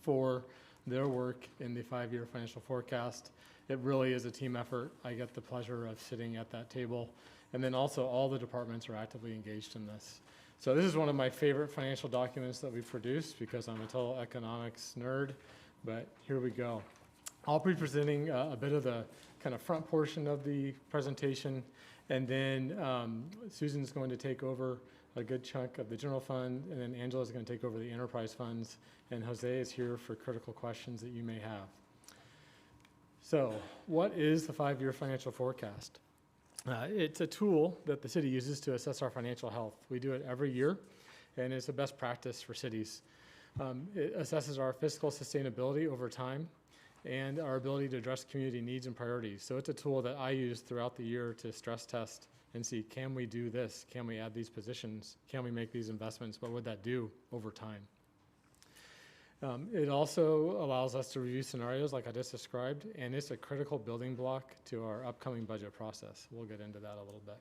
for their work in the five-year financial forecast. It really is a team effort. I get the pleasure of sitting at that table. And then also all the departments are actively engaged in this. So this is one of my favorite financial documents that we've produced because I'm a total economics nerd, but here we go. I'll be presenting a bit of the kind of front portion of the presentation, and then Susan's going to take over a good chunk of the general fund, and then Angela's going to take over the enterprise funds, and Jose is here for critical questions that you may have. So what is the five-year financial forecast? It's a tool that the city uses to assess our financial health. We do it every year, and it's a best practice for cities. It assesses our fiscal sustainability over time and our ability to address community needs and priorities. So it's a tool that I use throughout the year to stress test and see, can we do this? Can we add these positions? Can we make these investments? What would that do over time? It also allows us to review scenarios like I just described, and it's a critical building block to our upcoming budget process. We'll get into that a little bit.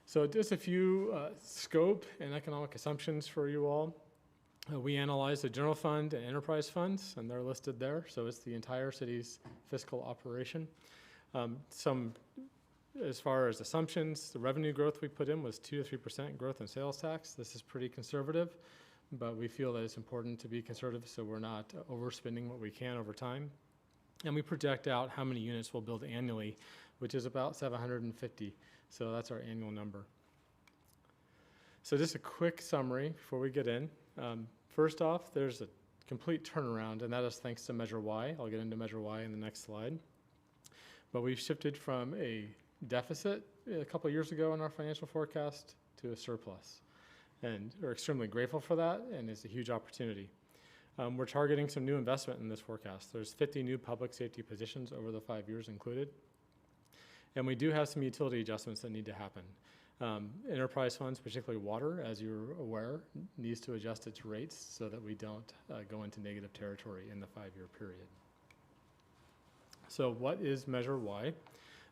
So just a few scope and economic assumptions for you all. We analyze the general fund and enterprise funds, and they're listed there. So it's the entire city's fiscal operation. As far as assumptions, the revenue growth we put in was 2 to 3% growth in sales tax. This is pretty conservative, but we feel that it's important to be conservative so we're not overspending what we can over time. And we project out how many units we'll build annually, which is about 750. So that's our annual number. So just a quick summary before we get in. First off, there's a complete turnaround, and that is thanks to Measure Y. I'll get into Measure Y in the next slide. But we've shifted from a deficit a couple of years ago in our financial forecast to a surplus. And we're extremely grateful for that, and it's a huge opportunity. We're targeting some new investment in this forecast. There's 50 new public safety positions over the 5 years included. And we do have some utility adjustments that need to happen. Enterprise funds, particularly water, as you're aware, needs to adjust its rates so that we don't go into negative territory in the 5-year period. So what is Measure Y?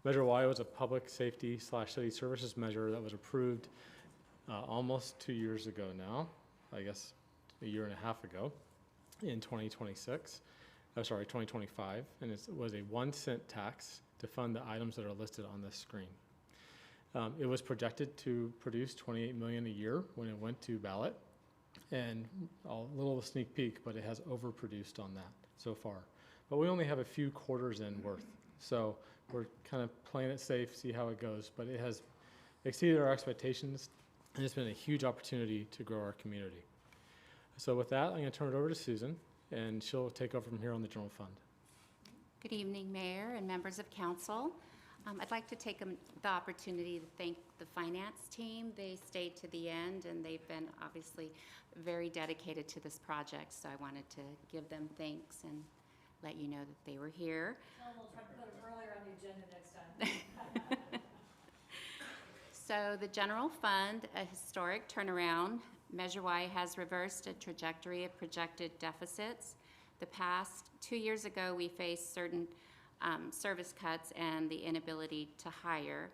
Measure Y was a public safety / city services measure that was approved almost 2 years ago now, I guess a year and a half ago, in 2025, and it was a 1-cent tax to fund the items that are listed on this screen. It was projected to produce $28 million a year when it went to ballot, and a little sneak peek, but it has overproduced on that so far. But we only have a few quarters in worth, so we're kind of playing it safe, see how it goes, but it has exceeded our expectations, and it's been a huge opportunity to grow our community. So with that, I'm going to turn it over to Susan, and she'll take over from here on the general fund. Good evening, Mayor and members of council. I'd like to take the opportunity to thank the finance team. They stayed to the end, and they've been obviously very dedicated to this project, so I wanted to give them thanks and let you know that they were here. We'll try to put them earlier on the agenda next time. So the general fund, a historic turnaround. Measure Y has reversed a trajectory of projected deficits. The past 2 years ago, we faced certain service cuts and the inability to hire.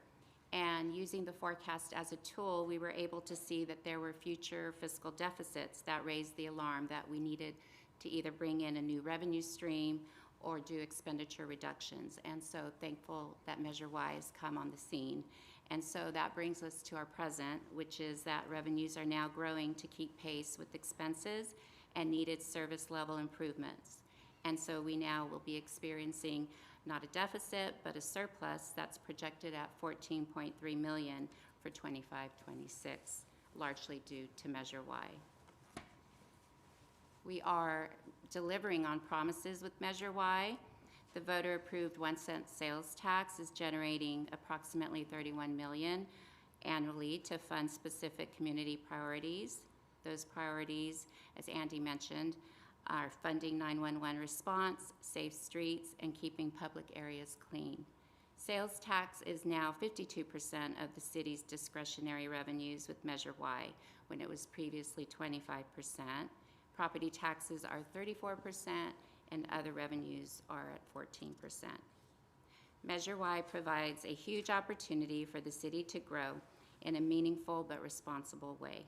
And using the forecast as a tool, we were able to see that there were future fiscal deficits that raised the alarm that we needed to either bring in a new revenue stream or do expenditure reductions. And so thankful that Measure Y has come on the scene. And so that brings us to our present, which is that revenues are now growing to keep pace with expenses and needed service level improvements. And so we now will be experiencing not a deficit, but a surplus that's projected at $14.3 million for 25-26, largely due to Measure Y. We are delivering on promises with Measure Y. The voter-approved 1-cent sales tax is generating approximately $31 million annually to fund specific community priorities. Those priorities, as Andy mentioned, are funding 911 response, safe streets, and keeping public areas clean. Sales tax is now 52% of the city's discretionary revenues with Measure Y, when it was previously 25%. Property taxes are 34%, and other revenues are at 14%. Measure Y provides a huge opportunity for the city to grow in a meaningful but responsible way.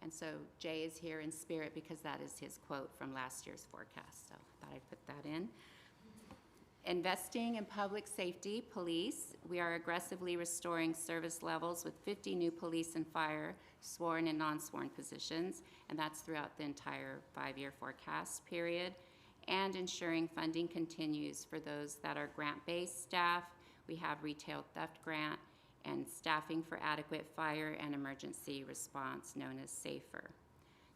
And so Jay is here in spirit because that is his quote from last year's forecast, so I thought I'd put that in. Investing in public safety, police, we are aggressively restoring service levels with 50 new police and fire sworn and non-sworn positions, and that's throughout the entire 5-year forecast period, and ensuring funding continues for those that are grant-based staff. We have retail theft grant and staffing for adequate fire and emergency response known as SAFER.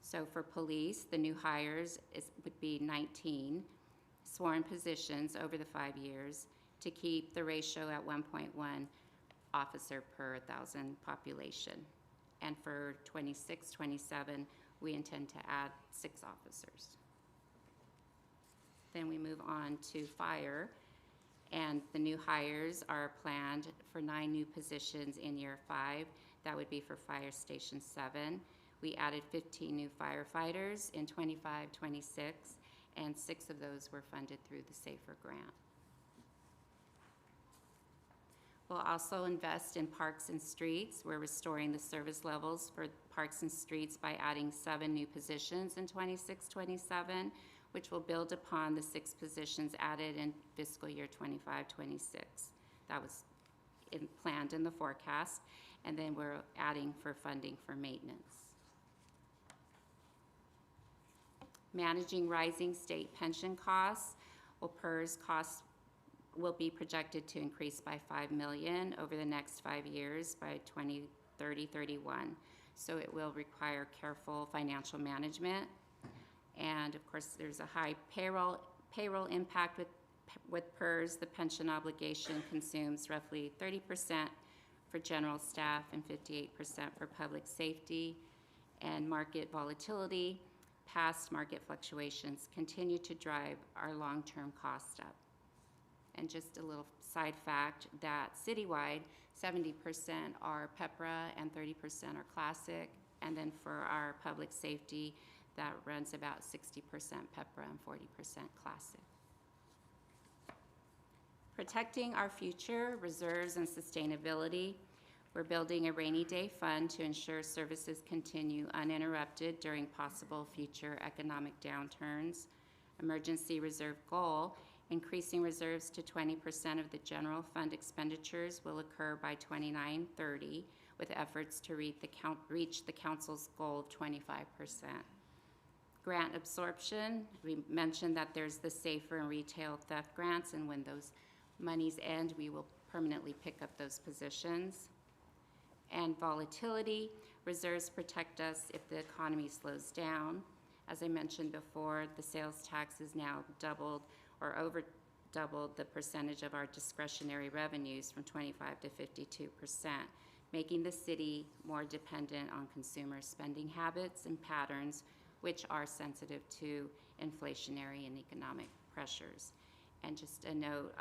So for police, the new hires would be 19 sworn positions over the 5 years to keep the ratio at 1.1 officer per 1,000 population. And for 26-27, we intend to add 6 officers. Then we move on to fire, and the new hires are planned for 9 new positions in year 5. That would be for Fire Station 7. We added 15 new firefighters in 25-26, and 6 of those were funded through the SAFER grant. We'll also invest in parks and streets. We're restoring the service levels for parks and streets by adding 7 new positions in 26-27, which will build upon the 6 positions added in fiscal year 25-26. That was planned in the forecast, and then we're adding for funding for maintenance. Managing rising state pension costs. Well, PERS costs will be projected to increase by $5 million over the next 5 years by 2030-31. so it will require careful financial management. And of course, there's a high payroll impact with PERS. The pension obligation consumes roughly 30% for general staff and 58% for public safety. And market volatility, past market fluctuations continue to drive our long-term cost up. And just a little side fact that citywide, 70% are PEPRA and 30% are classic. And then for our public safety, that runs about 60% PEPRA and 40% classic. Protecting our future, reserves, and sustainability. We're building a rainy day fund to ensure services continue uninterrupted during possible future economic downturns. Emergency reserve goal, increasing reserves to 20% of the general fund expenditures will occur by 29-30, with efforts to reach the council's goal of 25%. Grant absorption, we mentioned that there's the safer and retail theft grants, and when those monies end, we will permanently pick up those positions. And volatility, reserves protect us if the economy slows down. As I mentioned before, the sales tax is now doubled or over doubled the percentage of our discretionary revenues from 25 to 52%, making the city more dependent on consumer spending habits and patterns, which are sensitive to inflationary and economic pressures. And just a note,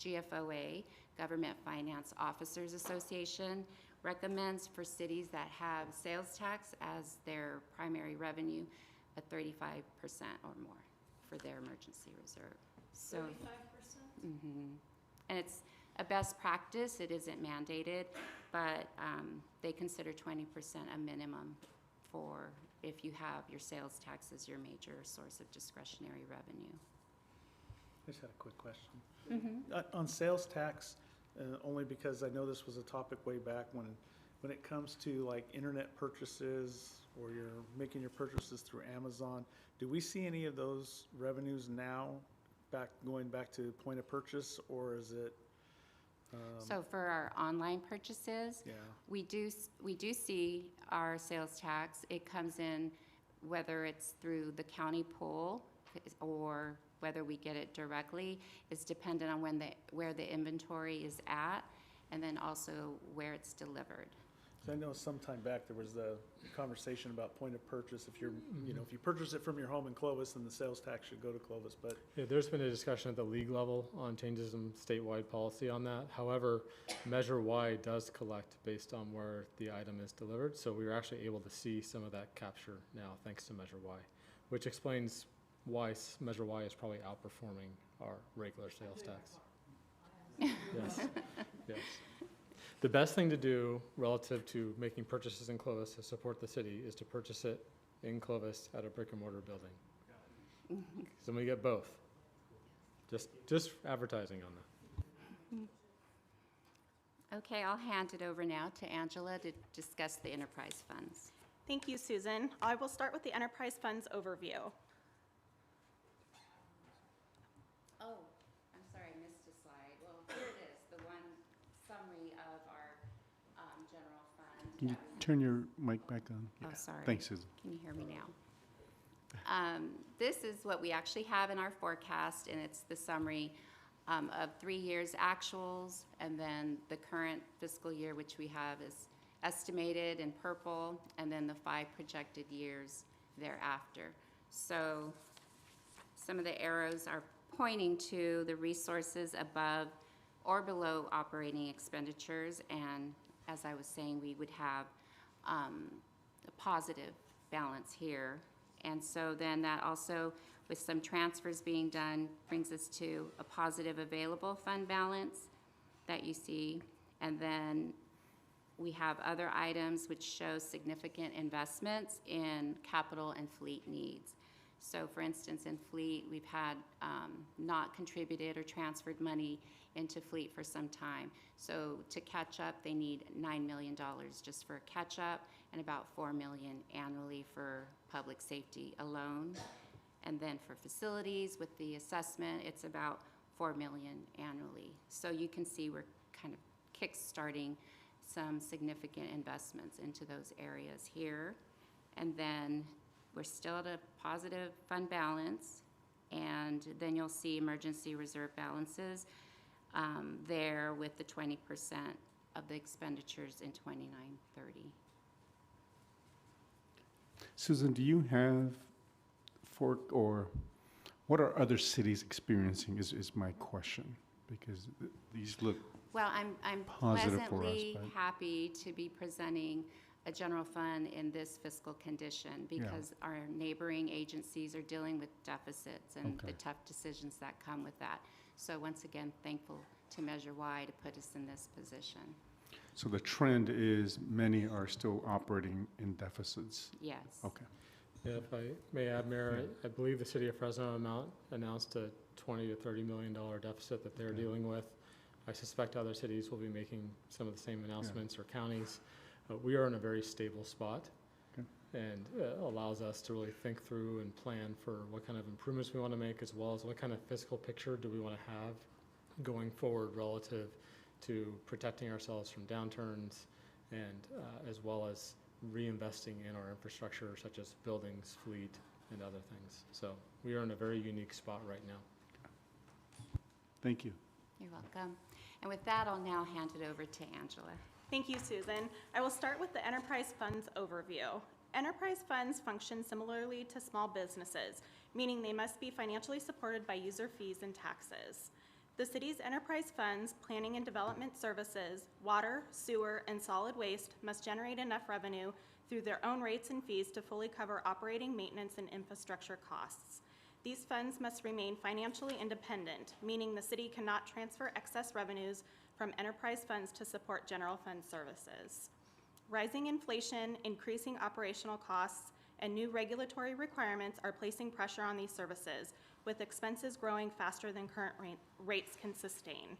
GFOA, Government Finance Officers Association, recommends for cities that have sales tax as their primary revenue a 35% or more for their emergency reserve. So 35%? And it's a best practice. It isn't mandated, but they consider 20% a minimum for if you have your sales tax as your major source of discretionary revenue. I just had a quick question. On sales tax, only because I know this was a topic way back when it comes to like internet purchases or you're making your purchases through Amazon, do we see any of those revenues now going back to point of purchase, or is it? So for our online purchases, Yeah. we do see our sales tax. It comes in whether it's through the county pool or whether we get it directly is dependent on where the inventory is at, and then also where it's delivered. So I know sometime back there was the conversation about point of purchase. If you're, if you purchase it from your home in Clovis, then the sales tax should go to Clovis. But Yeah, there's been a discussion at the league level on changes in statewide policy on that. However, Measure Y does collect based on where the item is delivered. So we were actually able to see some of that capture now thanks to Measure Y, which explains why Measure Y is probably outperforming our regular sales tax. Yes, yes. The best thing to do relative to making purchases in Clovis to support the city is to purchase it in Clovis at a brick and mortar building. So we get both. Just advertising on that. Okay, I'll hand it over now to Angela to discuss the enterprise funds. Thank you, Susan. I will start with the enterprise funds overview. Oh, I'm sorry, I missed a slide. Well, here it is, the one summary of our general fund. Can you turn your mic back on? Oh, sorry. Thanks, Susan. Can you hear me now? This is what we actually have in our forecast, and it's the summary of 3 years actuals, and then the current fiscal year, which we have is estimated in purple, and then the 5 projected years thereafter. So some of the arrows are pointing to the resources above or below operating expenditures, and as I was saying, we would have a positive balance here. And so then that also, with some transfers being done, brings us to a positive available fund balance that you see. And then we have other items which show significant investments in capital and fleet needs. So for instance, in fleet, we've had not contributed or transferred money into fleet for some time. So to catch up, they need $9 million just for catch up and about $4 million annually for public safety alone. And then for facilities with the assessment, it's about $4 million annually. So you can see we're kind of kick-starting some significant investments into those areas here. And then we're still at a positive fund balance, and then you'll see emergency reserve balances there with the 20% of the expenditures in 29-30. Susan, do you have or what are other cities experiencing is my question, because these look Well, I'm positive for us, pleasantly but- happy to be presenting a general fund in this fiscal condition because our neighboring agencies are dealing with deficits and the tough decisions that come with that. So once again, thankful to Measure Y to put us in this position. So the trend is many are still operating in deficits? Yes. Okay. Yeah, if I may add, Mayor, I believe the city of Fresno announced a $20 to $30 million deficit that they're dealing with. I suspect other cities will be making some of the same announcements, or counties. We are in a very stable spot, and allows us to really think through and plan for what kind of improvements we want to make, as well as what kind of fiscal picture do we want to have going forward relative to protecting ourselves from downturns, and as well as reinvesting in our infrastructure, such as buildings, fleet, and other things. So we are in a very unique spot right now. Thank you. You're welcome. And with that, I'll now hand it over to Angela. Thank you, Susan. I will start with the enterprise funds overview. Enterprise funds function similarly to small businesses, meaning they must be financially supported by user fees and taxes. The city's enterprise funds, planning and development services, water, sewer, and solid waste must generate enough revenue through their own rates and fees to fully cover operating, maintenance, and infrastructure costs. These funds must remain financially independent, meaning the city cannot transfer excess revenues from enterprise funds to support general fund services. Rising inflation, increasing operational costs, and new regulatory requirements are placing pressure on these services, with expenses growing faster than current rates can sustain.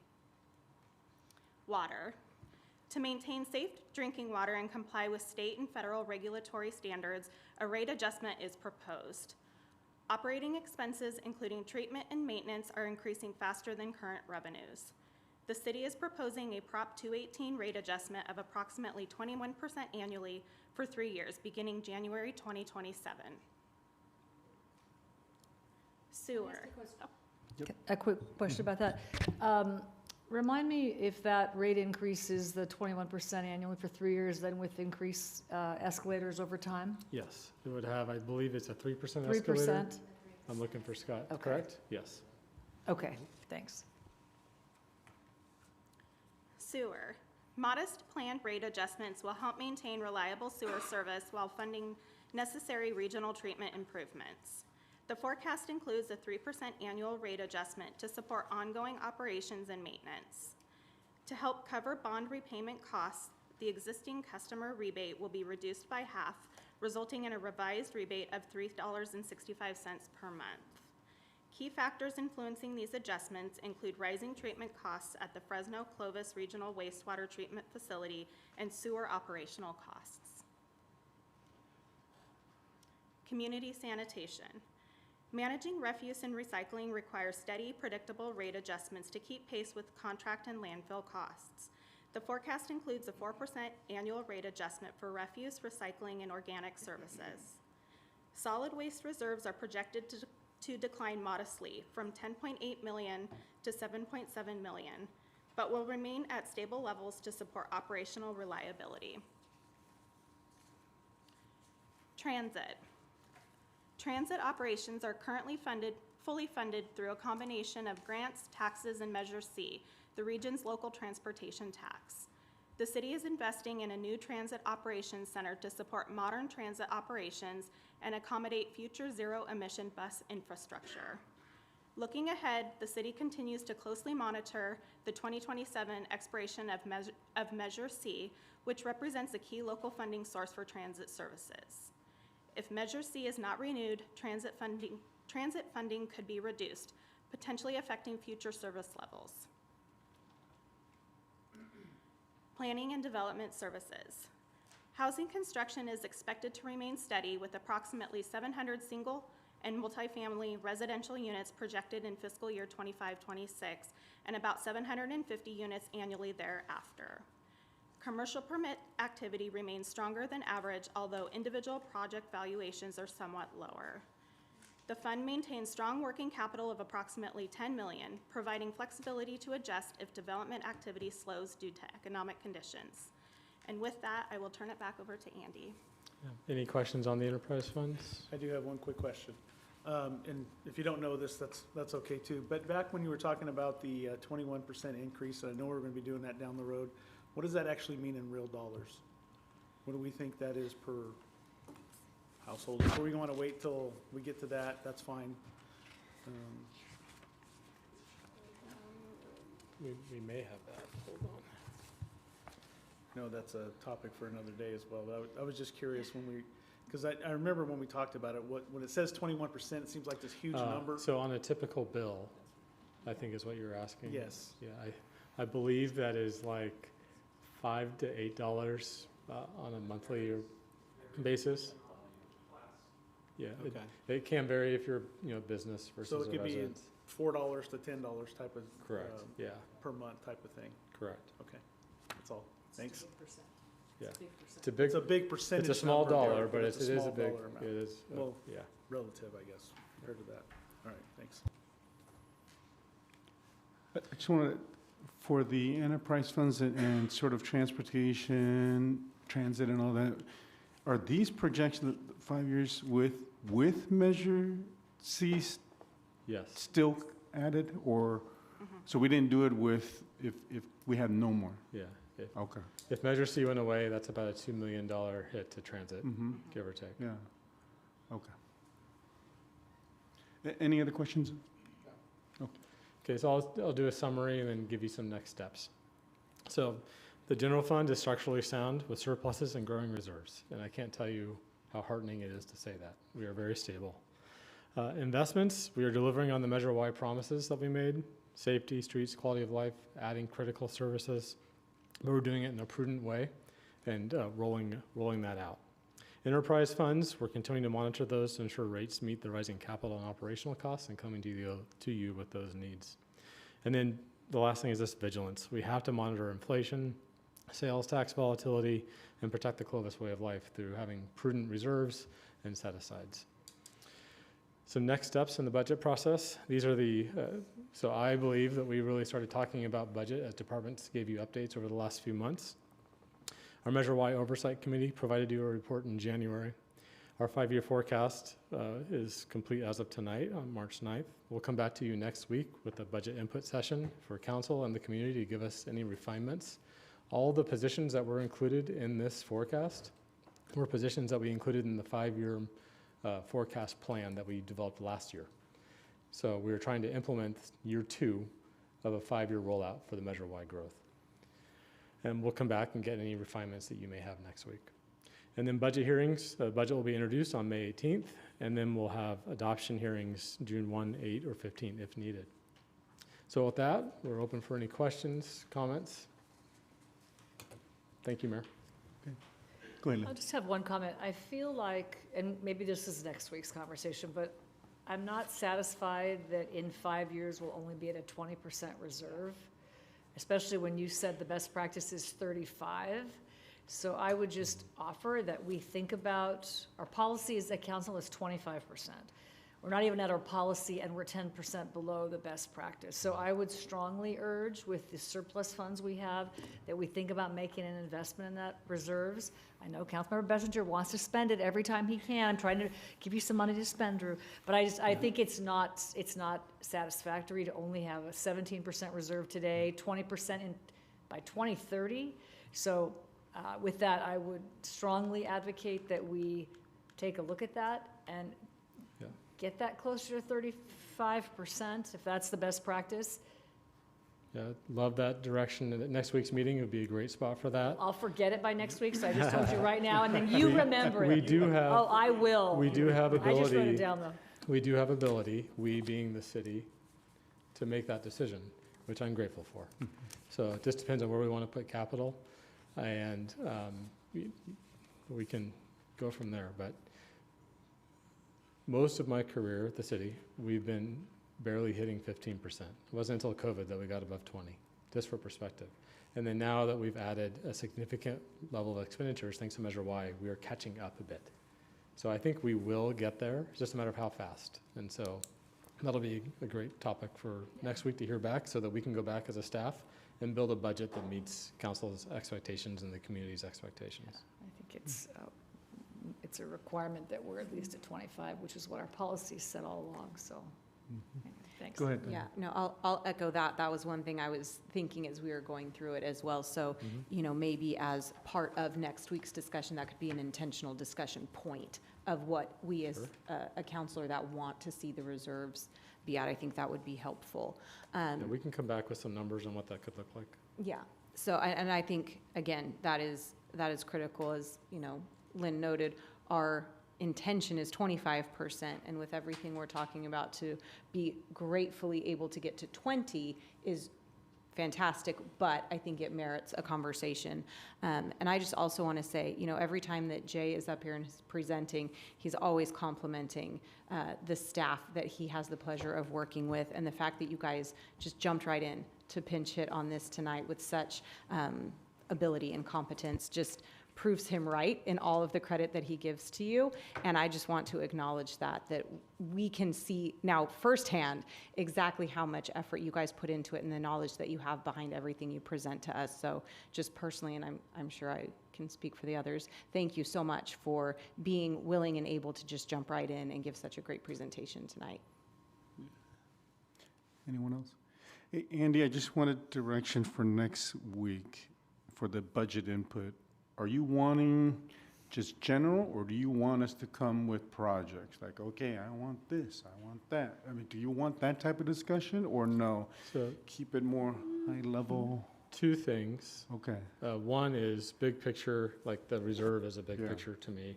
Water. To maintain safe drinking water and comply with state and federal regulatory standards, a rate adjustment is proposed. Operating expenses, including treatment and maintenance, are increasing faster than current revenues. The city is proposing a Prop 218 rate adjustment of approximately 21% annually for 3 years, beginning January 2027. Sewer. A quick question about that. Remind me if that rate increase is the 21% annually for 3 years, then with increased escalators over time? Yes, it would have, I believe it's a 3% escalator. 3%? I'm looking for Scott, Okay. correct? Yes. Okay, thanks. Sewer. Modest planned rate adjustments will help maintain reliable sewer service while funding necessary regional treatment improvements. The forecast includes a 3% annual rate adjustment to support ongoing operations and maintenance. To help cover bond repayment costs, the existing customer rebate will be reduced by half, resulting in a revised rebate of $3.65 per month. Key factors influencing these adjustments include rising treatment costs at the Fresno Clovis Regional Wastewater Treatment Facility and sewer operational costs. Community sanitation. Managing refuse and recycling requires steady, predictable rate adjustments to keep pace with contract and landfill costs. The forecast includes a 4% annual rate adjustment for refuse, recycling, and organic services. Solid waste reserves are projected to decline modestly from $10.8 million to $7.7 million, but will remain at stable levels to support operational reliability. Transit. Transit operations are currently fully funded through a combination of grants, taxes, and Measure C, the region's local transportation tax. The city is investing in a new transit operations center to support modern transit operations and accommodate future zero-emission bus infrastructure. Looking ahead, the city continues to closely monitor the 2027 expiration of Measure C, which represents a key local funding source for transit services. If Measure C is not renewed, transit funding could be reduced, potentially affecting future service levels. Planning and development services. Housing construction is expected to remain steady with approximately 700 single and multifamily residential units projected in fiscal year 25-26 and about 750 units annually thereafter. Commercial permit activity remains stronger than average, although individual project valuations are somewhat lower. The fund maintains strong working capital of approximately $10 million, providing flexibility to adjust if development activity slows due to economic conditions. And with that, I will turn it back over to Andy. Any questions on the enterprise funds? I do have one quick question. And if you don't know this, that's okay too. But back when you were talking about the 21% increase, and I know we're going to be doing that down the road, what does that actually mean in real dollars? What do we think that is per household? If we want to wait till we get to that, that's fine. We may have that. Hold on. No, that's a topic for another day as well. But I was just curious when we, because I remember when we talked about it, when it says 21%, it seems like this huge number. So on a typical bill, I think is what you're asking. Yes. Yeah, I believe that is like $5 to $8 on a monthly basis. Yeah, Okay. it can vary if you're, business versus So a it could be resident. $4 to $10 type of. Correct, yeah. Per month type of thing. Correct. Okay, that's all. Thanks. Yeah. It's a big percentage. It's a small number, dollar, Derek, but it is a small big, dollar amount. it is, Well, yeah. relative, I guess, compared to that. All right, thanks. I just wanted, for the enterprise funds and sort of transportation, transit and all that, are these projections, 5 years with Measure C Yes. still added, or, so we didn't do it with, if we had no more? Yeah. Okay. If Measure C went away, that's about a $2 million hit to transit, Mhm. give or take. Yeah, okay. Any other questions? Okay, so I'll do a summary and then give you some next steps. So the general fund is structurally sound with surpluses and growing reserves. And I can't tell you how heartening it is to say that. We are very stable. Investments, we are delivering on the Measure Y promises that we made: safety, streets, quality of life, adding critical services. But we're doing it in a prudent way and rolling that out. Enterprise funds, we're continuing to monitor those to ensure rates meet the rising capital and operational costs and coming to you with those needs. And then the last thing is this vigilance. We have to monitor inflation, sales tax volatility, and protect the Clovis way of life through having prudent reserves and set-asides. Some next steps in the budget process. These are so I believe that we really started talking about budget as departments gave you updates over the last few months. Our Measure Y Oversight Committee provided you a report in January. Our 5-year forecast is complete as of tonight on March 9th. We'll come back to you next week with a budget input session for council and the community to give us any refinements. All the positions that were included in this forecast were positions that we included in the 5-year forecast plan that we developed last year. So we were trying to implement year 2 of a 5-year rollout for the Measure Y growth. And we'll come back and get any refinements that you may have next week. And then budget hearings, the budget will be introduced on May 18th, and then we'll have adoption hearings June 1, 8, or 15 if needed. So with that, we're open for any questions, comments. Thank you, Mayor. Go ahead, Lynn. I'll just have one comment. I feel like, and maybe this is next week's conversation, but I'm not satisfied that in 5 years we'll only be at a 20% reserve, especially when you said the best practice is 35. So I would just offer that we think about, our policy as a council is 25%. We're not even at our policy and we're 10% below the best practice. So I would strongly urge with the surplus funds we have that we think about making an investment in that reserves. I know Councilmember Bessinger wants to spend it every time he can. I'm trying to give you some money to spend, Drew. But I think it's not satisfactory to only have a 17% reserve today, 20% by 2030. So with that, I would strongly advocate that we take a look at that and get that closer to 35%, if that's the best practice. Yeah, love that direction. And at next week's meeting, it would be a great spot for that. I'll forget it by next week, so I just told you right now, and then you remember it. We do have. Oh, I will. We do have ability. I just wrote it down, though. We do have ability, we being the city, to make that decision, which I'm grateful for. So it just depends on where we want to put capital, and we can go from there. But most of my career at the city, we've been barely hitting 15%. It wasn't until COVID that we got above 20, just for perspective. And then now that we've added a significant level of expenditures, thanks to Measure Y, we are catching up a bit. So I think we will get there. It's just a matter of how fast. And so that'll be a great topic for next week to hear back so that we can go back as a staff and build a budget that meets council's expectations and the community's expectations. I think it's a requirement that we're at least at 25, which is what our policies said all along, so. Thanks. Go ahead. Yeah, no, I'll echo that. That was one thing I was thinking as we were going through it as well. So, you know, maybe as part of next week's discussion, that could be an intentional discussion point of what we as a counselor that want to see the reserves be at. I think that would be helpful. Yeah, we can come back with some numbers on what that could look like. Yeah. So, and I think, again, that is critical. As, you know, Lynn noted, our intention is 25%, and with everything we're talking about, to be gratefully able to get to 20 is fantastic, but I think it merits a conversation. And I just also want to say, you know, every time that Jay is up here and is presenting, he's always complimenting the staff that he has the pleasure of working with, and the fact that you guys just jumped right in to pinch hit on this tonight with such ability and competence just proves him right in all of the credit that he gives to you. And I just want to acknowledge that we can see now firsthand exactly how much effort you guys put into it and the knowledge that you have behind everything you present to us. So just personally, and I'm sure I can speak for the others, thank you so much for being willing and able to just jump right in and give such a great presentation tonight. Anyone else? Hey, Andy, I just wanted direction for next week for the budget input. Are you wanting just general, or do you want us to come with projects? Like, okay, I want this, I want that. I mean, do you want that type of discussion, or no? So keep it more high level? Two things. Okay. One is big picture, like the reserve is a big picture to me.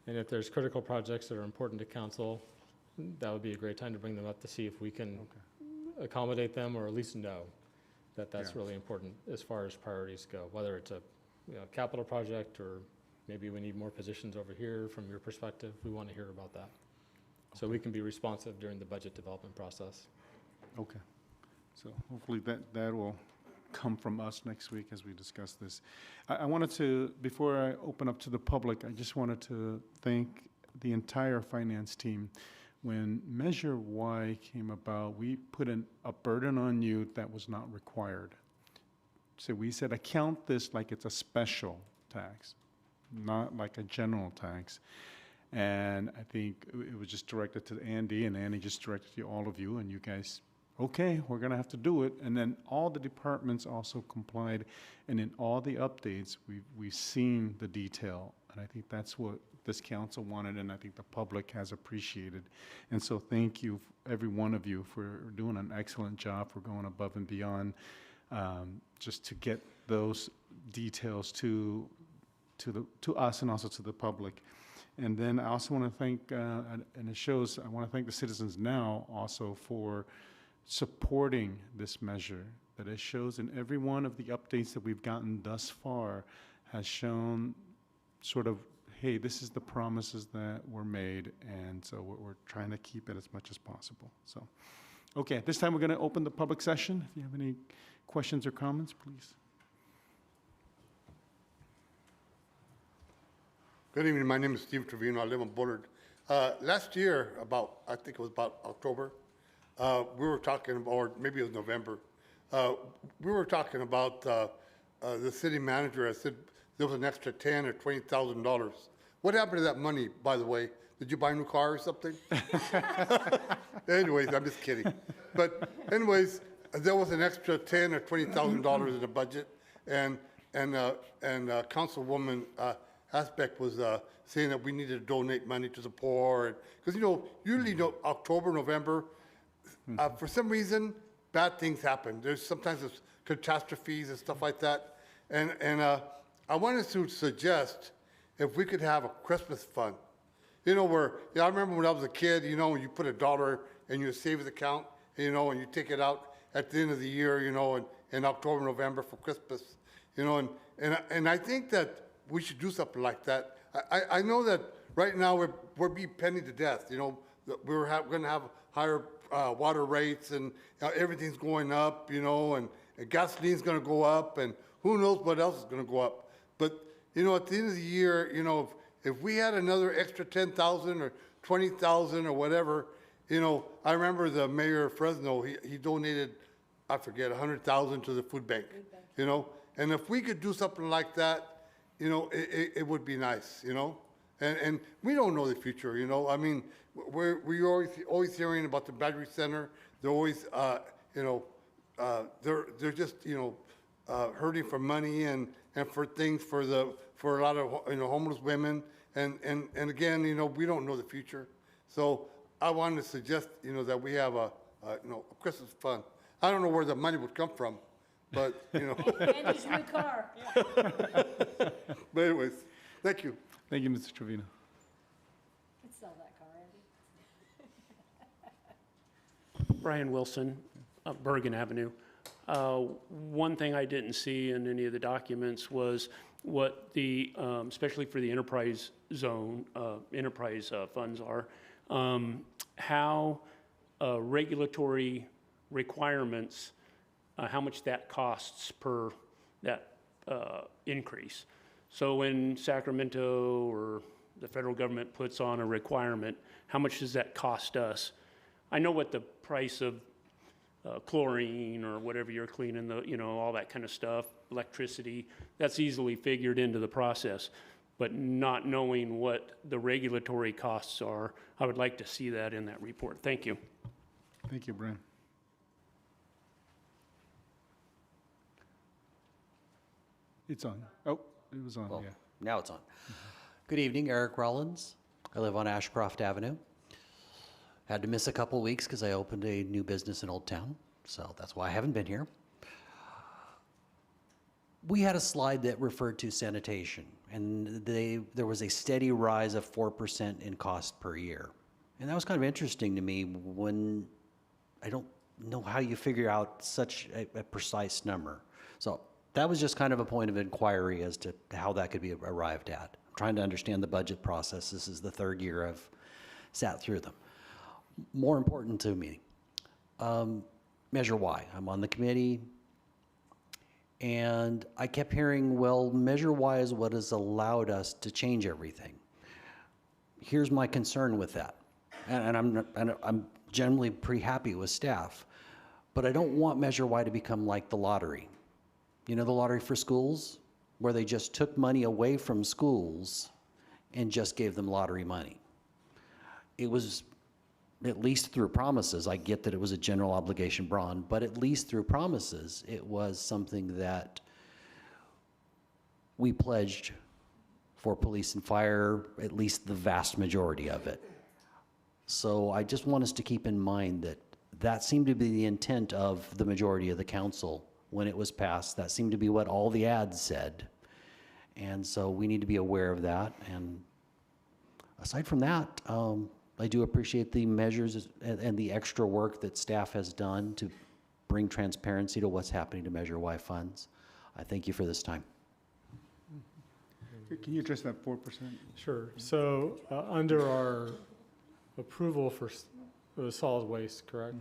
And if there's critical projects that are important to council, that would be a great time to bring them up to see if we can accommodate them, or at least know that that's really important as far as priorities go, whether it's a capital project, or maybe we need more positions over here from your perspective. We want to hear about that. So we can be responsive during the budget development process. Okay. So hopefully that will come from us next week as we discuss this. I wanted to, before I open up to the public, I just wanted to thank the entire finance team. When Measure Y came about, we put a burden on you that was not required. So we said, account this like it's a special tax, not like a general tax. And I think it was just directed to Andy, and Andy just directed to all of you, and you guys, okay, we're gonna have to do it. And then all the departments also complied, and in all the updates, we've seen the detail. And I think that's what this council wanted, and I think the public has appreciated. And so thank you, every one of you, for doing an excellent job, for going above and beyond, just to get those details to us and also to the public. And then I also want to thank, and it shows, I want to thank the citizens now also for supporting this measure, that it shows in every one of the updates that we've gotten thus far has shown sort of, hey, this is the promises that were made, and so we're trying to keep it as much as possible. So, okay, at this time we're going to open the public session. If you have any questions or comments, please. Good evening. My name is Steve Trevino. I live on Bullard. Last year, I think it was about October, we were talking, or maybe it was November, we were talking about the city manager. I said there was an extra $10,000 or $20,000. What happened to that money, by the way? Did you buy a new car or something? Anyways, I'm just kidding. But anyways, there was an extra $10,000 or $20,000 in the budget, and Councilwoman Aspect was saying that we needed to donate money to the poor, because usually October, November, for some reason bad things happen. Sometimes there's catastrophes and stuff like that, and I wanted to suggest if we could have a Christmas fund. I remember when I was a kid, when you put $1 in your savings account, and you take it out at the end of the year, in October, November for Christmas, and I think that we should do something like that. I know that right now we're being pennied to death. We're going to have higher water rates, and everything's going up. And and gasoline's gonna go up, and who knows what else is gonna go up. But, you know, at the end of the year, you know, if we had another extra 10,000 or 20,000 or whatever, you know, I remember the mayor of Fresno, he donated, I forget, 100,000 to the food bank, you know? And if we could do something like that, you know, it would be nice, you know? And we don't know the future, you know? I mean, we're always hearing about the battery center. They're always, you know, they're just, you know, hurting for money and for things for a lot of, you know, homeless women. And again, you know, we don't know the future. So I wanted to suggest, you know, that we have a Christmas fund. I don't know where the money would come from, but, you know. Andy's new car. But anyways, thank you. Thank you, Mr. Trevino. Let's sell that car, Andy. Brian Wilson, Bergen Avenue. One thing I didn't see in any of the documents was what the, especially for the enterprise zone, enterprise funds are, how regulatory requirements, how much that costs per that increase. So when Sacramento or the federal government puts on a requirement, how much does that cost us? I know what the price of chlorine or whatever you're cleaning, the, you know, all that kind of stuff, electricity, that's easily figured into the process. But not knowing what the regulatory costs are, I would like to see that in that report. Thank you. Thank you, Brian. It's on. Oh, it was on, Well, yeah. now it's on. Good evening, Eric Rollins. I live on Ashcroft Avenue. Had to miss a couple weeks because I opened a new business in Old Town, so that's why I haven't been here. We had a slide that referred to sanitation, and there was a steady rise of 4% in cost per year. And that was kind of interesting to me when I don't know how you figure out such a precise number. So that was just kind of a point of inquiry as to how that could be arrived at. I'm trying to understand the budget process. This is the third year I've sat through them. More important to me, Measure Y. I'm on the committee, and I kept hearing, well, Measure Y is what has allowed us to change everything. Here's my concern with that, and I'm generally pretty happy with staff, but I don't want Measure Y to become like the lottery. You know, the lottery for schools, where they just took money away from schools and just gave them lottery money. It was, at least through promises, I get that it was a general obligation bond, but at least through promises, it was something that we pledged for police and fire, at least the vast majority of it. So I just want us to keep in mind that that seemed to be the intent of the majority of the council when it was passed. That seemed to be what all the ads said. And so we need to be aware of that. And aside from that, I do appreciate the measures and the extra work that staff has done to bring transparency to what's happening to Measure Y funds. I thank you for this time. Can you address that 4%? Sure. So under our approval for solid waste, correct?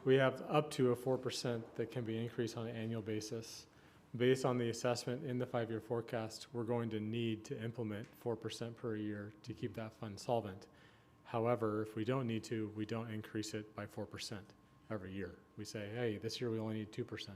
We have up to a 4% that can be increased on an annual basis. Based on the assessment in the 5-year forecast, we're going to need to implement 4% per year to keep that fund solvent. However, if we don't need to, we don't increase it by 4% every year. We say, hey, this year we only need 2%.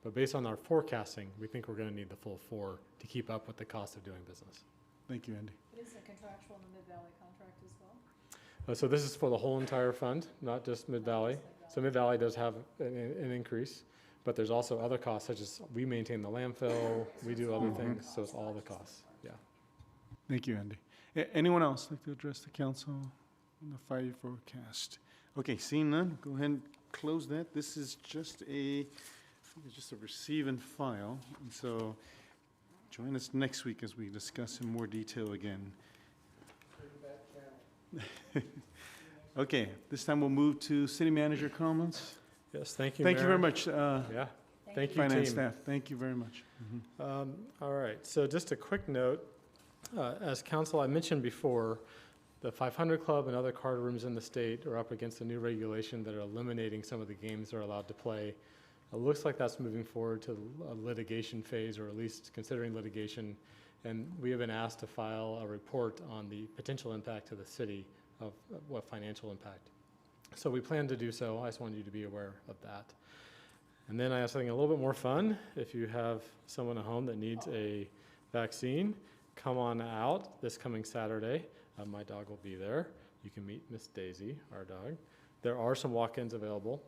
But based on our forecasting, we think we're going to need the full 4 to keep up with the cost of doing business. Thank you, Andy. It is a contractual in the Mid-Valley contract as well? So this is for the whole entire fund, not just Mid-Valley. So Mid-Valley does have an increase, but there's also other costs, such as we maintain the landfill, we do other things, so it's all the costs, yeah. Thank you, Andy. Anyone else like to address the council on the 5-year forecast? Okay, seeing none, go ahead and close that. This is just a receive and file, and so join us next week as we discuss in more detail again. Okay, this time we'll move to city manager comments. Yes, thank you, Thank you Mayor. very much. Yeah, thank you, Finance team. staff, thank you very much. All right, so just a quick note. As council, I mentioned before, the 500 Club and other card rooms in the state are up against a new regulation that are eliminating some of the games they're allowed to play It looks like that's moving forward to a litigation phase, or at least considering litigation. And we have been asked to file a report on the potential impact to the city of what financial impact. So we plan to do so. I just wanted you to be aware of that. And then I have something a little bit more fun. If you have someone at home that needs a vaccine, come on out this coming Saturday. My dog will be there. You can meet Miss Daisy, our dog. There are some walk-ins available.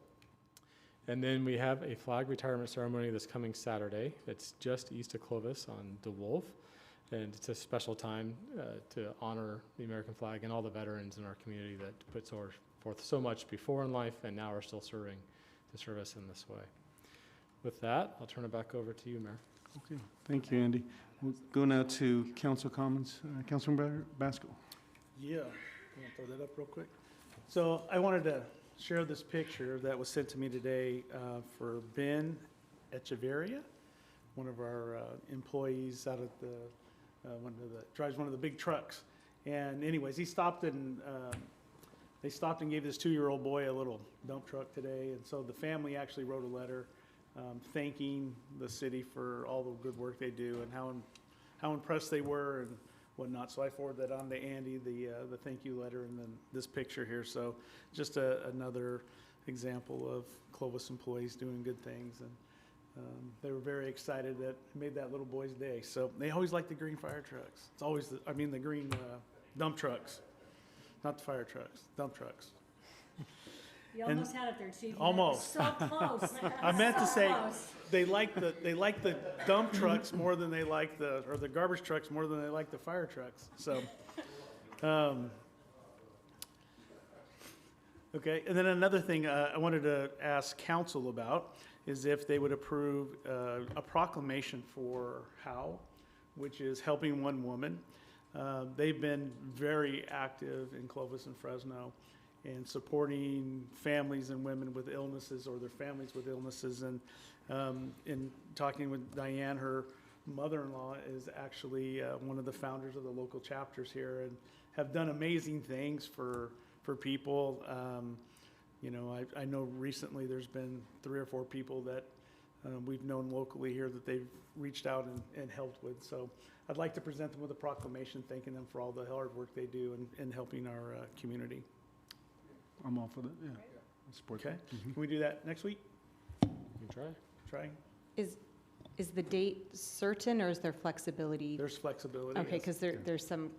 And then we have a flag retirement ceremony this coming Saturday. It's just east of Clovis on DeWolf. And it's a special time to honor the American flag and all the veterans in our community that put forth so much before in life and now are still serving to serve us in this way. With that, I'll turn it back over to you, Mayor. Okay, thank you, Andy. We'll go now to council comments. Councilman Basco. Yeah, I'm gonna throw that up real quick. So I wanted to share this picture that was sent to me today for Ben Echeverria, one of our employees out at the, drives one of the big trucks. And anyways, he stopped and, they stopped and gave this 2-year-old boy a little dump truck today. And so the family actually wrote a letter thanking the city for all the good work they do and how impressed they were and whatnot. So I forwarded that on to Andy, the thank you letter, and then this picture here. So just another example of Clovis employees doing good things. And they were very excited that it made that little boy's day. So they always like the green fire trucks. It's always, the green dump trucks, not the fire trucks, dump trucks. You almost had it there, Chief. Almost. So close. I meant to So say, close. they like the dump trucks more than they like or the garbage trucks more than they like the fire trucks. So, okay. And then another thing I wanted to ask council about is if they would approve a proclamation for HOW, which is Helping One Woman. They've been very active in Clovis and Fresno and supporting families and women with illnesses or their families with illnesses. And in talking with Diane, her mother-in-law is actually one of the founders of the local chapters here and have done amazing things for people. I know recently there's been 3 or 4 people that we've known locally here that they've reached out and helped with. So I'd like to present them with a proclamation thanking them for all the hard work they do in helping our community. I'm all for that, yeah. Support Okay, that. can we do that next week? You can try. Is the date certain, or is there flexibility? There's flexibility. Okay, yes. because there's some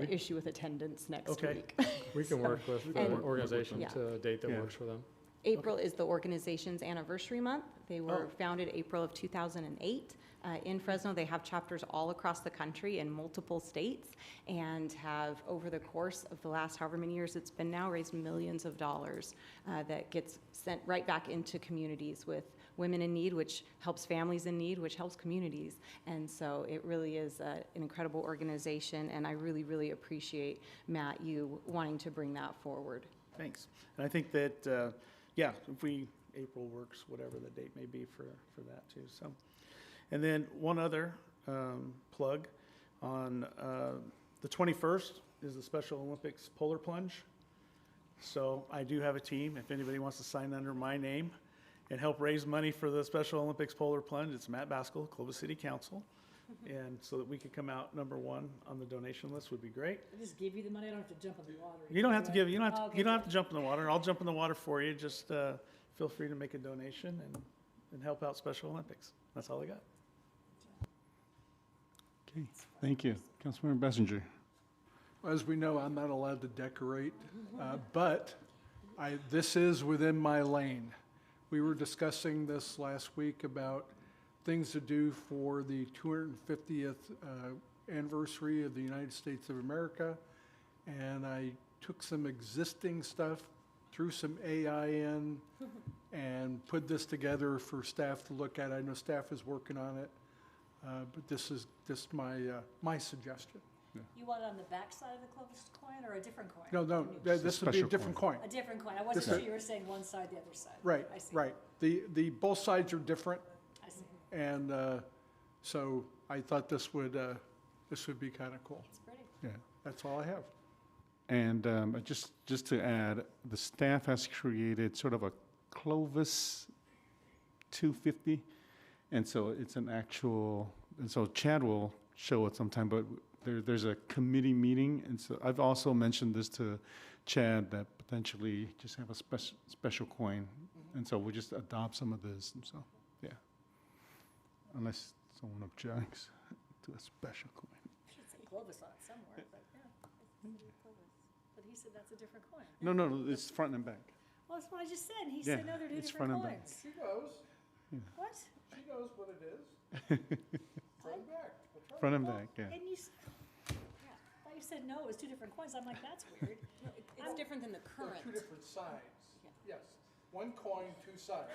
issue with attendance next Okay. week. We can work with the And- organization Yeah. to a date that Yeah. works for them. April is the organization's anniversary month. They were Oh. founded April of 2008. In Fresno, they have chapters all across the country in multiple states and have, over the course of the last however many years it's been now, raised millions of dollars that gets sent right back into communities with women in need, which helps families in need, which helps communities. And so it really is an incredible organization, and I really, really appreciate, Matt, you wanting to bring that forward. Thanks. And I think that, if April works, whatever the date may be for that too, so. And then one other plug on the 21st is the Special Olympics Polar Plunge. So I do have a team. If anybody wants to sign under my name and help raise money for the Special Olympics Polar Plunge, it's Matt Baskell, Clovis City Council. And so that we could come out #1 on the donation list would be great. I just give you the money, I don't have to jump in the water. You don't have to give, you don't have Okay, to, you don't have to jump in the water. I'll jump in the water for you. Just feel free to make a donation and help out Special Olympics. That's all I got. Okay, thank you. Councilmember Bessinger. As we know, I'm not allowed to decorate, but this is within my lane. We were discussing this last week about things to do for the 250th anniversary of the United States of America, and I took some existing stuff, threw some AI in, and put this together for staff to look at. I know staff is working on it, but this is just my suggestion. You want it on the back side of the Clovis coin or a different coin? No, this would be a different coin. A different coin. I wasn't sure you were saying one side, the other side. Right, I see. right. The both sides are different, I see. and so I thought this would be kind of cool. It's pretty. Yeah. That's all I have. And just to add, the staff has created sort of a Clovis 250. And so it's an actual, and so Chad will show it sometime, but there's a committee meeting. And so I've also mentioned this to Chad, that potentially just have a special coin. And so we'll just adopt some of this, and so, yeah. Unless someone objects to a special coin. Should say Clovis on it somewhere, but yeah. But he said that's a different coin. No, it's front and back. Well, that's what I just said. He Yeah, said, no, they're two it's different front and back. coins. She knows. What? She knows what it is. Front and back. That's right. Front and back, yeah. And you, yeah, I thought you said no, it was two different coins. I'm like, that's weird. It's different than the They're current. two different sides. Yes. One coin, two sides.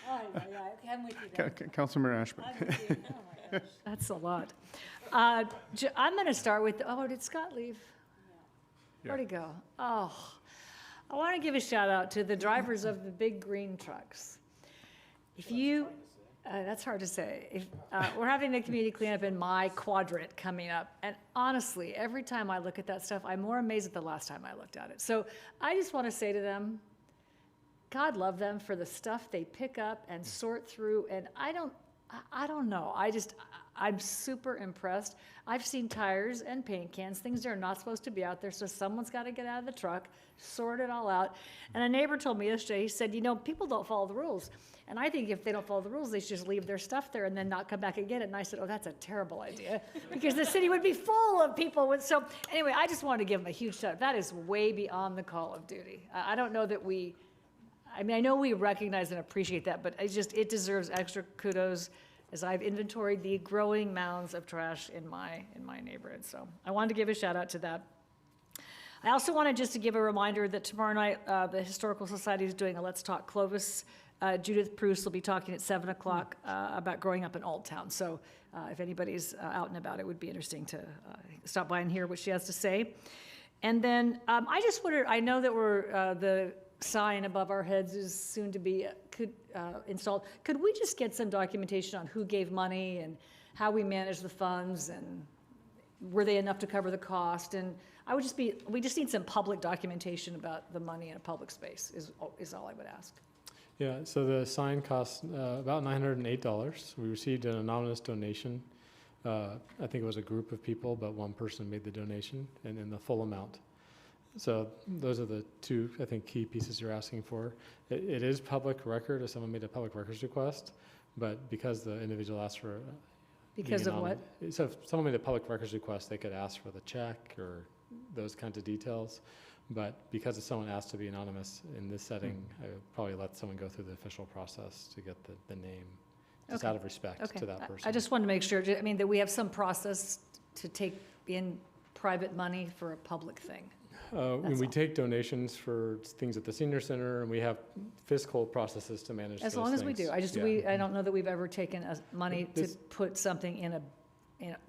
Oh, yeah, I'm with you there. Councilmember Ashburn. I'm with you. Oh, my gosh. That's a lot. I'm going to start with, oh, did Scott leave? Where'd he go? Oh, I want to give a shout out to the drivers of the big green trucks. If you, that's hard to say. If, we're having a community cleanup in my quadrant coming up, and honestly, every time I look at that stuff, I'm more amazed at the last time I looked at it. So I just want to say to them, God love them for the stuff they pick up and sort through, and I don't know. I'm super impressed. I've seen tires and paint cans, things that are not supposed to be out there, so someone's got to get out of the truck, sort it all out. And a neighbor told me yesterday, he said, you know, people don't follow the rules. And I think if they don't follow the rules, they should just leave their stuff there and then not come back and get it. And I said, oh, that's a terrible idea, because the city would be full of people with, so anyway, I just wanted to give them a huge shout out. That is way beyond the call of duty. I don't know that I know we recognize and appreciate that, but it deserves extra kudos as I've inventoried the growing mounds of trash in my neighborhood. So I wanted to give a shout out to that. I also wanted just to give a reminder that tomorrow night, the Historical Society is doing a Let's Talk Clovis. Judith Pruce will be talking at 7 o'clock about growing up in Old Town. So if anybody's out and about, it would be interesting to stop by and hear what she has to say. And then I just wondered, I know that the sign above our heads is soon to be installed. Could we just get some documentation on who gave money and how we manage the funds, and were they enough to cover the cost? And we just need some public documentation about the money in a public space is all I would ask. Yeah, so the sign cost about $908. We received an anonymous donation. I think it was a group of people, but one person made the donation, and in the full amount. So those are the two, I think, key pieces you're asking for. It is public record if someone made a public records request, but because the individual asked for Because of what? So if someone made a public records request, they could ask for the check or those kinds of details. But because if someone asked to be anonymous in this setting, I would probably let someone go through the official process to get the name, just out of respect to that person. I just wanted to make sure, that we have some process to take in private money for a public thing. When we take donations for things at the senior center, and we have fiscal processes to manage As those long as we things. do. Yeah. I don't know that we've ever taken money to put something in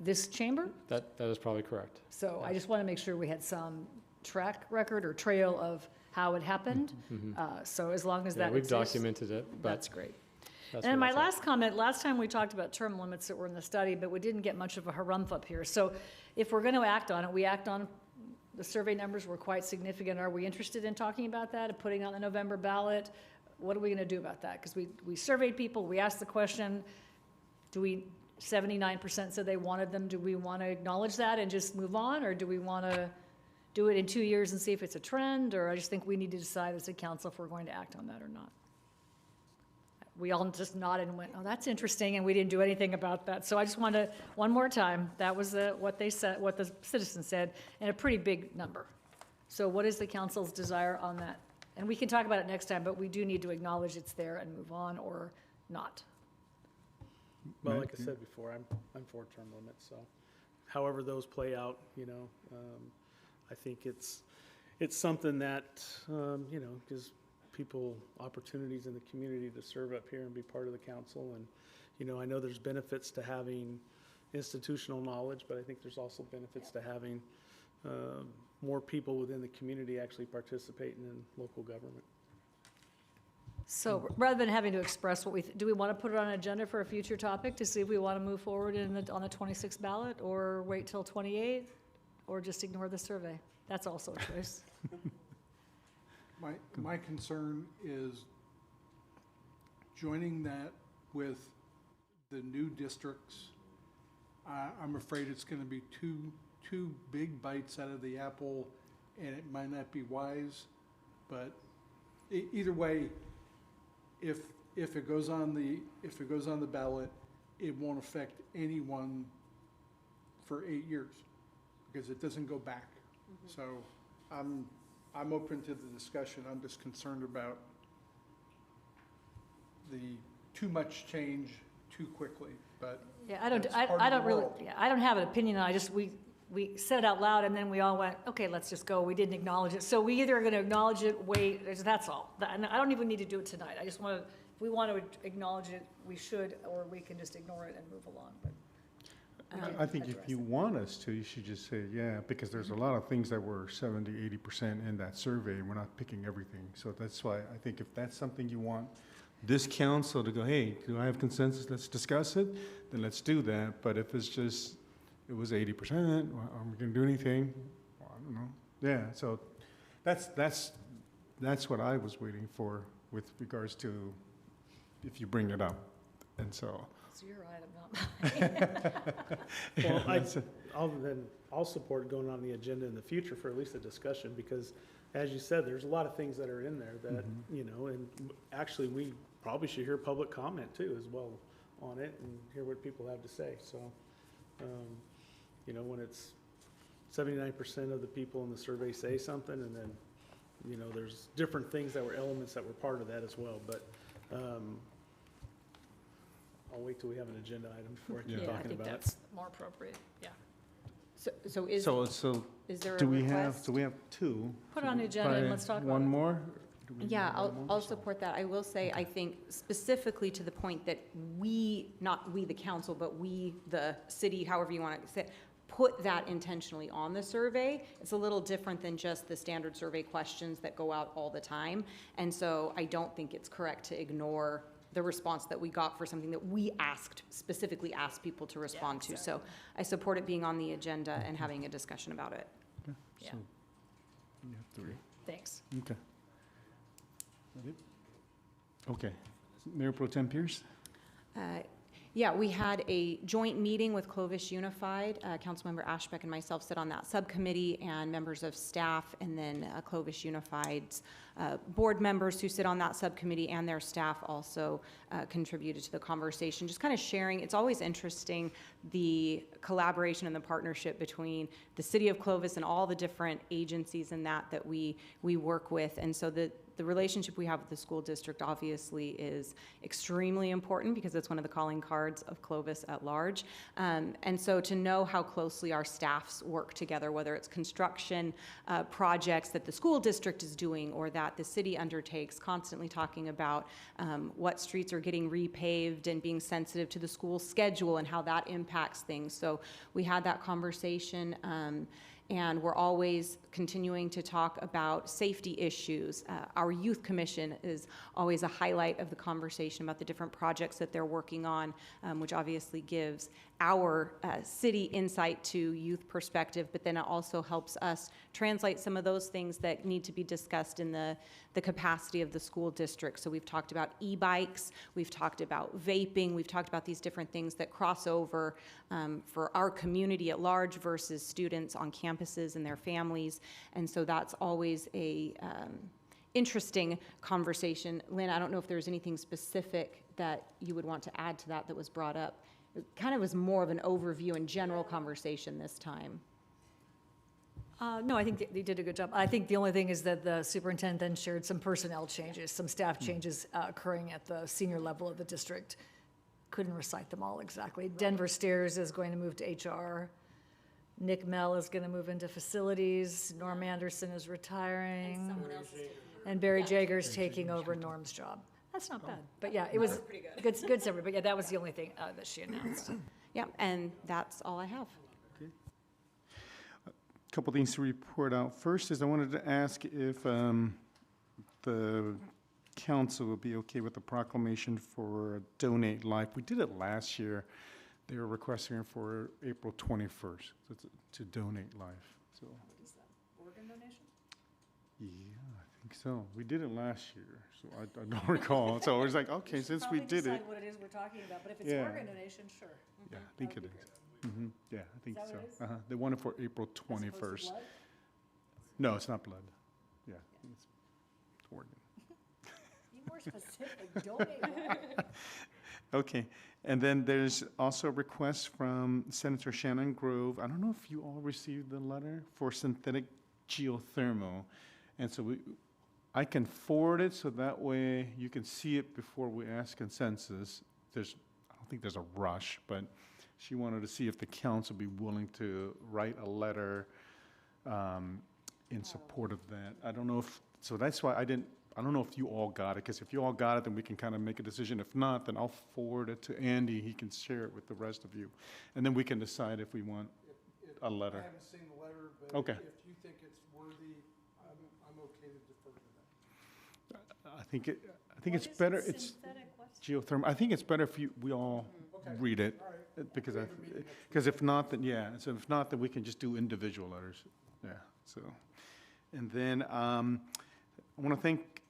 this chamber. That is probably correct. So I just want to make sure we had some track record or trail of how it happened. So as long as that we've exists, documented it, but that's great. that's And where my that's at. last comment, last time we talked about term limits that were in the study, but we didn't get much of a harumph up here. So if we're going to act on it, we act on the survey numbers were quite significant. Are we interested in talking about that and putting on the November ballot? What are we going to do about that? Because we surveyed people, we asked the question, 79% said they wanted them. Do we want to acknowledge that and just move on? Or do we want to do it in 2 years and see if it's a trend? Or I just think we need to decide as a council if we're going to act on that or not. We all just nodded and went, oh, that's interesting, and we didn't do anything about that. So I just wanted to, one more time, that was what they said, what the citizens said, and a pretty big number. So what is the council's desire on that? And we can talk about it next time, but we do need to acknowledge it's there and move on or not. Well, like I said before, I'm for term limits, so however those play out, I think it's something that, gives people opportunities in the community to serve up here and be part of the council. And, I know there's benefits to having institutional knowledge, but I think there's also benefits to having more people within the community actually participating in local government. So rather than having to express do we want to put it on an agenda for a future topic to see if we want to move forward on the 26th ballot, or wait till 28, or just ignore the survey? That's also a choice. My concern is joining that with the new districts, I'm afraid it's gonna be two big bites out of the apple, and it might not be wise, but either way, if it goes on the ballot, it won't affect anyone for 8 years, because it doesn't go back. So I'm open to the discussion. I'm just concerned about the too much change too quickly, but. Yeah, I don't, that's I, part I of the don't really, world. yeah, I don't have an opinion, I just, we said it out loud, and then we all went, okay, let's just go, we didn't acknowledge it, so we either are gonna acknowledge it, wait, that's all. And I don't even need to do it tonight, I just wanna, if we want to acknowledge it, we should, or we can just ignore it and move along, but. we didn't I think if address you it. want us to, you should just say, yeah, because there's a lot of things that were 70, 80% in that survey, and we're not picking everything. So that's why I think if that's something you want this council to go, hey, do I have consensus, let's discuss it, then let's do that. But if it's just, it was 80%, are we gonna do anything? Well, I don't know. Yeah, so that's what I was waiting for with regards to if you bring it up. And so. It's your item, not mine. Well, I'll support going on the agenda in the future for at least a discussion, because as you said, there's a lot of things that are in there that, you know, and actually we probably should hear public comment too as well on it and hear what people have to say. So, you know, when it's 79% of the people in the survey say something, and then, you know, there's different things that were elements that were part of that as well. But I'll wait till we have an agenda item before I keep Yeah, I talking think about it. that's more appropriate, yeah. So is there a do we have, request? so we have two. Put it on the agenda and Probably let's talk about one it. more? Do we Yeah, need one more? I'll support that. I will say, I think specifically to the point that we, not we the council, but we the city, however you want to say it, put that intentionally on the survey. It's a little different than just the standard survey questions that go out all the time. And so I don't think it's correct to ignore the response that we got for something that we specifically asked people to respond to. So I support it being on the agenda and having a discussion about it. Yeah. So, you have three. Thanks. Okay. That it? Okay. Mayor Pro Tem Pierce? Yeah, we had a joint meeting with Clovis Unified. Councilmember Ashbeck and myself sit on that subcommittee, and members of staff, and then Clovis Unified's board members who sit on that subcommittee and their staff also contributed to the conversation. Just kind of sharing, it's always interesting, the collaboration and the partnership between the city of Clovis and all the different agencies and that we work with. And so the relationship we have with the school district obviously is extremely important, because it's one of the calling cards of Clovis at large. And so to know how closely our staffs work together, whether it's construction projects that the school district is doing or that the city undertakes, constantly talking about what streets are getting repaved and being sensitive to the school schedule and how that impacts things. So we had that conversation. And we're always continuing to talk about safety issues. Our youth commission is always a highlight of the conversation about the different projects that they're working on, which obviously gives our city insight to youth perspective, but then it also helps us translate some of those things that need to be discussed in the capacity of the school district. So we've talked about e-bikes, we've talked about vaping, we've talked about these different things that cross over for our community at large versus students on campuses and their families. And so that's always a interesting conversation. Lynn, I don't know if there's anything specific that you would want to add to that was brought up. It kind of was more of an overview and general conversation this time. No, I think they did a good job. I think the only thing is that the superintendent then shared some personnel changes, some staff changes occurring at the senior level of the district. Couldn't recite them all exactly. Denver Steers is going to move to HR. Nick Mell is going to move into facilities. Norm Anderson is retiring. And Barry Jager's taking over Norm's job. That's not bad. But yeah, it was good summary. But yeah, that was the only thing that she announced. Yeah, and that's all I have. Couple things to report out. First is I wanted to ask if the council would be okay with the proclamation for Donate Life. We did it last year. They were requesting it for April 21st to donate life. So Is that organ donation? yeah, I think think so. We did it last year, so I don't recall. So it was like, okay, since we did it. what it is we're talking about, but if it's Yeah. organization, sure. Yeah, I think it is. Yeah, I think that so. what it is? They want it for April As opposed to 21st. blood? No, it's not blood. Yeah, it's organ. Be more specific, donate blood. Okay, and then there's also a request from Senator Shannon Grove. I don't know if you all received the letter for synthetic geothermal. And so I can forward it so that way you can see it before we ask consensus. I don't think there's a rush, but she wanted to see if the council would be willing to write a letter in support of that. I don't know if, so that's why I don't know if you all got it, because if you all got it, then we can kind of make a decision. If not, then I'll forward it to Andy. He can share it with the rest of you. And then we can decide if we want a letter. I haven't seen the letter, but Okay. if you think it's worthy, I'm okay to defer to that. I think it's better, it's geothermal. I think it's better if we all read it, because if not, then, yeah, so if not, then we can just do individual letters. Yeah, so. And then I want to thank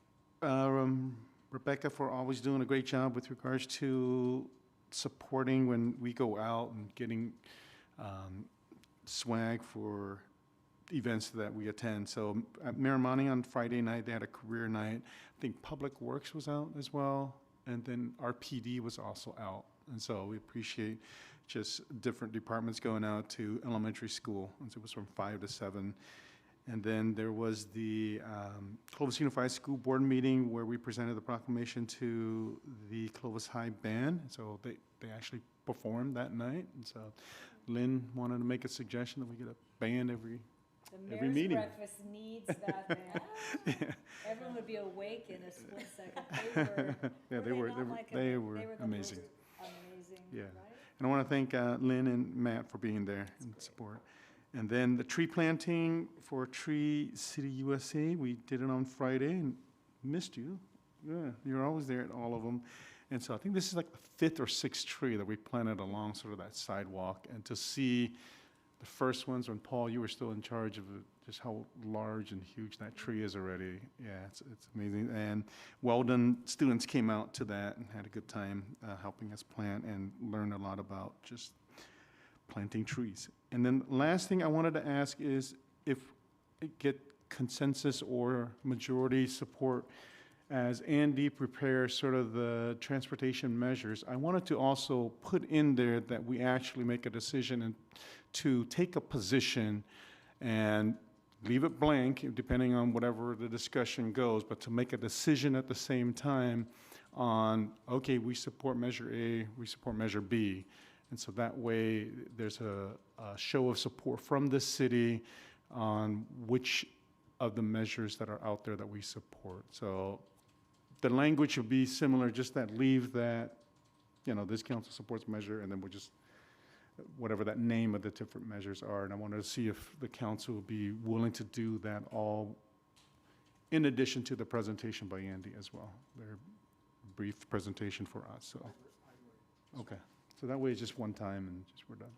Rebecca for always doing a great job with regards to supporting when we go out and getting swag for events that we attend. So at Miramani on Friday night, they had a career night. I think Public Works was out as well, and then our PD was also out. And so we appreciate just different departments going out to elementary school. And so it was from 5 to 7. And then there was the Clovis Unified School Board meeting where we presented the proclamation to the Clovis High Band. So they actually performed that night. And so Lynn wanted to make a suggestion that we get a band every meeting. The mayor's breakfast needs that, man. Everyone would be awake in a split second. They were amazing. Amazing, Yeah. right? And I want to thank Lynn and Matt for being there in support. And then the tree planting for Tree City USA, we did it on Friday and missed you. Yeah, you're always there at all of them. And so I think this is like the 5th or 6th tree that we planted along sort of that sidewalk. And to see the first ones when, Paul, you were still in charge of just how large and huge that tree is already. Yeah, it's amazing. And Weldon students came out to that and had a good time helping us plant and learn a lot about just planting trees. And then last thing I wanted to ask is if it get consensus or majority support as Andy prepares sort of the transportation measures, I wanted to also put in there that we actually make a decision and to take a position and leave it blank, depending on whatever the discussion goes, but to make a decision at the same time on, okay, we support Measure A, we support Measure B. And so that way, there's a show of support from the city on which of the measures that are out there that we support. So the language would be similar, just that leave that, this council supports measure, and then we'll just, whatever that name of the different measures are. And I wanted to see if the council would be willing to do that all in addition to the presentation by Andy as well, their brief presentation for us, so. Okay. So that way it's just one time and just we're done.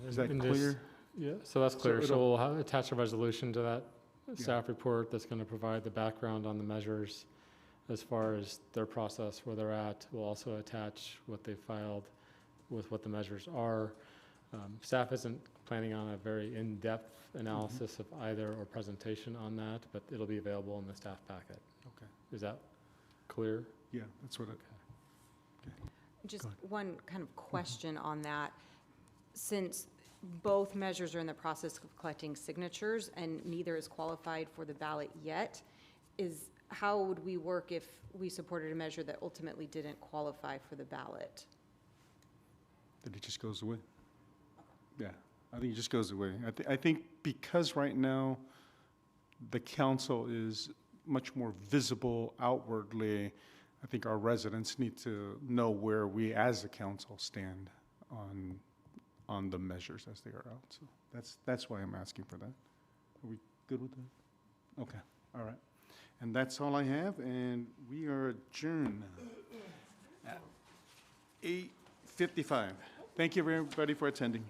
Is that clear? Yeah, so that's clear. So it'll- we'll attach a resolution to that staff report that's going to provide the background on the measures as far as their process, where they're at. We'll also attach what they filed with what the measures are. Staff isn't planning on a very in-depth analysis of either or presentation on that, but it'll be available in the staff packet. Okay. Is that clear? Yeah, that's what Just one kind of question on that. Since both measures are in the process of collecting signatures and neither is qualified for the ballot yet, how would we work if we supported a measure that ultimately didn't qualify for the ballot? Then it just goes away. Yeah, I think it just goes away. I think because right now the council is much more visible outwardly, I think our residents need to know where we as a council stand on the measures as they are out. So that's why I'm asking for that. Are we good with that? Okay, all right. And that's all I have, and we are adjourned now at 8:55. Thank you, everybody, for attending.